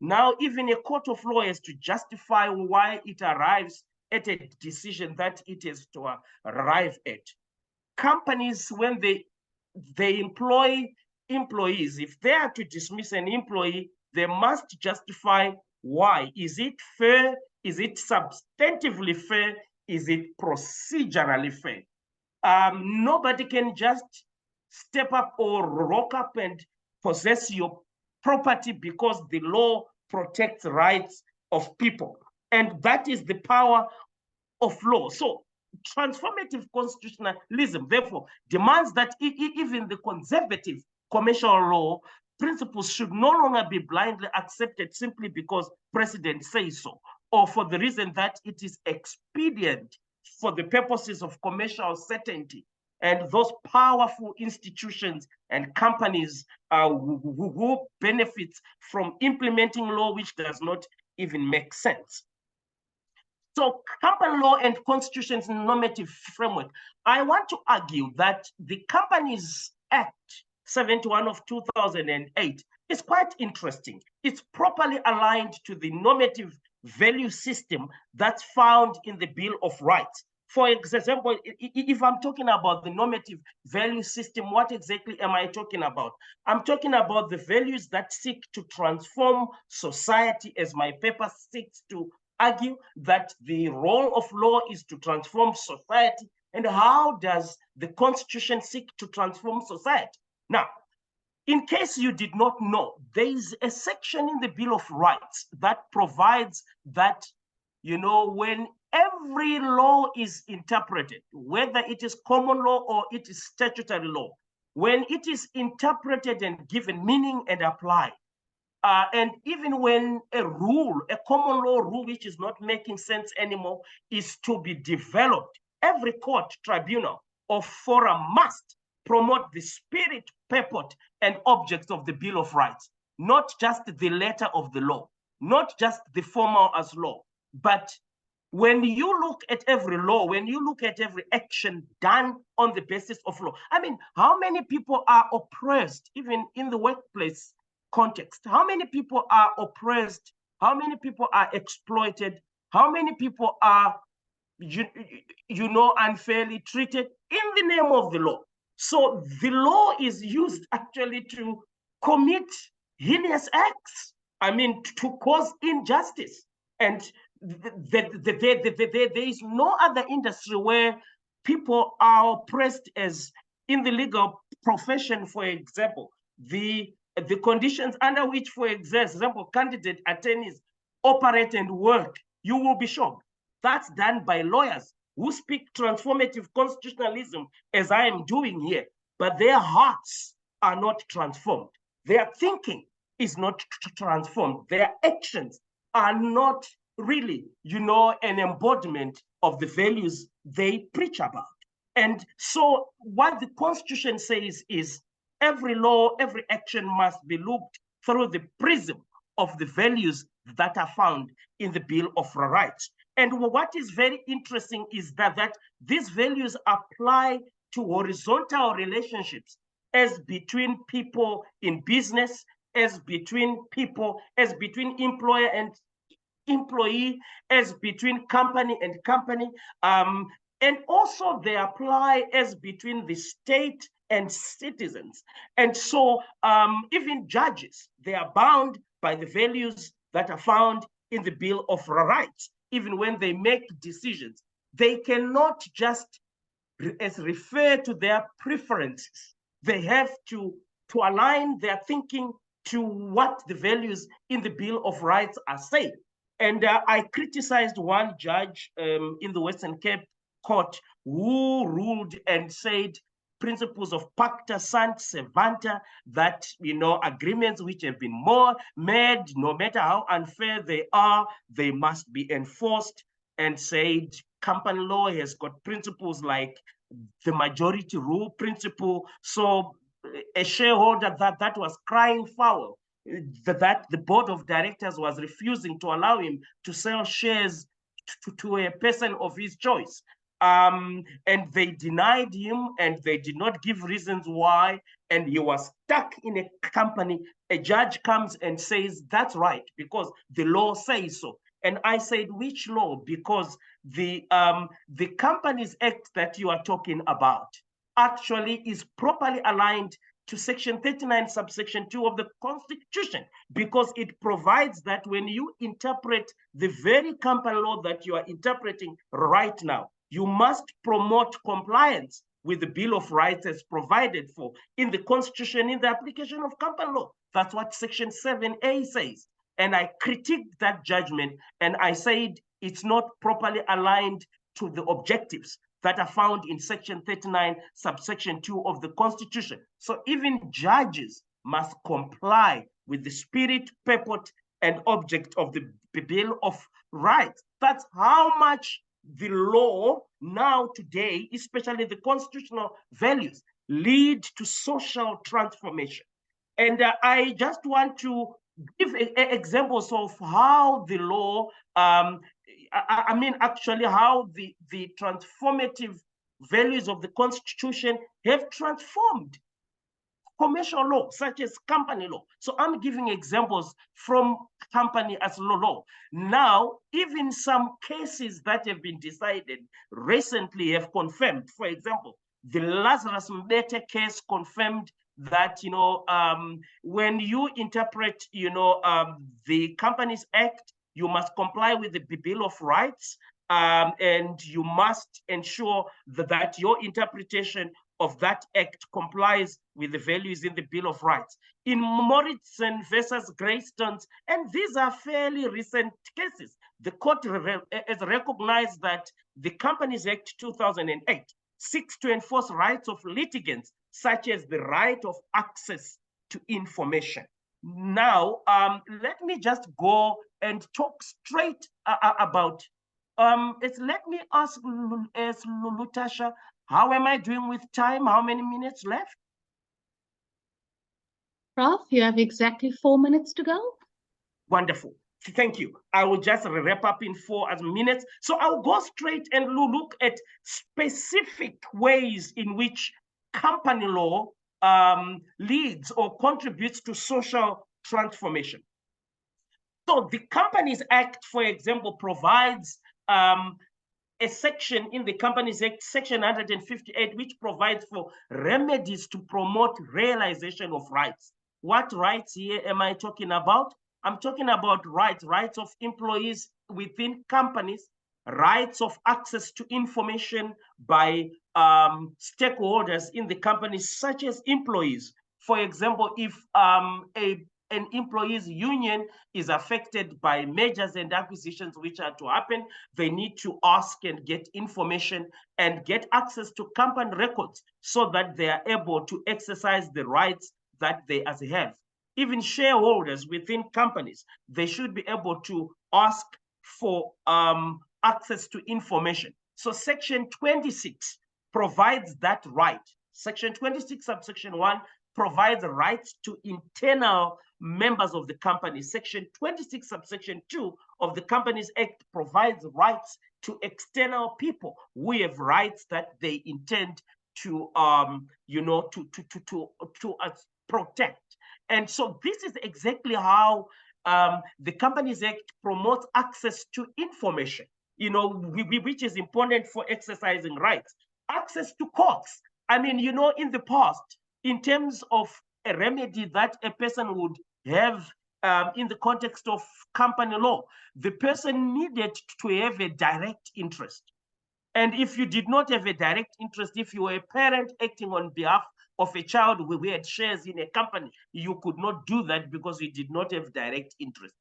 Now, even a court of law has to justify why it arrives at a decision that it is to arrive at. Companies, when they employ employees, if they are to dismiss an employee, they must justify why. Is it fair? Is it substantively fair? Is it procedurally fair? Nobody can just step up or rock up and possess your property because the law protects rights of people. And that is the power of law. So transformative constitutionalism, therefore, demands that even the conservative commercial law principles should no longer be blindly accepted simply because president says so, or for the reason that it is expedient for the purposes of commercial certainty. And those powerful institutions and companies who benefit from implementing law which does not even make sense. So company law and constitution's normative framework, I want to argue that the Companies Act 71 of 2008 is quite interesting. It's properly aligned to the normative value system that's found in the Bill of Rights. For example, if I'm talking about the normative value system, what exactly am I talking about? I'm talking about the values that seek to transform society, as my paper seeks to argue that the role of law is to transform society. And how does the Constitution seek to transform society? Now, in case you did not know, there is a section in the Bill of Rights that provides that, you know, when every law is interpreted, whether it is common law or it is statutory law, when it is interpreted and given meaning and applied, and even when a rule, a common law rule which is not making sense anymore is to be developed, every court, tribunal, or forum must promote the spirit, purport, and objects of the Bill of Rights, not just the letter of the law, not just the formal as law, but when you look at every law, when you look at every action done on the basis of law, I mean, how many people are oppressed, even in the workplace context? How many people are oppressed? How many people are exploited? How many people are, you know, unfairly treated in the name of the law? So the law is used actually to commit heinous acts, I mean, to cause injustice. And there is no other industry where people are oppressed as in the legal profession. For example, the conditions under which, for example, candidate attorneys operate and work, you will be shocked. That's done by lawyers who speak transformative constitutionalism, as I am doing here, but their hearts are not transformed. Their thinking is not transformed. Their actions are not really, you know, an embodiment of the values they preach about. And so what the Constitution says is every law, every action must be looked through the prism of the values that are found in the Bill of Rights. And what is very interesting is that these values apply to horizontal relationships, as between people in business, as between people, as between employer and employee, as between company and company. And also they apply as between the state and citizens. And so even judges, they are bound by the values that are found in the Bill of Rights. Even when they make decisions, they cannot just refer to their preferences. They have to align their thinking to what the values in the Bill of Rights are saying. And I criticized one judge in the Western Cape Court who ruled and said principles of pacta sunt servanda, that, you know, agreements which have been made, no matter how unfair they are, they must be enforced, and said company law has got principles like the majority rule principle. So a shareholder that was crying foul, that the board of directors was refusing to allow him to sell shares to a person of his choice. And they denied him, and they did not give reasons why. and he was stuck in a company, a judge comes and says, that's right, because the law says so. And I said, which law? Because the Companies Act that you are talking about actually is properly aligned to Section 39, subsection 2 of the Constitution, because it provides that when you interpret the very company law that you are interpreting right now, you must promote compliance with the Bill of Rights as provided for in the Constitution in the application of company law. That's what Section 7A says. And I critiqued that judgment, and I said it's not properly aligned to the objectives that are found in Section 39, subsection 2 of the Constitution. So even judges must comply with the spirit, purport, and object of the Bill of Rights. That's how much the law now today, especially the constitutional values, lead to social transformation. And I just want to give examples of how the law, I mean, actually how the transformative values of the Constitution have transformed commercial law, such as company law. So I'm giving examples from company as law. Now, even some cases that have been decided recently have confirmed, for example, the Lazarus Mbete case confirmed that, when you interpret, the Companies Act, you must comply with the Bill of Rights, and you must ensure that your interpretation of that act complies with the values in the Bill of Rights. In Morrison versus Greystones, and these are fairly recent cases, the court has recognized that the Companies Act 2008 seeks to enforce rights of litigants, such as the right of access to information. Now, let me just go and talk straight about let me ask Lutasha, how am I doing with time? How many minutes left? Prof, you have exactly 4 minutes to go. Wonderful. Thank you. I will just wrap up in 4 minutes. So I'll go straight and look at specific ways in which company law leads or contributes to social transformation. So the Companies Act, for example, provides a section in the Companies Act, Section 158, which provides for remedies to promote realization of rights. What rights here am I talking about? I'm talking about rights of employees within companies, rights of access to information by stakeholders in the companies, such as employees. For example, if an employees union is affected by mergers and acquisitions which are to happen, they need to ask and get information and get access to company records so that they are able to exercise the rights that they have. Even shareholders within companies, they should be able to ask for access to information. So Section 26 provides that right. Section 26, subsection 1, provides rights to internal members of the company. Section 26, subsection 2 of the Companies Act provides rights to external people who have rights that they intend to, protect. And so this is exactly how the Companies Act promotes access to information, which is important for exercising rights. Access to courts. I mean, in the past, in terms of a remedy that a person would have in the context of company law, the person needed to have a direct interest. And if you did not have a direct interest, if you were a parent acting on behalf of a child who had shares in a company, you could not do that because you did not have direct interest.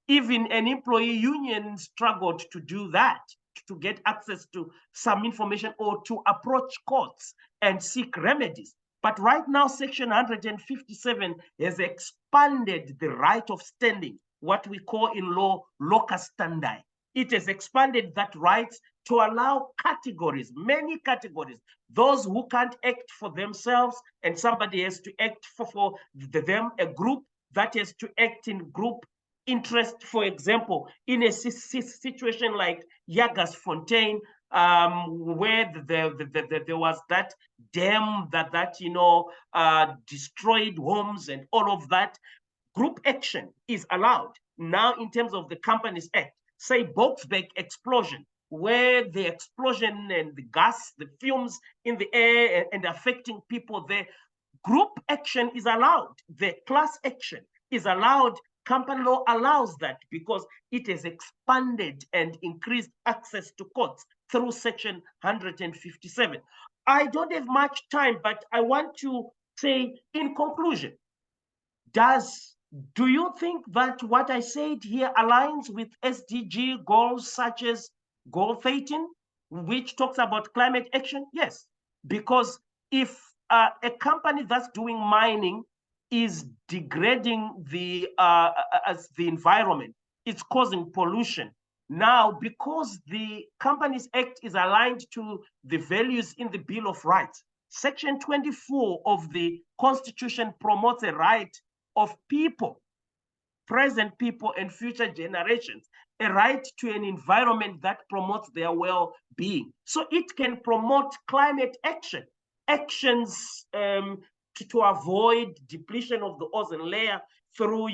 Even an employee union struggled to do that, to get access to some information or to approach courts and seek remedies. But right now, Section 157 has expanded the right of standing, what we call in law locus standi. It has expanded that right to allow categories, many categories, those who can't act for themselves and somebody has to act for them, a group that has to act in group interest. For example, in a situation like Yagas Fontaine, where there was that dam that destroyed homes and all of that. Group action is allowed. Now, in terms of the Companies Act, say Boksburg explosion, where the explosion and the gas, the fumes in the air and affecting people there, group action is allowed. The class action is allowed. Company law allows that because it has expanded and increased access to courts through Section 157. I don't have much time, but I want to say in conclusion, do you think that what I said here aligns with SDG goals such as Goal 13, which talks about climate action? Yes, because if a company that's doing mining is degrading the environment, it's causing pollution. Now, because the Companies Act is aligned to the values in the Bill of Rights, Section 24 of the Constitution promotes a right of people, present people and future generations, a right to an environment that promotes their well-being. So it can promote climate action, actions to avoid depletion of the ozone layer through,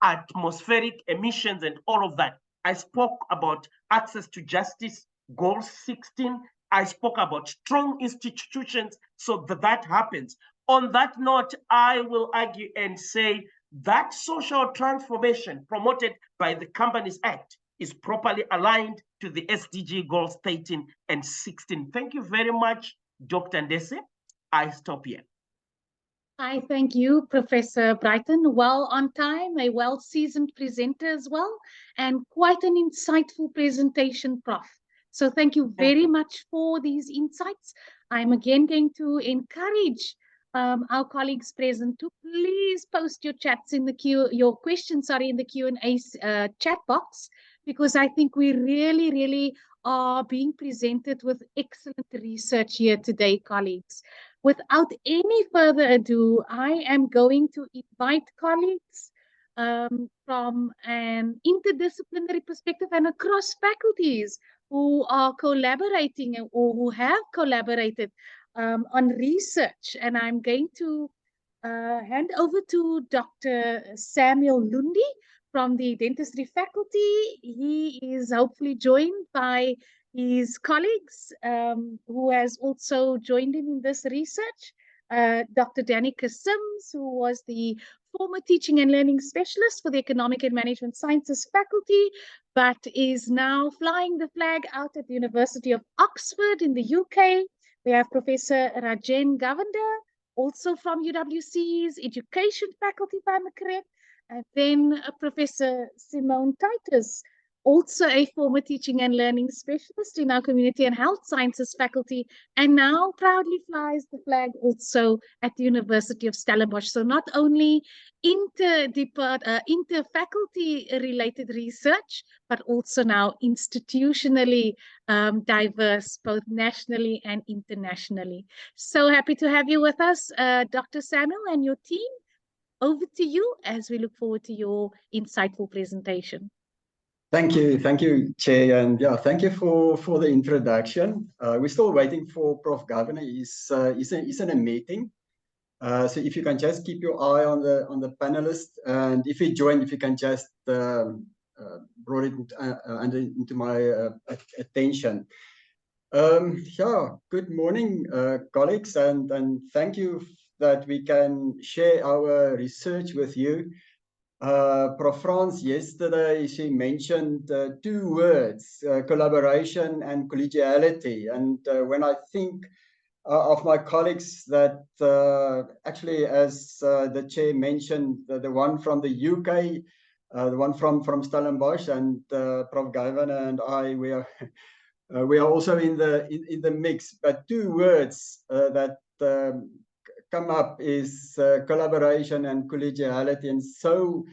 atmospheric emissions and all of that. I spoke about access to justice, Goal 16. I spoke about strong institutions so that happens. On that note, I will argue and say that social transformation promoted by the Companies Act is properly aligned to the SDG goals 13 and 16. Thank you very much, Dr. Ndese. I stop here. I thank you, Professor Brighton. Well on time, a well-seasoned presenter as well, and quite an insightful presentation, Prof. So thank you very much for these insights. I'm again going to encourage our colleagues present to please post your chats in the your questions, in the Q&A chat box, because I think we really are being presented with excellent research here today, colleagues. Without any further ado, I am going to invite colleagues from an interdisciplinary perspective and across faculties who are collaborating or who have collaborated on research. And I'm going to hand over to Dr. Samuel Lundi from the dentistry faculty. He is hopefully joined by his colleagues who has also joined in this research. Dr. Danica Sims, who was the former teaching and learning specialist for the Economic and Management Sciences faculty, but is now flying the flag out at the University of Oxford in the UK. We have Professor Rajen Govender, also from UWC's education faculty, if I'm correct. And then Professor Simone Titus, also a former teaching and learning specialist in our community and health sciences faculty, and now proudly flies the flag also at the University of Stellenbosch. So not only inter-faculty related research, but also now institutionally diverse, both nationally and internationally. So happy to have you with us, Dr. Samuel and your team. Over to you as we look forward to your insightful presentation. Thank you, Chair, and yeah, thank you for the introduction. We're still waiting for Prof. Governor. He's in a meeting, so if you can just keep your eye on the panelist, and if he joined, if you can just brought it into my attention. Yeah, good morning, colleagues, and thank you that we can share our research with you. Prof. France, yesterday, she mentioned two words, collaboration and collegiality. And when I think of my colleagues that actually, as the chair mentioned, the one from the UK, the one from Stellenbosch, and Prof. Governor and I, we are also in the mix. But two words that come up is collaboration and collegiality, and so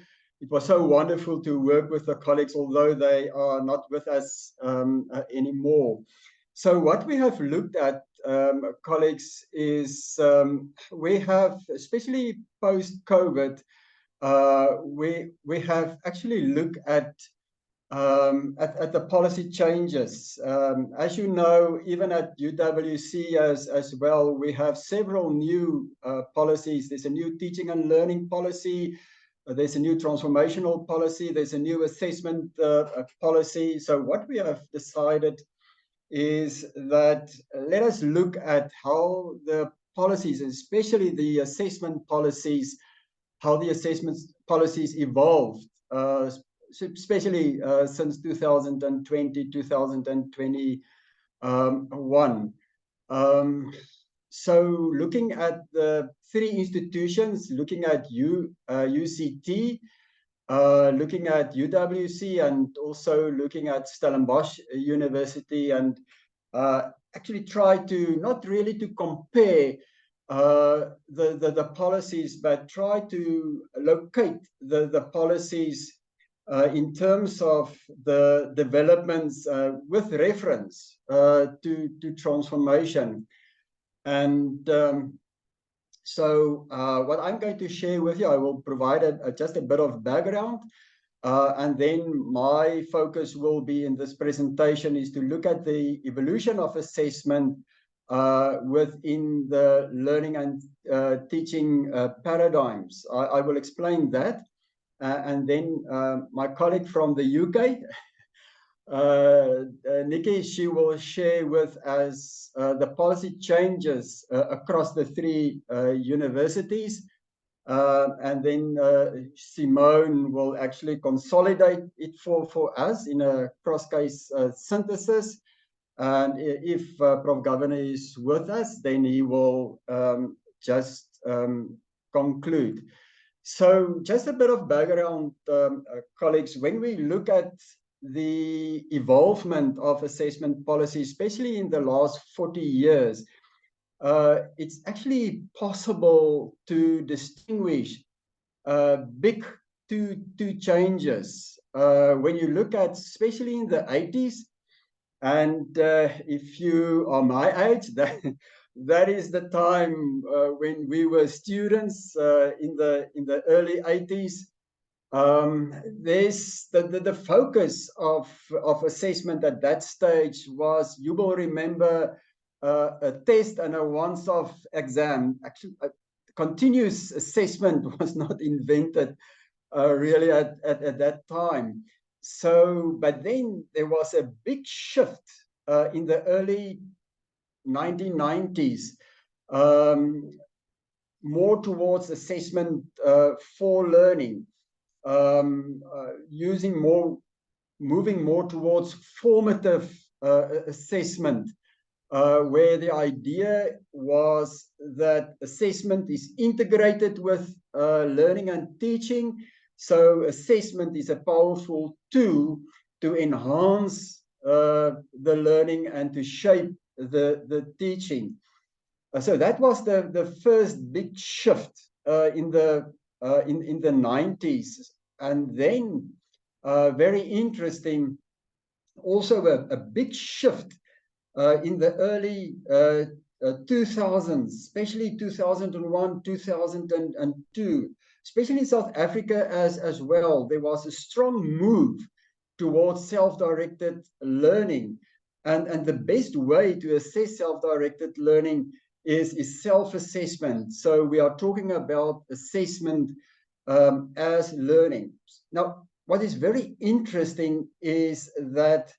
it was so wonderful to work with the colleagues, although they are not with us anymore. So what we have looked at, colleagues, is we have, especially post-COVID, we have actually looked at at the policy changes. As you know, even at UWC as well, we have several new policies. There's a new teaching and learning policy. There's a new transformational policy. There's a new assessment policy. So what we have decided is that let us look at how the policies, especially the assessment policies, how the assessment policies evolved, especially since 2020, 2021. So looking at the three institutions, looking at UCT, looking at UWC, and also looking at Stellenbosch University, and actually try to not really to compare the policies, but try to locate the policies in terms of the developments with reference to transformation. And so what I'm going to share with you, I will provide just a bit of background, and then my focus will be in this presentation is to look at the evolution of assessment within the learning and teaching paradigms. I will explain that. And then my colleague from the UK, Nikki, she will share with us the policy changes across the three universities. And then Simone will actually consolidate it for us in a cross-case synthesis. And if Prof. Governor is with us, then he will just conclude. So just a bit of background, colleagues, when we look at the evolvement of assessment policy, especially in the last 40 years, it's actually possible to distinguish big two changes. When you look at, especially in the 80s, and if you are my age, that is the time when we were students in the early 80s. There's the focus of assessment at that stage was, you will remember, a test and a once-off exam. Actually, continuous assessment was not invented really at that time. So, but then there was a big shift in the early 1990s, more towards assessment for learning, moving more towards formative assessment, where the idea was that assessment is integrated with learning and teaching. So assessment is a powerful tool to enhance the learning and to shape the teaching. So that was the first big shift in the 90s. And then very interesting, also a big shift in the early 2000s, especially 2001, 2002, especially in South Africa as well. There was a strong move towards self-directed learning. And the best way to assess self-directed learning is self-assessment. So we are talking about assessment as learning. Now, what is very interesting is that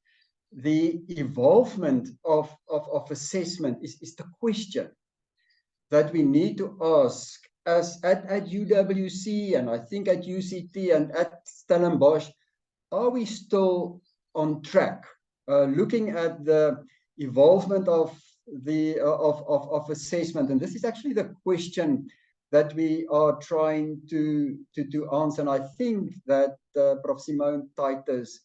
the evolvement of assessment is the question that we need to ask as at UWC, and I think at UCT and at Stellenbosch. Are we still on track? Looking at the evolvement of assessment, and this is actually the question that we are trying to answer, and I think that Prof. Simone Titus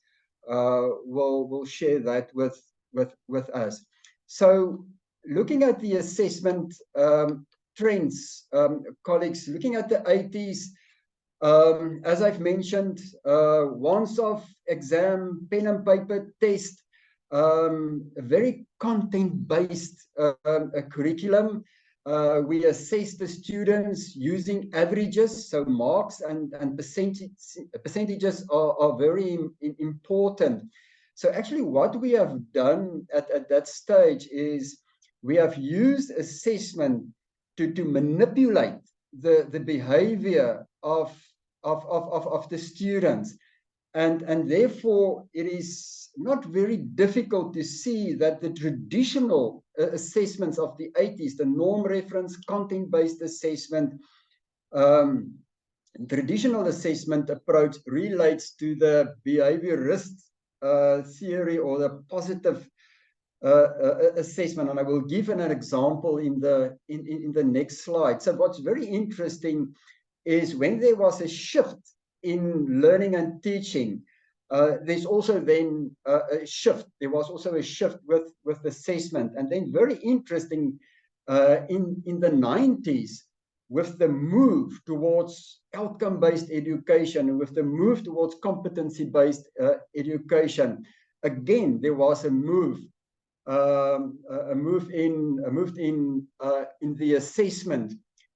will share that with us. So, looking at the assessment trends, colleagues, looking at the 80s. As I've mentioned, once-off exam, pen and paper test, a very content-based curriculum. we assess the students using averages, so marks and percentages are very important. So actually what we have done at that stage is we have used assessment to manipulate the behavior of the students. And therefore, it is not very difficult to see that the traditional assessments of the 80s, the norm reference, content-based assessment, traditional assessment approach relates to the behaviorist theory or the positive assessment. And I will give an example in the next slide. So what's very interesting is when there was a shift in learning and teaching, there's also then a shift. There was also a shift with assessment. And then very interesting, in the 90s, with the move towards outcome-based education, with the move towards competency-based education, again, there was a move in the assessment,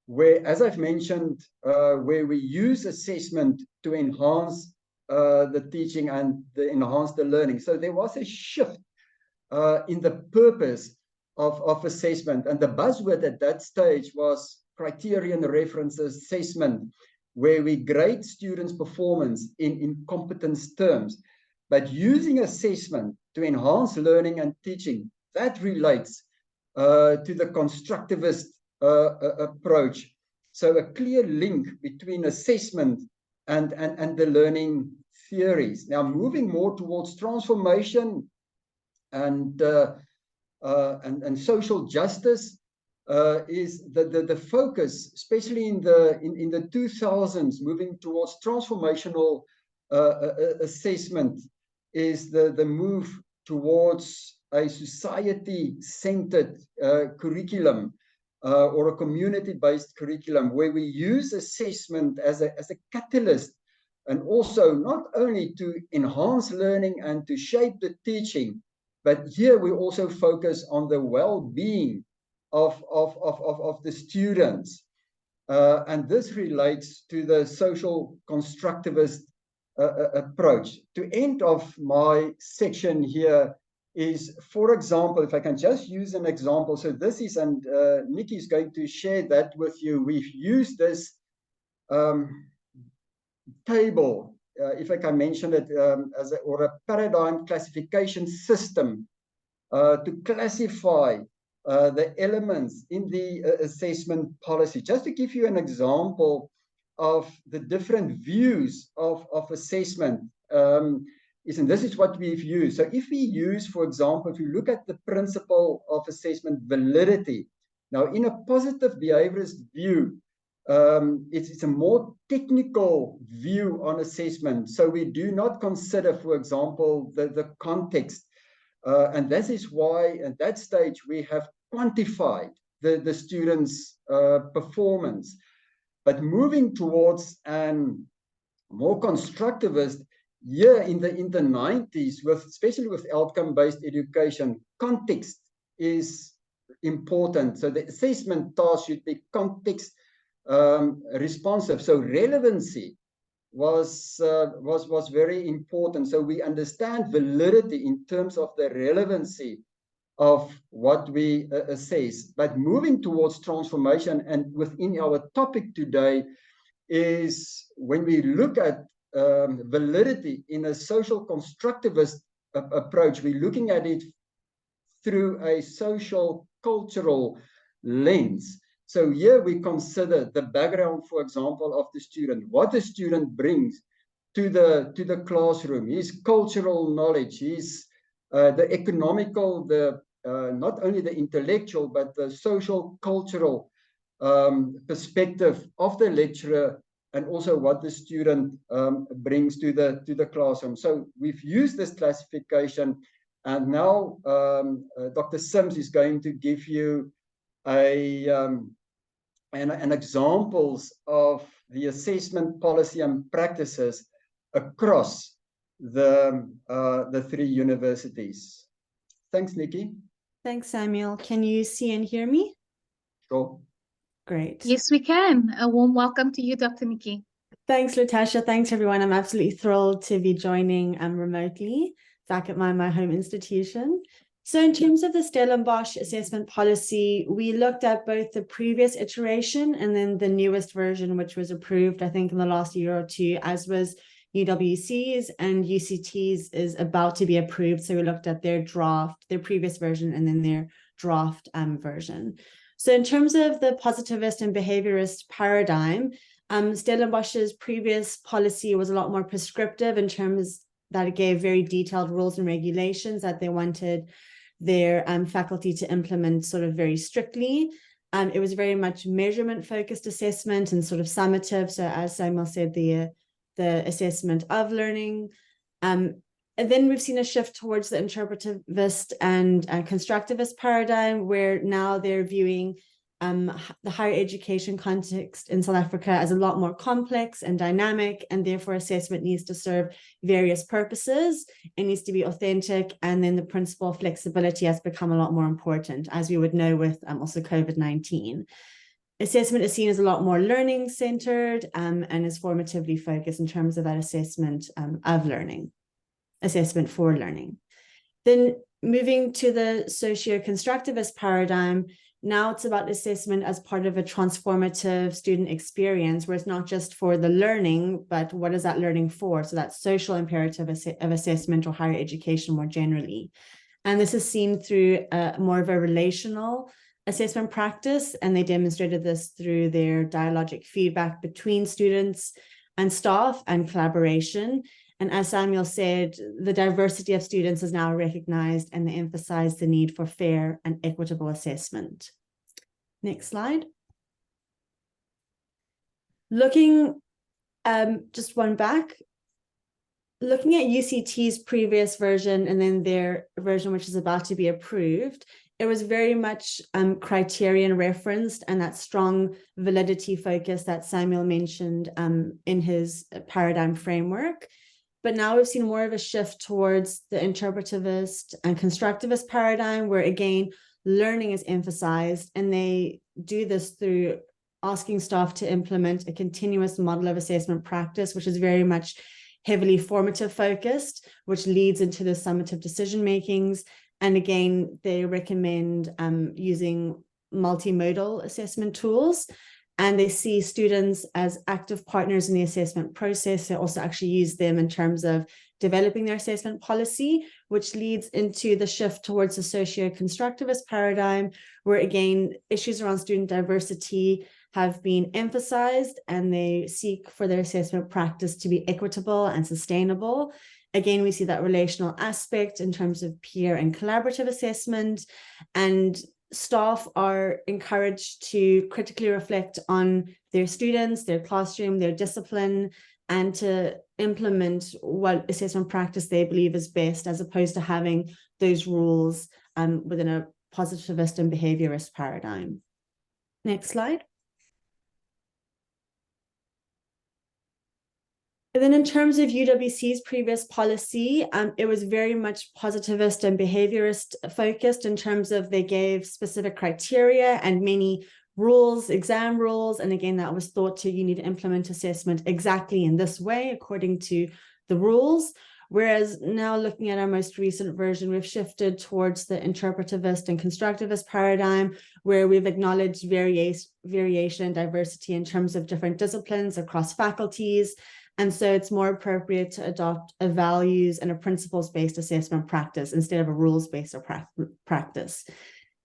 where, as I've mentioned, where we use assessment to enhance the teaching and enhance the learning. So there was a shift in the purpose of assessment, and the buzzword at that stage was criterion reference assessment, where we grade students' performance in competence terms. But using assessment to enhance learning and teaching, that relates to the constructivist approach. So a clear link between assessment and the learning theories. Now, moving more towards transformation and social justice, is the focus, especially in the 2000s, moving towards transformational assessment, is the move towards a society-centered curriculum or a community-based curriculum, where we use assessment as a catalyst, and also not only to enhance learning and to shape the teaching, but here we also focus on the well-being of the students. And this relates to the social constructivist approach. To end off my section here is, for example, if I can just use an example. So this is, and Nikki is going to share that with you. We've used this table, if I can mention it, as a paradigm classification system to classify the elements in the assessment policy. Just to give you an example of the different views of assessment, and this is what we've used. So if we use, for example, if you look at the principle of assessment validity, now in a positive behaviorist view, it's a more technical view on assessment. So we do not consider, for example, the context. And that is why at that stage we have quantified the students' performance. But moving towards an more constructivist, here in the 90s, especially with outcome-based education, context is important. So the assessment task should be context responsive. So relevancy was very important. So we understand validity in terms of the relevancy of what we assess. But moving towards transformation, and within our topic today, is when we look at validity in a social constructivist approach, we're looking at it through a social cultural lens. So here we consider the background, for example, of the student, what the student brings to the classroom, his cultural knowledge, his the economical, not only the intellectual, but the social cultural perspective of the lecturer, and also what the student brings to the classroom. So we've used this classification, and now Dr. Sims is going to give you an examples of the assessment policy and practices across the three universities. Thanks, Nikki. Thanks, Samuel. Can you see and hear me? Sure. Great. Yes, we can. A warm welcome to you, Dr. Nikki. Thanks, Latasha. Thanks, everyone. I'm absolutely thrilled to be joining remotely back at my home institution. So in terms of the Stellenbosch assessment policy, we looked at both the previous iteration and then the newest version, which was approved, I think, in the last year or two, as was UWC's, and UCT's is about to be approved. So we looked at their draft, their previous version, and then their draft version. So in terms of the positivist and behaviorist paradigm, Stellenbosch's previous policy was a lot more prescriptive in terms that it gave very detailed rules and regulations that they wanted their faculty to implement sort of very strictly. It was very much measurement-focused assessment and sort of summative. So as Samuel said, the assessment of learning. And then we've seen a shift towards the interpretivist and constructivist paradigm, where now they're viewing the higher education context in South Africa as a lot more complex and dynamic, and therefore assessment needs to serve various purposes. It needs to be authentic, and then the principle of flexibility has become a lot more important, as we would know with also COVID-19. Assessment is seen as a lot more learning-centered and is formatively focused in terms of that assessment of learning, assessment for learning. Then moving to the socio-constructivist paradigm, now it's about assessment as part of a transformative student experience, where it's not just for the learning, but what is that learning for? So that's social imperative of assessment or higher education more generally. And this is seen through more of a relational assessment practice, and they demonstrated this through their dialogic feedback between students and staff and collaboration. And as Samuel said, the diversity of students is now recognized, and they emphasize the need for fair and equitable assessment. Next slide. Looking just one back, looking at UCT's previous version and then their version, which is about to be approved, it was very much criterion referenced, and that strong validity focus that Samuel mentioned in his paradigm framework. But now we've seen more of a shift towards the interpretivist and constructivist paradigm, where again, learning is emphasized, and they do this through asking staff to implement a continuous model of assessment practice, which is very much heavily formative focused, which leads into the summative decision makings. And again, they recommend using multimodal assessment tools. And they see students as active partners in the assessment process. They also actually use them in terms of developing their assessment policy, which leads into the shift towards the socio-constructivist paradigm, where again, issues around student diversity have been emphasized, and they seek for their assessment practice to be equitable and sustainable. Again, we see that relational aspect in terms of peer and collaborative assessment, and staff are encouraged to critically reflect on their students, their classroom, their discipline, and to implement what assessment practice they believe is best, as opposed to having those rules within a positivist and behaviorist paradigm. Next slide. And then in terms of UWC's previous policy, it was very much positivist and behaviorist focused in terms of they gave specific criteria and many rules, exam rules. And again, that was thought to, you need to implement assessment exactly in this way, according to the rules. Whereas now looking at our most recent version, we've shifted towards the interpretivist and constructivist paradigm, where we've acknowledged variation and diversity in terms of different disciplines across faculties. And so it's more appropriate to adopt a values and a principles-based assessment practice instead of a rules-based practice.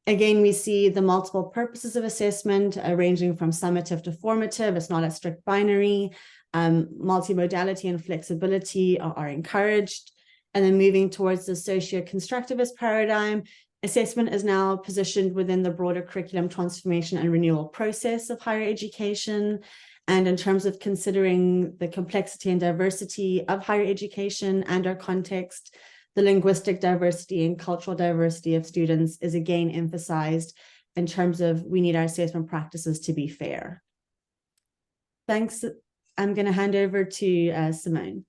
Again, we see the multiple purposes of assessment ranging from summative to formative. It's not a strict binary. Multimodality and flexibility are encouraged. And then moving towards the socio-constructivist paradigm, assessment is now positioned within the broader curriculum transformation and renewal process of higher education. And in terms of considering the complexity and diversity of higher education and our context, the linguistic diversity and cultural diversity of students is again emphasized in terms of we need our assessment practices to be fair. Thanks. I'm going to hand over to Simone.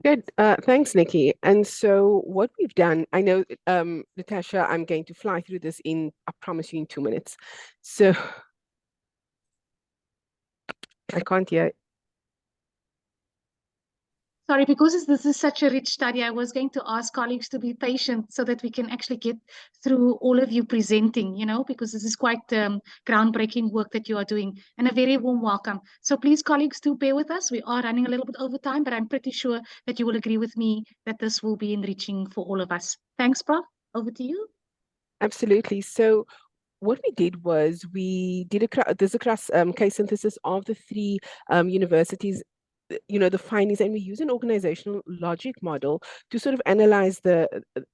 Good. Thanks, Nikki. And so what we've done, I know, Natasha, I'm going to fly through this I promise you, in 2 minutes. So I can't hear. Sorry, because this is such a rich study, I was going to ask colleagues to be patient so that we can actually get through all of you presenting, because this is quite groundbreaking work that you are doing, and a very warm welcome. So please, colleagues, do bear with us. We are running a little bit over time, but I'm pretty sure that you will agree with me that this will be enriching for all of us. Thanks, Prof. Over to you. Absolutely. So what we did was we did a cross case synthesis of the three universities, the findings, and we use an organizational logic model to sort of analyze the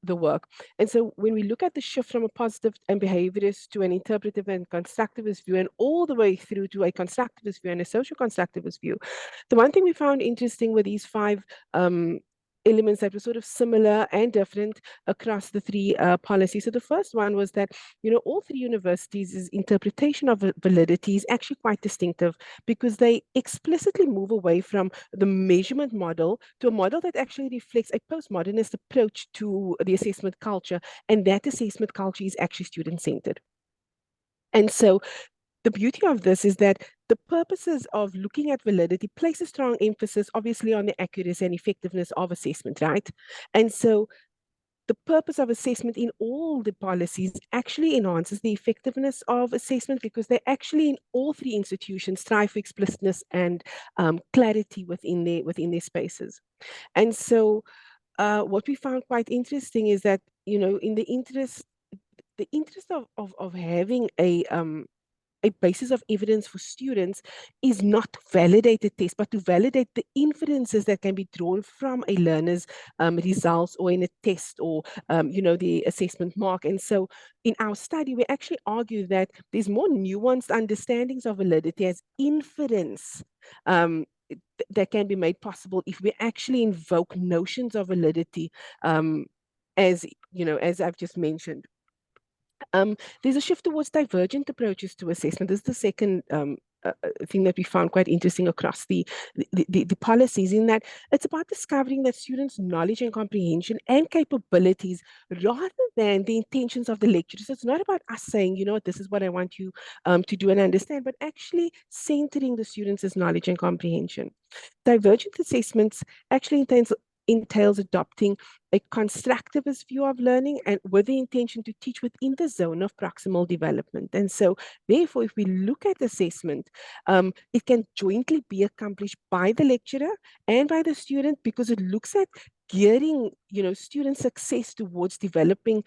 work. And so when we look at the shift from a positive and behaviorist to an interpretive and constructivist view, and all the way through to a constructivist view and a social constructivist view, the one thing we found interesting with these five elements that were sort of similar and different across the three policies. So the first one was that, all three universities' interpretation of validity is actually quite distinctive, because they explicitly move away from the measurement model to a model that actually reflects a postmodernist approach to the assessment culture, and that assessment culture is actually student-centered. And so the beauty of this is that the purposes of looking at validity place a strong emphasis, obviously, on the accuracy and effectiveness of assessment, right? And so the purpose of assessment in all the policies actually enhances the effectiveness of assessment, because they actually, in all three institutions, strive for explicitness and clarity within their spaces. And so what we found quite interesting is that, in the interest of having a basis of evidence for students is not to validate the test, but to validate the inferences that can be drawn from a learner's results, or in a test, or the assessment mark. And so in our study, we actually argue that there's more nuanced understandings of validity as inference that can be made possible if we actually invoke notions of validity, as I've just mentioned. There's a shift towards divergent approaches to assessment. This is the second thing that we found quite interesting across the policies, in that it's about discovering that students' knowledge and comprehension and capabilities, rather than the intentions of the lecturers. So it's not about us saying, this is what I want you to do and understand, but actually centering the students' knowledge and comprehension. Divergent assessments actually entails adopting a constructivist view of learning, and with the intention to teach within the zone of proximal development. And so therefore, if we look at assessment, it can jointly be accomplished by the lecturer and by the student, because it looks at gearing student success towards development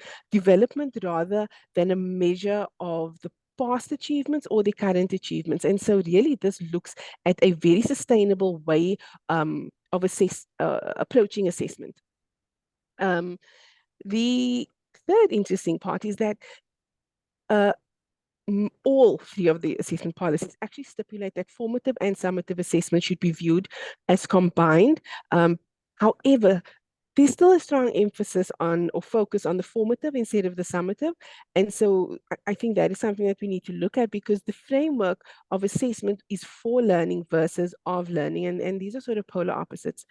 rather than a measure of the past achievements or the current achievements. And so really this looks at a very sustainable way of approaching assessment. The third interesting part is that all three of the assessment policies actually stipulate that formative and summative assessment should be viewed as combined. However, there's still a strong emphasis on, or focus on, the formative instead of the summative. And so I think that is something that we need to look at, because the framework of assessment is for learning versus of learning. And these are sort of polar opposites.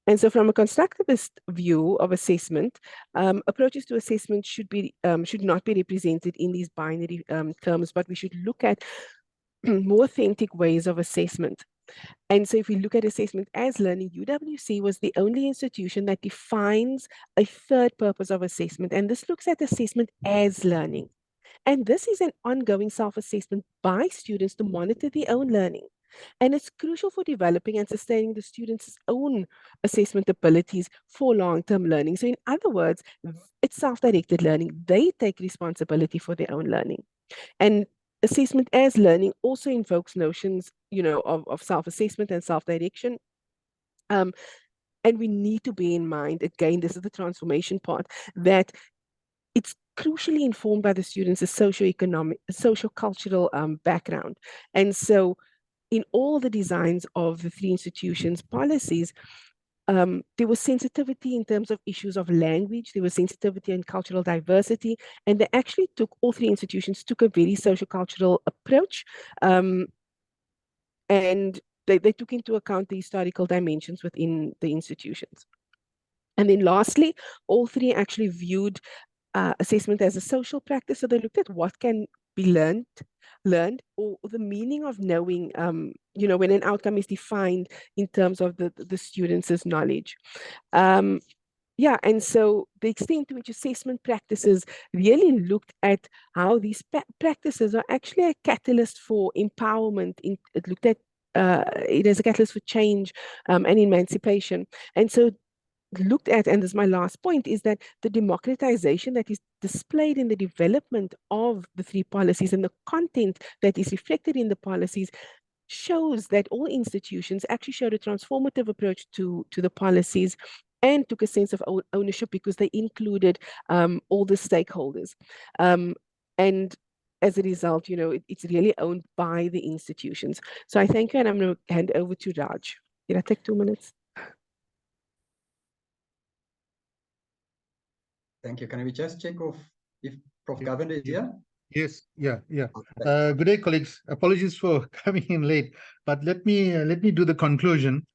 And so from a constructivist view of assessment, approaches to assessment should not be represented in these binary terms, but we should look at more authentic ways of assessment. And so if we look at assessment as learning, UWC was the only institution that defines a third purpose of assessment, and this looks at assessment as learning. And this is an ongoing self-assessment by students to monitor their own learning. And it's crucial for developing and sustaining the students' own assessment abilities for long-term learning. So in other words, it's self-directed learning. They take responsibility for their own learning. And assessment as learning also invokes notions, of self-assessment and self-direction. And we need to bear in mind, again, this is the transformation part, that it's crucially informed by the students' socioeconomic, social-cultural background. And so in all the designs of the three institutions' policies, there was sensitivity in terms of issues of language, there was sensitivity in cultural diversity, and they actually all three institutions took a very social-cultural approach. And they took into account the historical dimensions within the institutions. And then lastly, all three actually viewed assessment as a social practice. So they looked at what can be learned, or the meaning of knowing, when an outcome is defined in terms of the students' knowledge. Yeah, and so the extent to which assessment practices really looked at how these practices are actually a catalyst for empowerment. It looked at it as a catalyst for change and emancipation. And so looked at, and this is my last point, is that the democratization that is displayed in the development of the three policies and the content that is reflected in the policies shows that all institutions actually showed a transformative approach to the policies and took a sense of ownership because they included all the stakeholders. And as a result, it's really owned by the institutions. So I thank you, and I'm going to hand over to Raj. Did I take 2 minutes? Thank you. Can we just check if Prof. Governor is here? Yes, yeah. Good day, colleagues. Apologies for coming in late, but let me do the conclusion.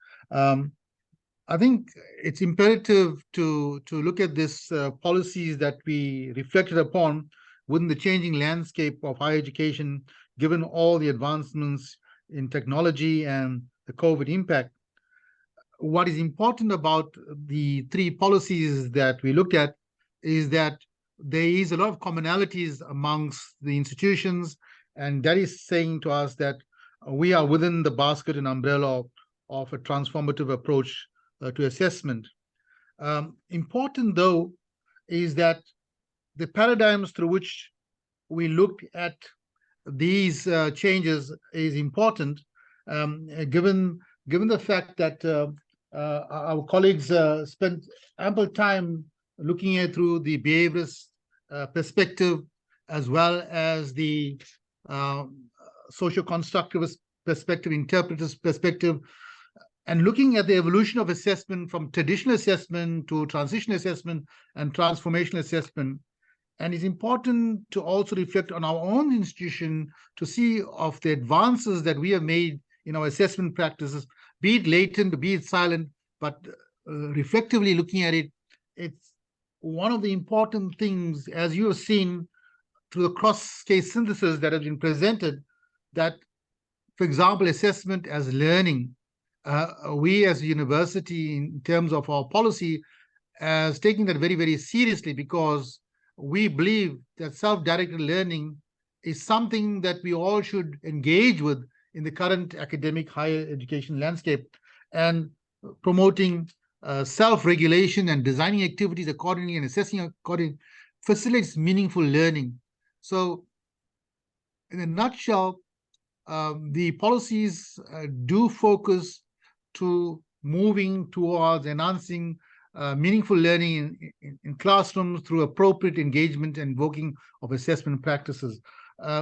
I think it's imperative to look at this policies that we reflected upon within the changing landscape of higher education, given all the advancements in technology and the COVID impact. What is important about the three policies that we looked at is that there is a lot of commonalities amongst the institutions, and that is saying to us that we are within the basket and umbrella of a transformative approach to assessment. Important, though, is that the paradigms through which we look at these changes is important, given the fact that our colleagues spent ample time looking at through the behaviorist perspective, as well as the socio-constructivist perspective, interpretivist perspective, and looking at the evolution of assessment from traditional assessment to transition assessment and transformational assessment. And it's important to also reflect on our own institution to see of the advances that we have made in our assessment practices, be it latent, be it silent, but reflectively looking at it, it's one of the important things, as you have seen through the cross-case synthesis that has been presented, that, for example, assessment as learning, we as a university, in terms of our policy, as taking that very, very seriously, because we believe that self-directed learning is something that we all should engage with in the current academic higher education landscape, and promoting self-regulation and designing activities accordingly and assessing accordingly facilitates meaningful learning. So in a nutshell, the policies do focus to moving towards enhancing meaningful learning in classrooms through appropriate engagement and invoking of assessment practices.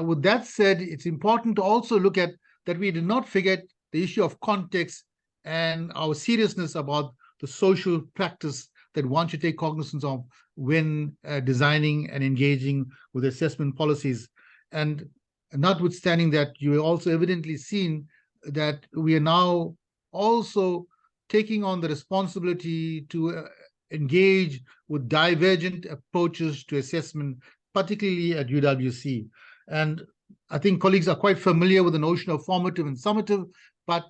With that said, it's important to also look at that we do not forget the issue of context and our seriousness about the social practice that one should take cognizance of when designing and engaging with assessment policies. And notwithstanding that, you also evidently seen that we are now also taking on the responsibility to engage with divergent approaches to assessment, particularly at UWC. And I think colleagues are quite familiar with the notion of formative and summative, but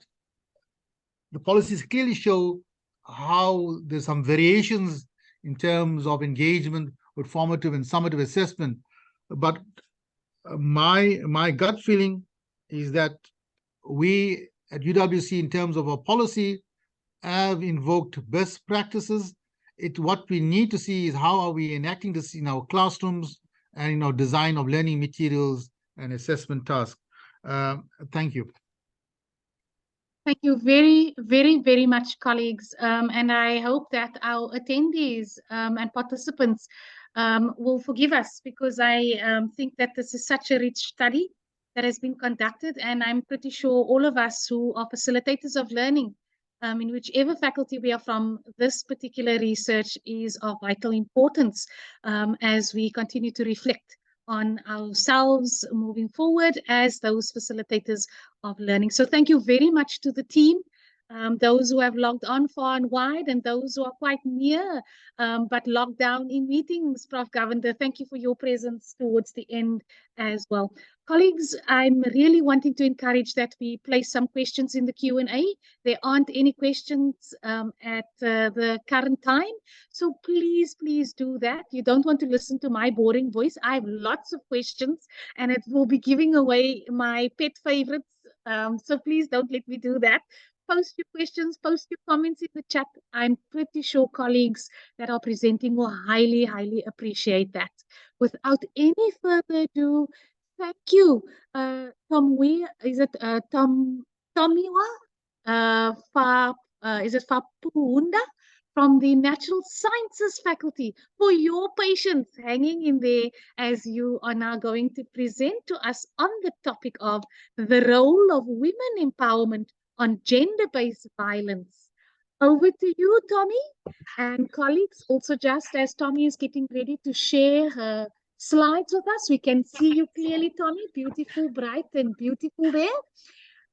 the policies clearly show how there's some variations in terms of engagement with formative and summative assessment. But my gut feeling is that we at UWC, in terms of our policy, have invoked best practices. What we need to see is how are we enacting this in our classrooms and in our design of learning materials and assessment tasks. Thank you. Thank you very, very, very much, colleagues. And I hope that our attendees and participants will forgive us, because I think that this is such a rich study that has been conducted. And I'm pretty sure all of us who are facilitators of learning, in whichever faculty we are from, this particular research is of vital importance as we continue to reflect on ourselves moving forward as those facilitators of learning. So thank you very much to the team, those who have logged on far and wide, and those who are quite near but logged down in meetings. Prof. Govender, thank you for your presence towards the end as well. Colleagues, I'm really wanting to encourage that we place some questions in the Q&A. There aren't any questions at the current time, so please do that. You don't want to listen to my boring voice. I have lots of questions, and it will be giving away my pet favorites, so please don't let me do that. Post your questions, post your comments in the chat. I'm pretty sure colleagues that are presenting will highly appreciate that. Without any further ado, thank you, Tomiwa, is it Fapunda from the Natural Sciences faculty for your patience hanging in there as you are now going to present to us on the topic of the role of women empowerment on gender-based violence. Over to you, Tommy, and colleagues. Also, just as Tommy is getting ready to share her slides with us, we can see you clearly, Tommy. Beautiful, bright and beautiful there.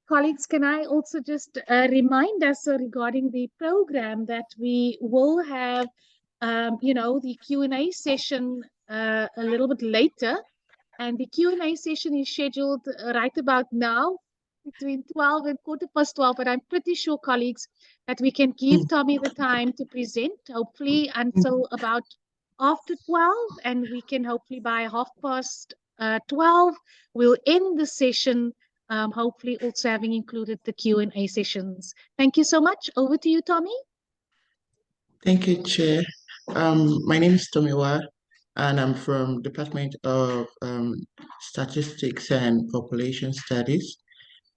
Colleagues, can I also just remind us regarding the program that we will have, the Q&A session a little bit later, and the Q&A session is scheduled right about now, between 12 and 12:15, but I'm pretty sure, colleagues, that we can give Tommy the time to present, hopefully until about after 12, and we can hopefully by 12:30, we'll end the session, hopefully also having included the Q&A sessions. Thank you so much. Over to you, Tommy. Thank you, Chair. My name is Tomiwa, and I'm from Department of Statistics and Population Studies.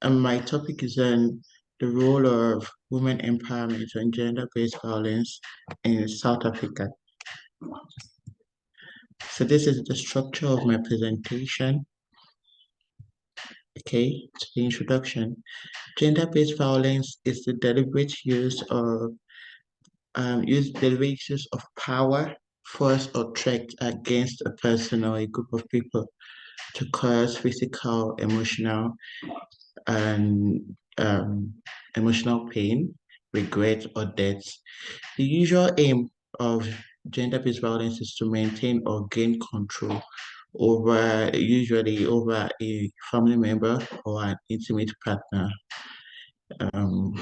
And my topic is on the role of women empowerment and gender-based violence in South Africa. So this is the structure of my presentation. Okay, to the introduction. Gender-based violence is the deliberate use of power, force, or threat against a person or a group of people to cause physical, emotional, and emotional pain, regret, or death. The usual aim of gender-based violence is to maintain or gain control usually over a family member or an intimate partner. South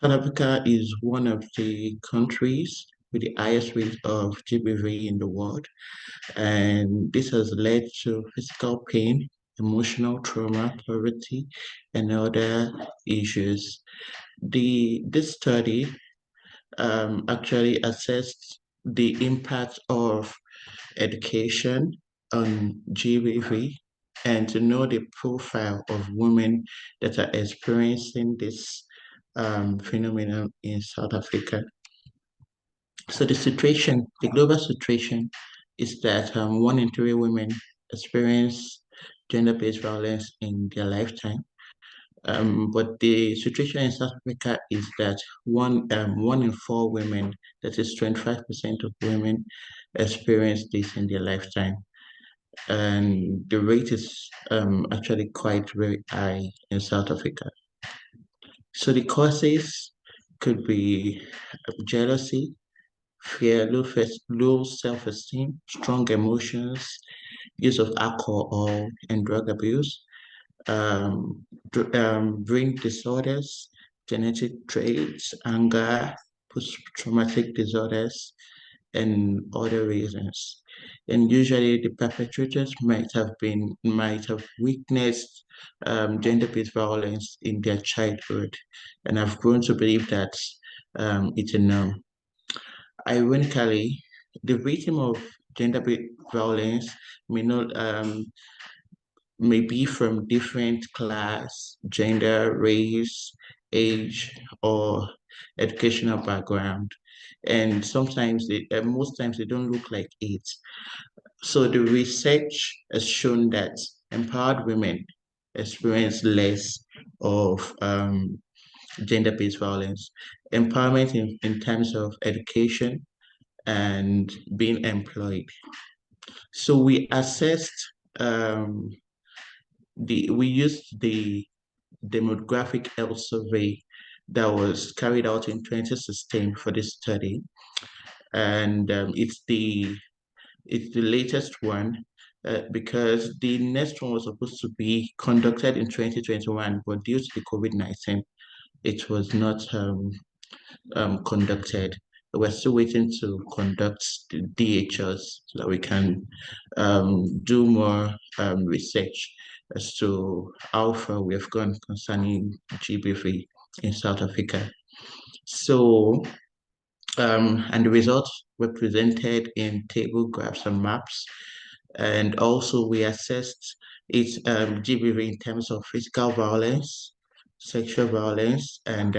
Africa is one of the countries with the highest rate of GBV in the world, and this has led to physical pain, emotional trauma, poverty, and other issues. This study actually assessed the impact of education on GBV and to know the profile of women that are experiencing this phenomenon in South Africa. So the global situation is that 1 in 3 women experience gender-based violence in their lifetime. But the situation in South Africa is that 1 in 4 women, that is 25% of women, experience this in their lifetime. And the rate is actually quite very high in South Africa. So the causes could be jealousy, fear, low self-esteem, strong emotions, use of alcohol and drug abuse, brain disorders, genetic traits, anger, post-traumatic disorders, and other reasons. And usually the perpetrators might have witnessed gender-based violence in their childhood, and have grown to believe that it's a norm. Ironically, the victim of gender-based violence may be from different class, gender, race, age, or educational background. And most times they don't look like it. So the research has shown that empowered women experience less of gender-based violence. Empowerment in terms of education and being employed. So we assessed we used the demographic health survey that was carried out in 2016 for this study, and it's the latest one because the next one was supposed to be conducted in 2021, but due to the COVID-19, it was not conducted. We're still waiting to conduct the DHS so that we can do more research as to how far we have gone concerning GBV in South Africa. So, and the results were presented in table graphs and maps. And also we assessed its GBV in terms of physical violence, sexual violence, and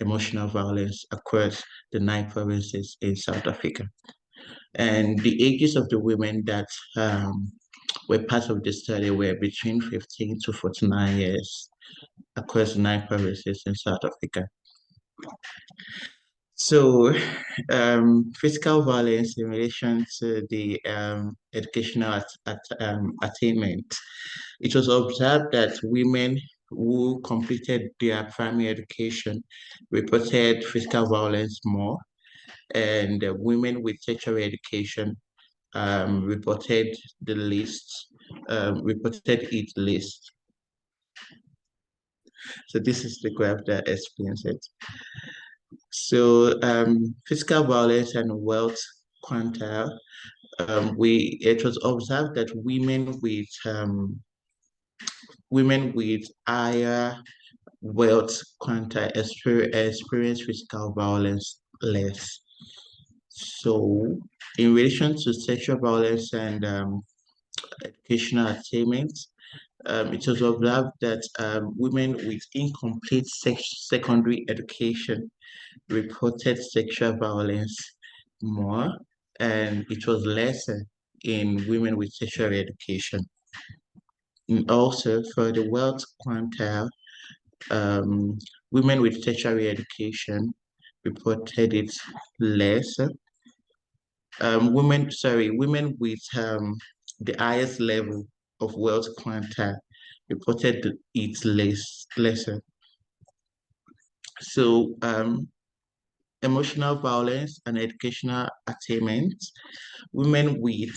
emotional violence across the 9 provinces in South Africa. And the ages of the women that were part of the study were between 15 to 49 years across the 9 provinces in South Africa. So, physical violence in relation to the educational attainment, it was observed that women who completed their primary education reported physical violence more, and women with tertiary education reported the least, reported it least. So this is the graph that explains it. So physical violence and wealth quantile, it was observed that women with higher wealth quantile experience physical violence less. So in relation to sexual violence and educational attainment, it was observed that women with incomplete secondary education reported sexual violence more, and it was lesser in women with tertiary education. And also for the wealth quantile, women with tertiary education reported it less. Women with the highest level of wealth quantile reported it lesser. So emotional violence and educational attainment, women with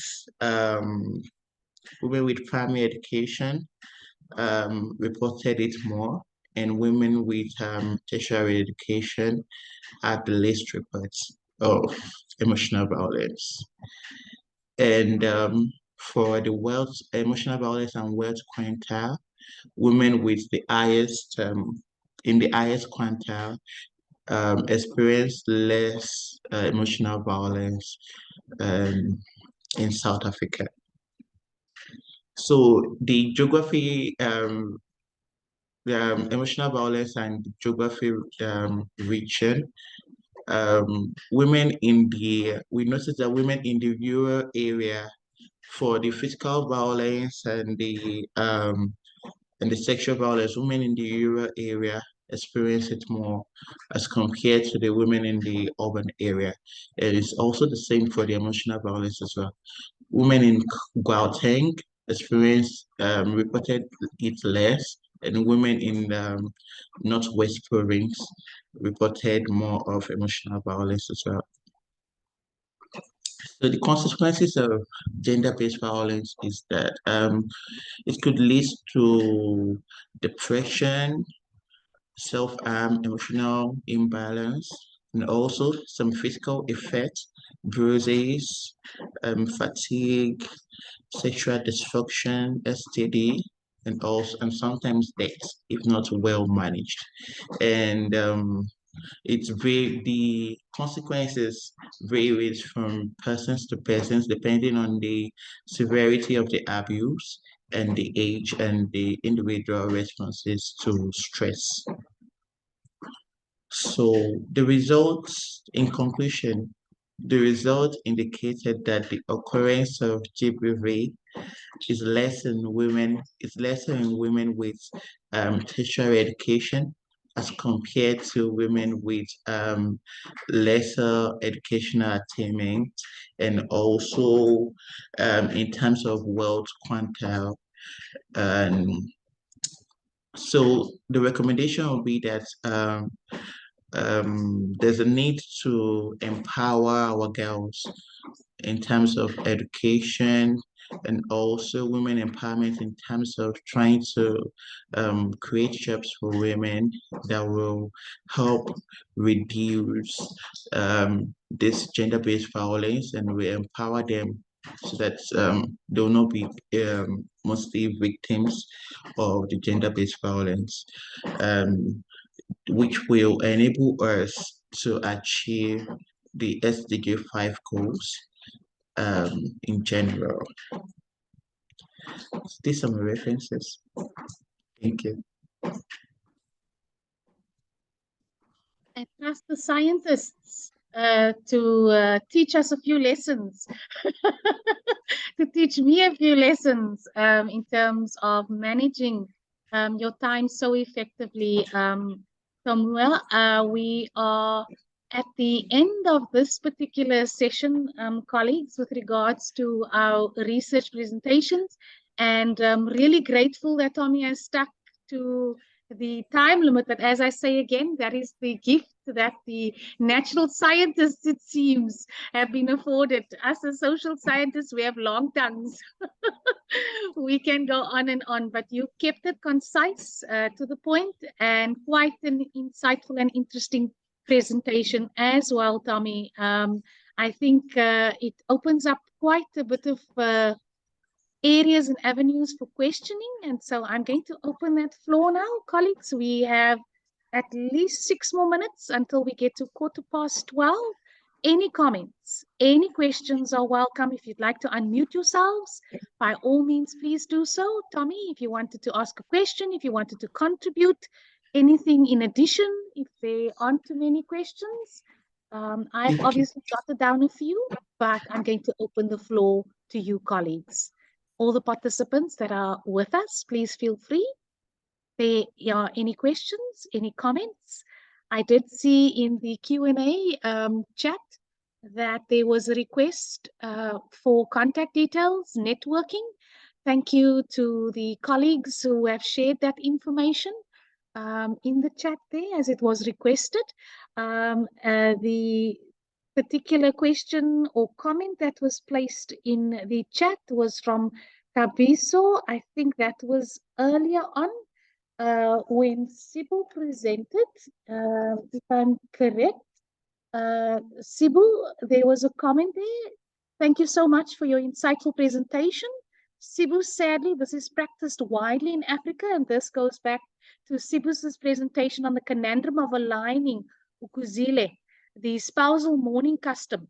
primary education reported it more, and women with tertiary education had the least reports of emotional violence. And for the emotional violence and wealth quintile, women with the highest in the highest quintile experienced less emotional violence in South Africa. So the geography, emotional violence and geography region, we noticed that women in the rural area, for the physical violence and the sexual violence, women in the rural area experience it more as compared to the women in the urban area. It is also the same for the emotional violence as well. Women in Gauteng reported it less, and women in Northwest Province reported more of emotional violence as well. So the consequences of gender-based violence is that it could lead to depression, self-harm, emotional imbalance, and also some physical effects, bruises, fatigue, sexual dysfunction, STD, and sometimes death if not well managed. And the consequences varies from persons to persons depending on the severity of the abuse and the age and the individual responses to stress. So in conclusion, the result indicated that the occurrence of GBV is lesser in women with tertiary education as compared to women with lesser educational attainment, and also in terms of wealth quantile. So the recommendation would be that there's a need to empower our girls in terms of education, and also women empowerment in terms of trying to create jobs for women that will help reduce this gender-based violence, and we empower them so that they will not be mostly victims of the gender-based violence, which will enable us to achieve the SDG 5 goals in general. These are my references. Thank you. I trust the scientists to teach us a few lessons, to teach me a few lessons in terms of managing your time so effectively. Samuel, we are at the end of this particular session, colleagues, with regards to our research presentations, and I'm really grateful that Tommy has stuck to the time limit. But as I say again, that is the gift that the natural scientists, it seems, have been afforded. Us as social scientists, we have long tongues. We can go on and on, but you kept it concise, to the point, and quite an insightful and interesting presentation as well, Tommy. I think it opens up quite a bit of areas and avenues for questioning. And so I'm going to open that floor now, colleagues. We have at least 6 more minutes until we get to 12:15. Any comments, any questions are welcome. If you'd like to unmute yourselves, by all means, please do so. Tommy, if you wanted to ask a question, if you wanted to contribute anything in addition, if there aren't too many questions, I've obviously jotted down a few, but I'm going to open the floor to you, colleagues. All the participants that are with us, please feel free. If there are any questions, any comments. I did see in the Q&A chat that there was a request for contact details, networking. Thank you to the colleagues who have shared that information in the chat there as it was requested. The particular question or comment that was placed in the chat was from Tabiso. I think that was earlier on when Sibu presented, if I'm correct. Sibu, there was a comment there. Thank you so much for your insightful presentation. Sibu, sadly, this is practiced widely in Africa, and this goes back to Sibu's presentation on the conundrum of aligning ukuzile, the spousal mourning custom,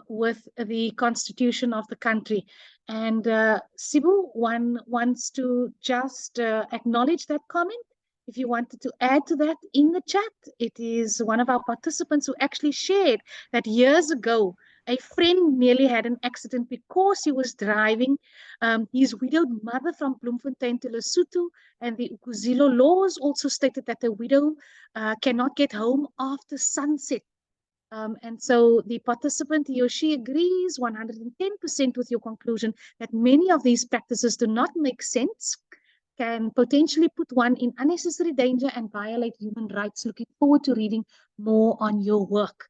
with the constitution of the country. And Sibu, one wants to just acknowledge that comment. If you wanted to add to that in the chat, it is one of our participants who actually shared that years ago, a friend nearly had an accident because he was driving his widowed mother from Bloemfontein to Lesotho, and the Ukuzilo laws also stated that the widow cannot get home after sunset. And so the participant, he or she, agrees 110% with your conclusion that many of these practices do not make sense, can potentially put one in unnecessary danger and violate human rights. Looking forward to reading more on your work.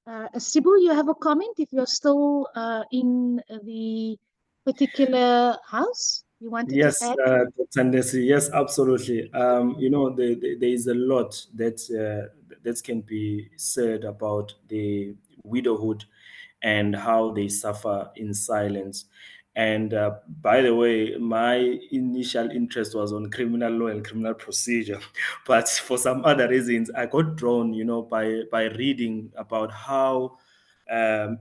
Sibu, you have a comment if you're still in the particular house? You wanted Yes, to add? Dr. Ndesi, yes, absolutely. You know, there is a lot that can be said about the widowhood and how they suffer in silence. And by the way, my initial interest was on criminal law and criminal procedure, but for some other reasons, I got drawn, you know, by reading about how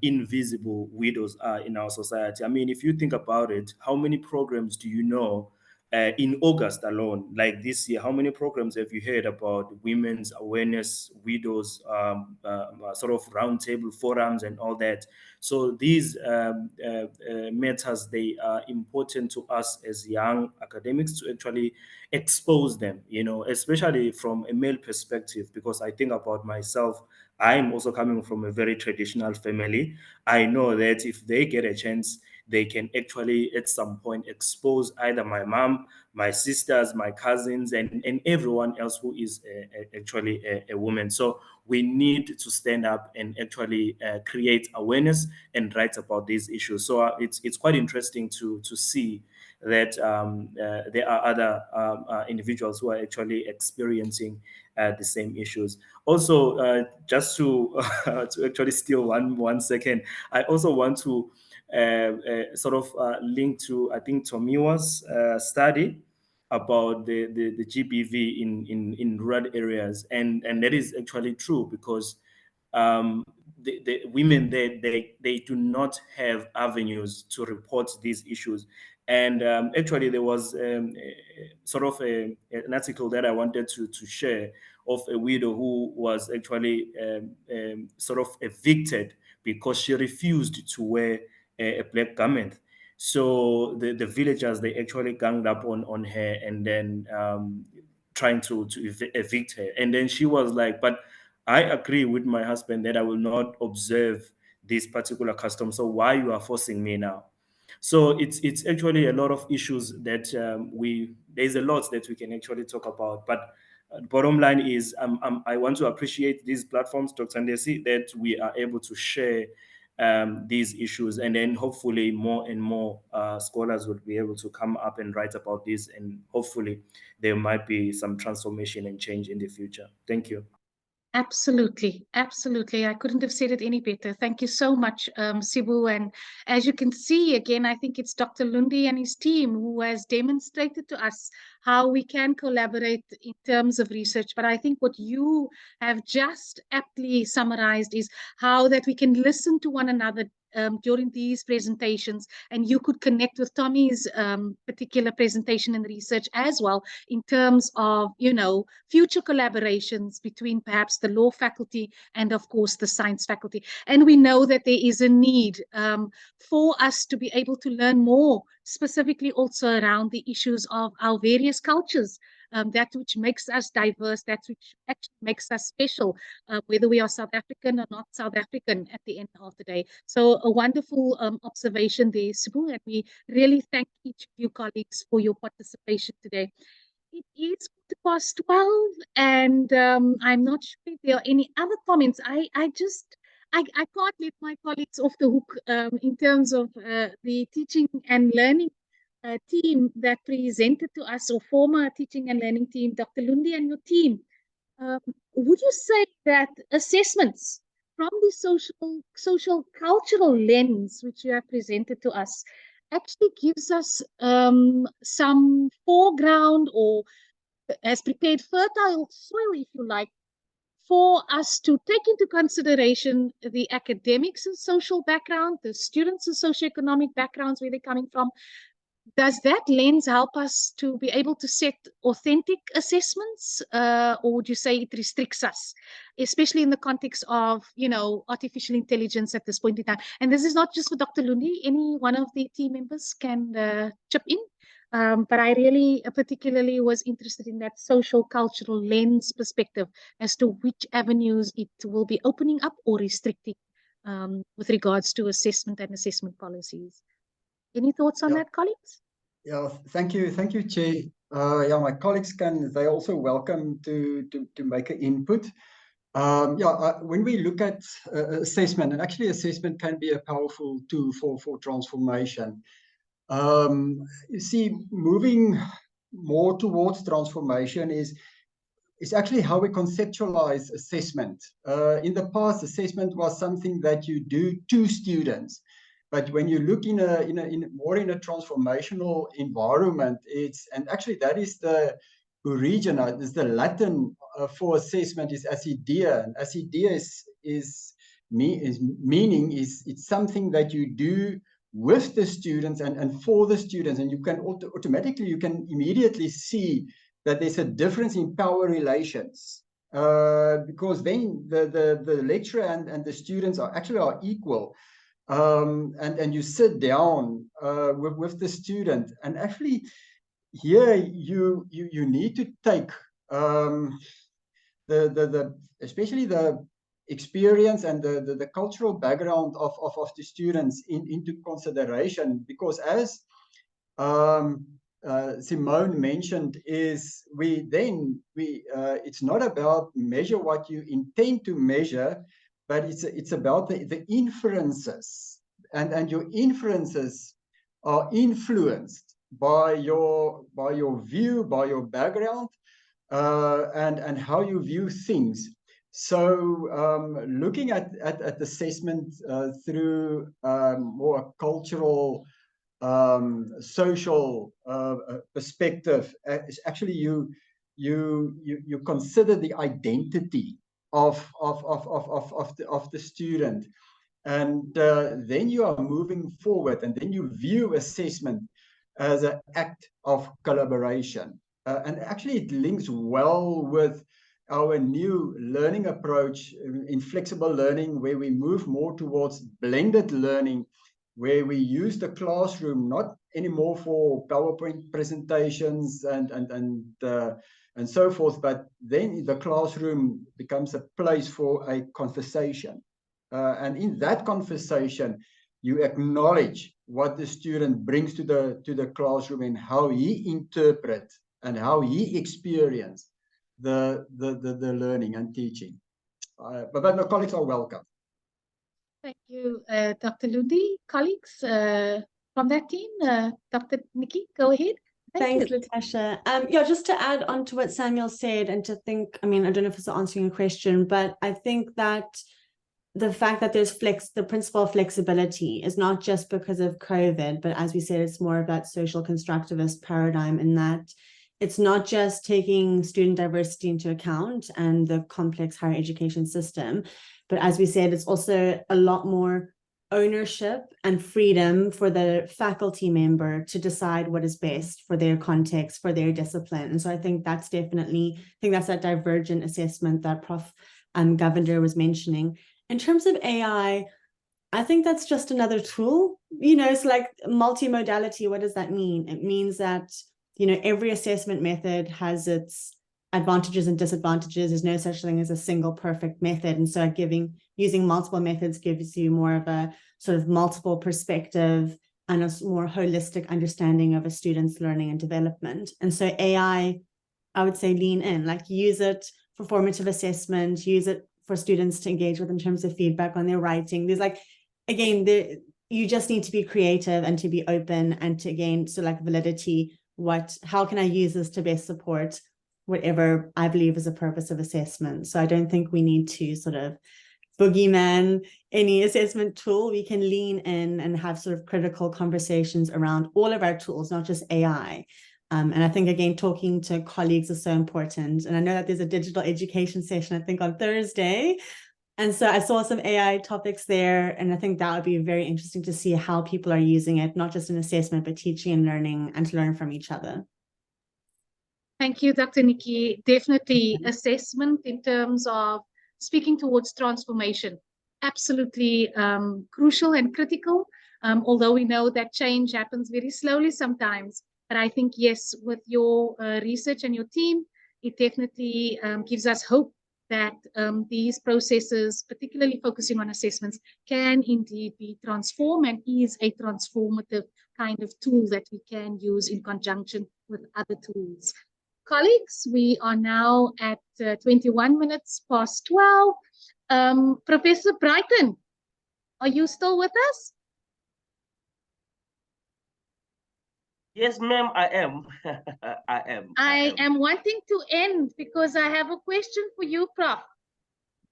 invisible widows are in our society. I mean, if you think about it, how many programs do you know in August alone, like this year, how many programs have you heard about women's awareness, widows, sort of roundtable forums and all that? So these matters, they are important to us as young academics to actually expose them, you know, especially from a male perspective, because I think about myself, I'm also coming from a very traditional family. I know that if they get a chance, they can actually at some point expose either my mom, my sisters, my cousins, and everyone else who is actually a woman. So we need to stand up and actually create awareness and write about these issues. So it's quite interesting to see that there are other individuals who are actually experiencing the same issues. Also, just to to actually steal one second, I also want to sort of link to, I think, Tomiwa's study about the GBV in rural areas, and that is actually true, because the women there, they do not have avenues to report these issues. And actually, there was sort of an article that I wanted to share of a widow who was actually sort of evicted because she refused to wear a black garment. So the villagers, they actually ganged up on her, and then trying to evict her. And then she was like, but I agree with my husband that I will not observe this particular custom. So why you are forcing me now? So it's actually a lot of issues that there's a lot that we can actually talk about. But bottom line is, I want to appreciate these platforms, Dr. Ndesi, that we are able to share these issues, and then hopefully more and more scholars will be able to come up and write about this, and hopefully there might be some transformation and change in the future. Thank you. Absolutely, absolutely. I couldn't have said it any better. Thank you so much, Sibu. And as you can see, again, I think it's Dr. Lundi and his team who has demonstrated to us how we can collaborate in terms of research. But I think what you have just aptly summarized is how that we can listen to one another during these presentations, and you could connect with Tommy's particular presentation and research as well, in terms of, you know, future collaborations between perhaps the law faculty and of course the science faculty. And we know that there is a need for us to be able to learn more, specifically also around the issues of our various cultures, that which makes us diverse, that which actually makes us special, whether we are South African or not South African at the end of the day. So a wonderful observation there, Sibu, and we really thank each of you colleagues for your participation today. It is 12, and I'm not sure if there are any other comments. I can't let my colleagues off the hook in terms of the teaching and learning team that presented to us, or former teaching and learning team, Dr. Lundi and your team. Would you say that assessments from the social cultural lens which you have presented to us actually gives us some foreground, or has prepared fertile soil, if you like, for us to take into consideration the academics and social background, the students' and socioeconomic backgrounds, where they're coming from? Does that lens help us to be able to set authentic assessments, or would you say it restricts us, especially in the context of, you know, artificial intelligence at this point in time? And this is not just for Dr. Lundi, any one of the team members can chip in. But I really particularly was interested in that social cultural lens perspective as to which avenues it will be opening up or restricting with regards to assessment and assessment policies. Any thoughts on that, colleagues? Yeah, thank you, Chair. Yeah, my colleagues they're also welcome to make an input. When we look at assessment, and actually assessment can be a powerful tool for transformation. You see, moving more towards transformation is actually how we conceptualize assessment. In the past, assessment was something that you do to students. But when you look in more in a transformational environment, and actually that is the origin, is the Latin for assessment is assidia. And assidia is meaning it's something that you do with the students and for the students. And you can automatically, you can immediately see that there's a difference in power relations, because then the lecturer and the students are actually equal. And you sit down with the student, and actually here you need to take especially the experience and the cultural background of the students into consideration, because as Simone mentioned, is it's not about measure what you intend to measure, but it's about the inferences, and your inferences are influenced by your view, by your background, and how you view things. So looking at assessment through more cultural, social perspective, is actually you consider the identity of the student, and then you are moving forward, and then you view assessment as an act of collaboration. And actually it links well with our new learning approach in flexible learning, where we move more towards blended learning, where we use the classroom not anymore for PowerPoint presentations and so forth, but then the classroom becomes a place for a conversation. And in that conversation, you acknowledge what the student brings to the classroom and how he interprets and how he experiences the learning and teaching. But my colleagues are welcome. Thank you, Dr. Ludi. Colleagues from that team, Dr. Nikki, go ahead. Thanks, Latasha. Yeah, just to add on to what Samuel said, and to think, I mean, I don't know if it's answering a question, but I think that the fact that there's the principle of flexibility is not just because of COVID, but as we said, it's more of that social constructivist paradigm, in that it's not just taking student diversity into account and the complex higher education system, but as we said, it's also a lot more ownership and freedom for the faculty member to decide what is best for their context, for their discipline. And so I think that's definitely, that divergent assessment that Prof. Govender was mentioning. In terms of AI, I think that's just another tool. You know, it's like multimodality. What does that mean? It means that, you know, every assessment method has its advantages and disadvantages. There's no such thing as a single perfect method. And so using multiple methods gives you more of a sort of multiple perspective and a more holistic understanding of a student's learning and development. And so AI, I would say lean in, like use it for formative assessment, use it for students to engage with in terms of feedback on their writing. There's like, again, you just need to be creative and to be open and to, again, so like validity, how can I use this to best support whatever I believe is a purpose of assessment. So I don't think we need to sort of boogeyman any assessment tool. We can lean in and have sort of critical conversations around all of our tools, not just AI. And I think, again, talking to colleagues is so important. And I know that there's a digital education session, I think, on Thursday. And so I saw some AI topics there, and I think that would be very interesting to see how people are using it, not just in assessment, but teaching and learning, and to learn from each other. Thank you, Dr. Nikki. Definitely assessment in terms of speaking towards transformation, absolutely crucial and critical, although we know that change happens very slowly sometimes. But I think, yes, with your research and your team, it definitely gives us hope that these processes, particularly focusing on assessments, can indeed be transformed and is a transformative kind of tool that we can use in conjunction with other tools. Colleagues, we are now at 21 minutes past 12. Professor Brighton, are you still with us? Yes, ma'am, I am. I am wanting to end because I have a question for you, Prof.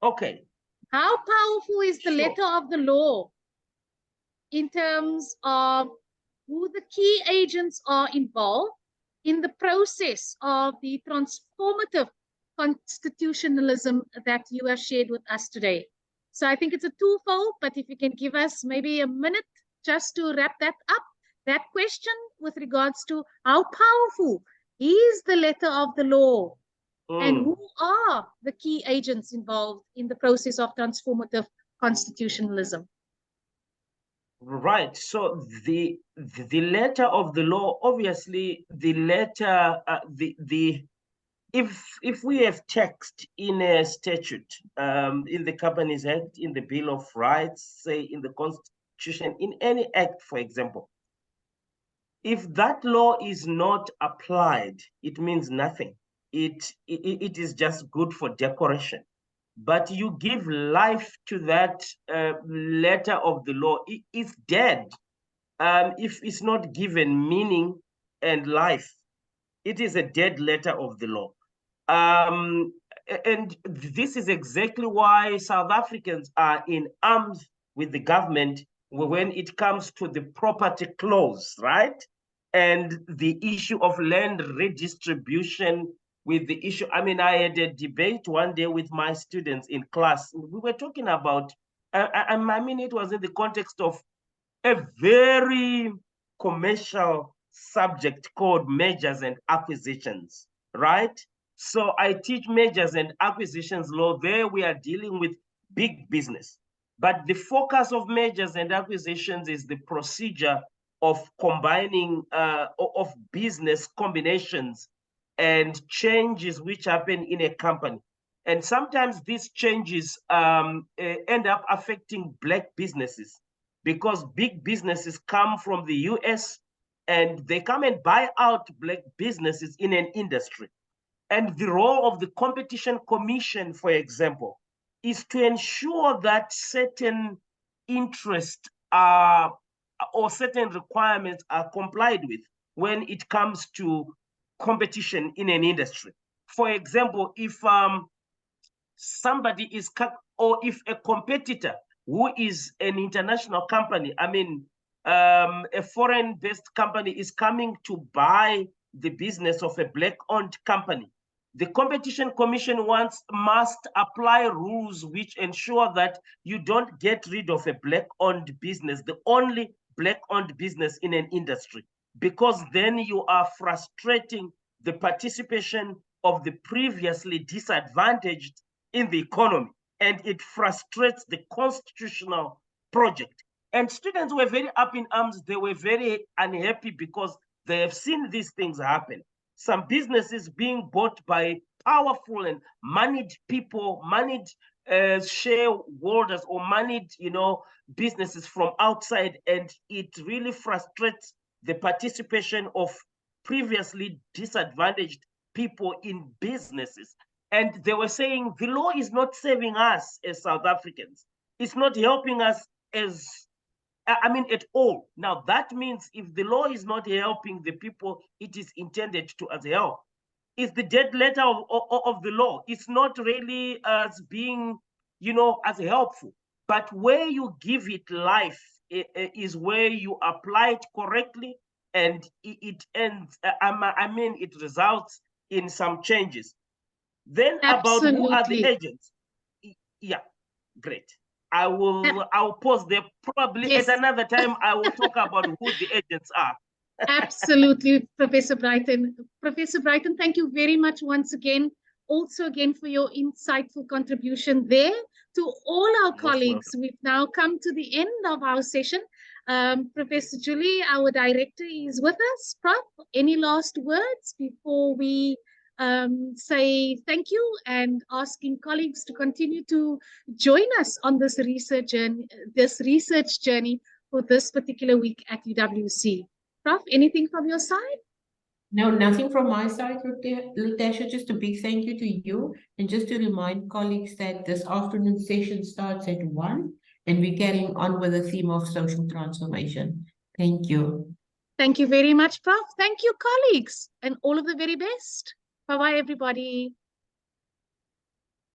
Okay. How powerful is the letter of the law in terms of who the key agents are involved in the process of the transformative constitutionalism that you have shared with us today? So I think it's a twofold, but if you can give us maybe a minute just to wrap that up, that question with regards to how powerful is the letter of the law and who are the key agents involved in the process of transformative constitutionalism? Right. So the letter of the law, obviously, the letter, if we have text in a statute, in the Companies Act, in the Bill of Rights, say in the Constitution, in any act, for example, if that law is not applied, it means nothing. It is just good for decoration. But you give life to that letter of the law, it's dead. If it's not given meaning and life, it is a dead letter of the law. And this is exactly why South Africans are in arms with the government when it comes to the property clause, right? And the issue of land redistribution with the issue. I mean, I had a debate one day with my students in class. We were talking about, I mean, it was in the context of a very commercial subject called mergers and acquisitions, right? So I teach mergers and acquisitions law. There we are dealing with big business. But the focus of mergers and acquisitions is the procedure of combining of business combinations and changes which happen in a company. And sometimes these changes end up affecting Black businesses, because big businesses come from the US and they come and buy out Black businesses in an industry. And the role of the Competition Commission, for example, is to ensure that certain interests are, or certain requirements are complied with when it comes to competition in an industry. For example, if somebody is, or if a competitor who is an international company, I mean, a foreign-based company is coming to buy the business of a Black-owned company, the Competition Commission must apply rules which ensure that you don't get rid of a Black-owned business, the only Black-owned business in an industry, because then you are frustrating the participation of the previously disadvantaged in the economy, and it frustrates the constitutional project. And students were very up in arms. They were very unhappy because they have seen these things happen. Some businesses being bought by powerful and moneyed people, moneyed shareholders or moneyed, businesses from outside, and it really frustrates the participation of previously disadvantaged people in businesses. And they were saying the law is not saving us as South Africans. It's not helping us at all. Now, that means if the law is not helping the people it is intended to as help, it's the dead letter of the law. It's not really as being, as helpful. But where you give it life is where you apply it correctly, and it ends, it results in some changes. Then Absolutely. About who are the agents? Yeah, great. I'll pause there. Probably Yes. at another time, I will talk about who the agents are. Absolutely, Professor Brighton. Professor Brighton, thank you very much once again. Also again for your insightful contribution there. To all our colleagues, we've now come to the end of our session. Professor Julie, our director, is with us. Prof, any last words before we say thank you and asking colleagues to continue to join us on this research journey for this particular week at UWC. Prof, anything from your side? No, nothing from my side, Lutasha. Just a big thank you to you. And just to remind colleagues that this afternoon session starts at 1 and we're carrying on with the theme of social transformation. Thank you. Thank you very much, Prof. Thank you, colleagues, and all of the very best. Bye-bye, everybody.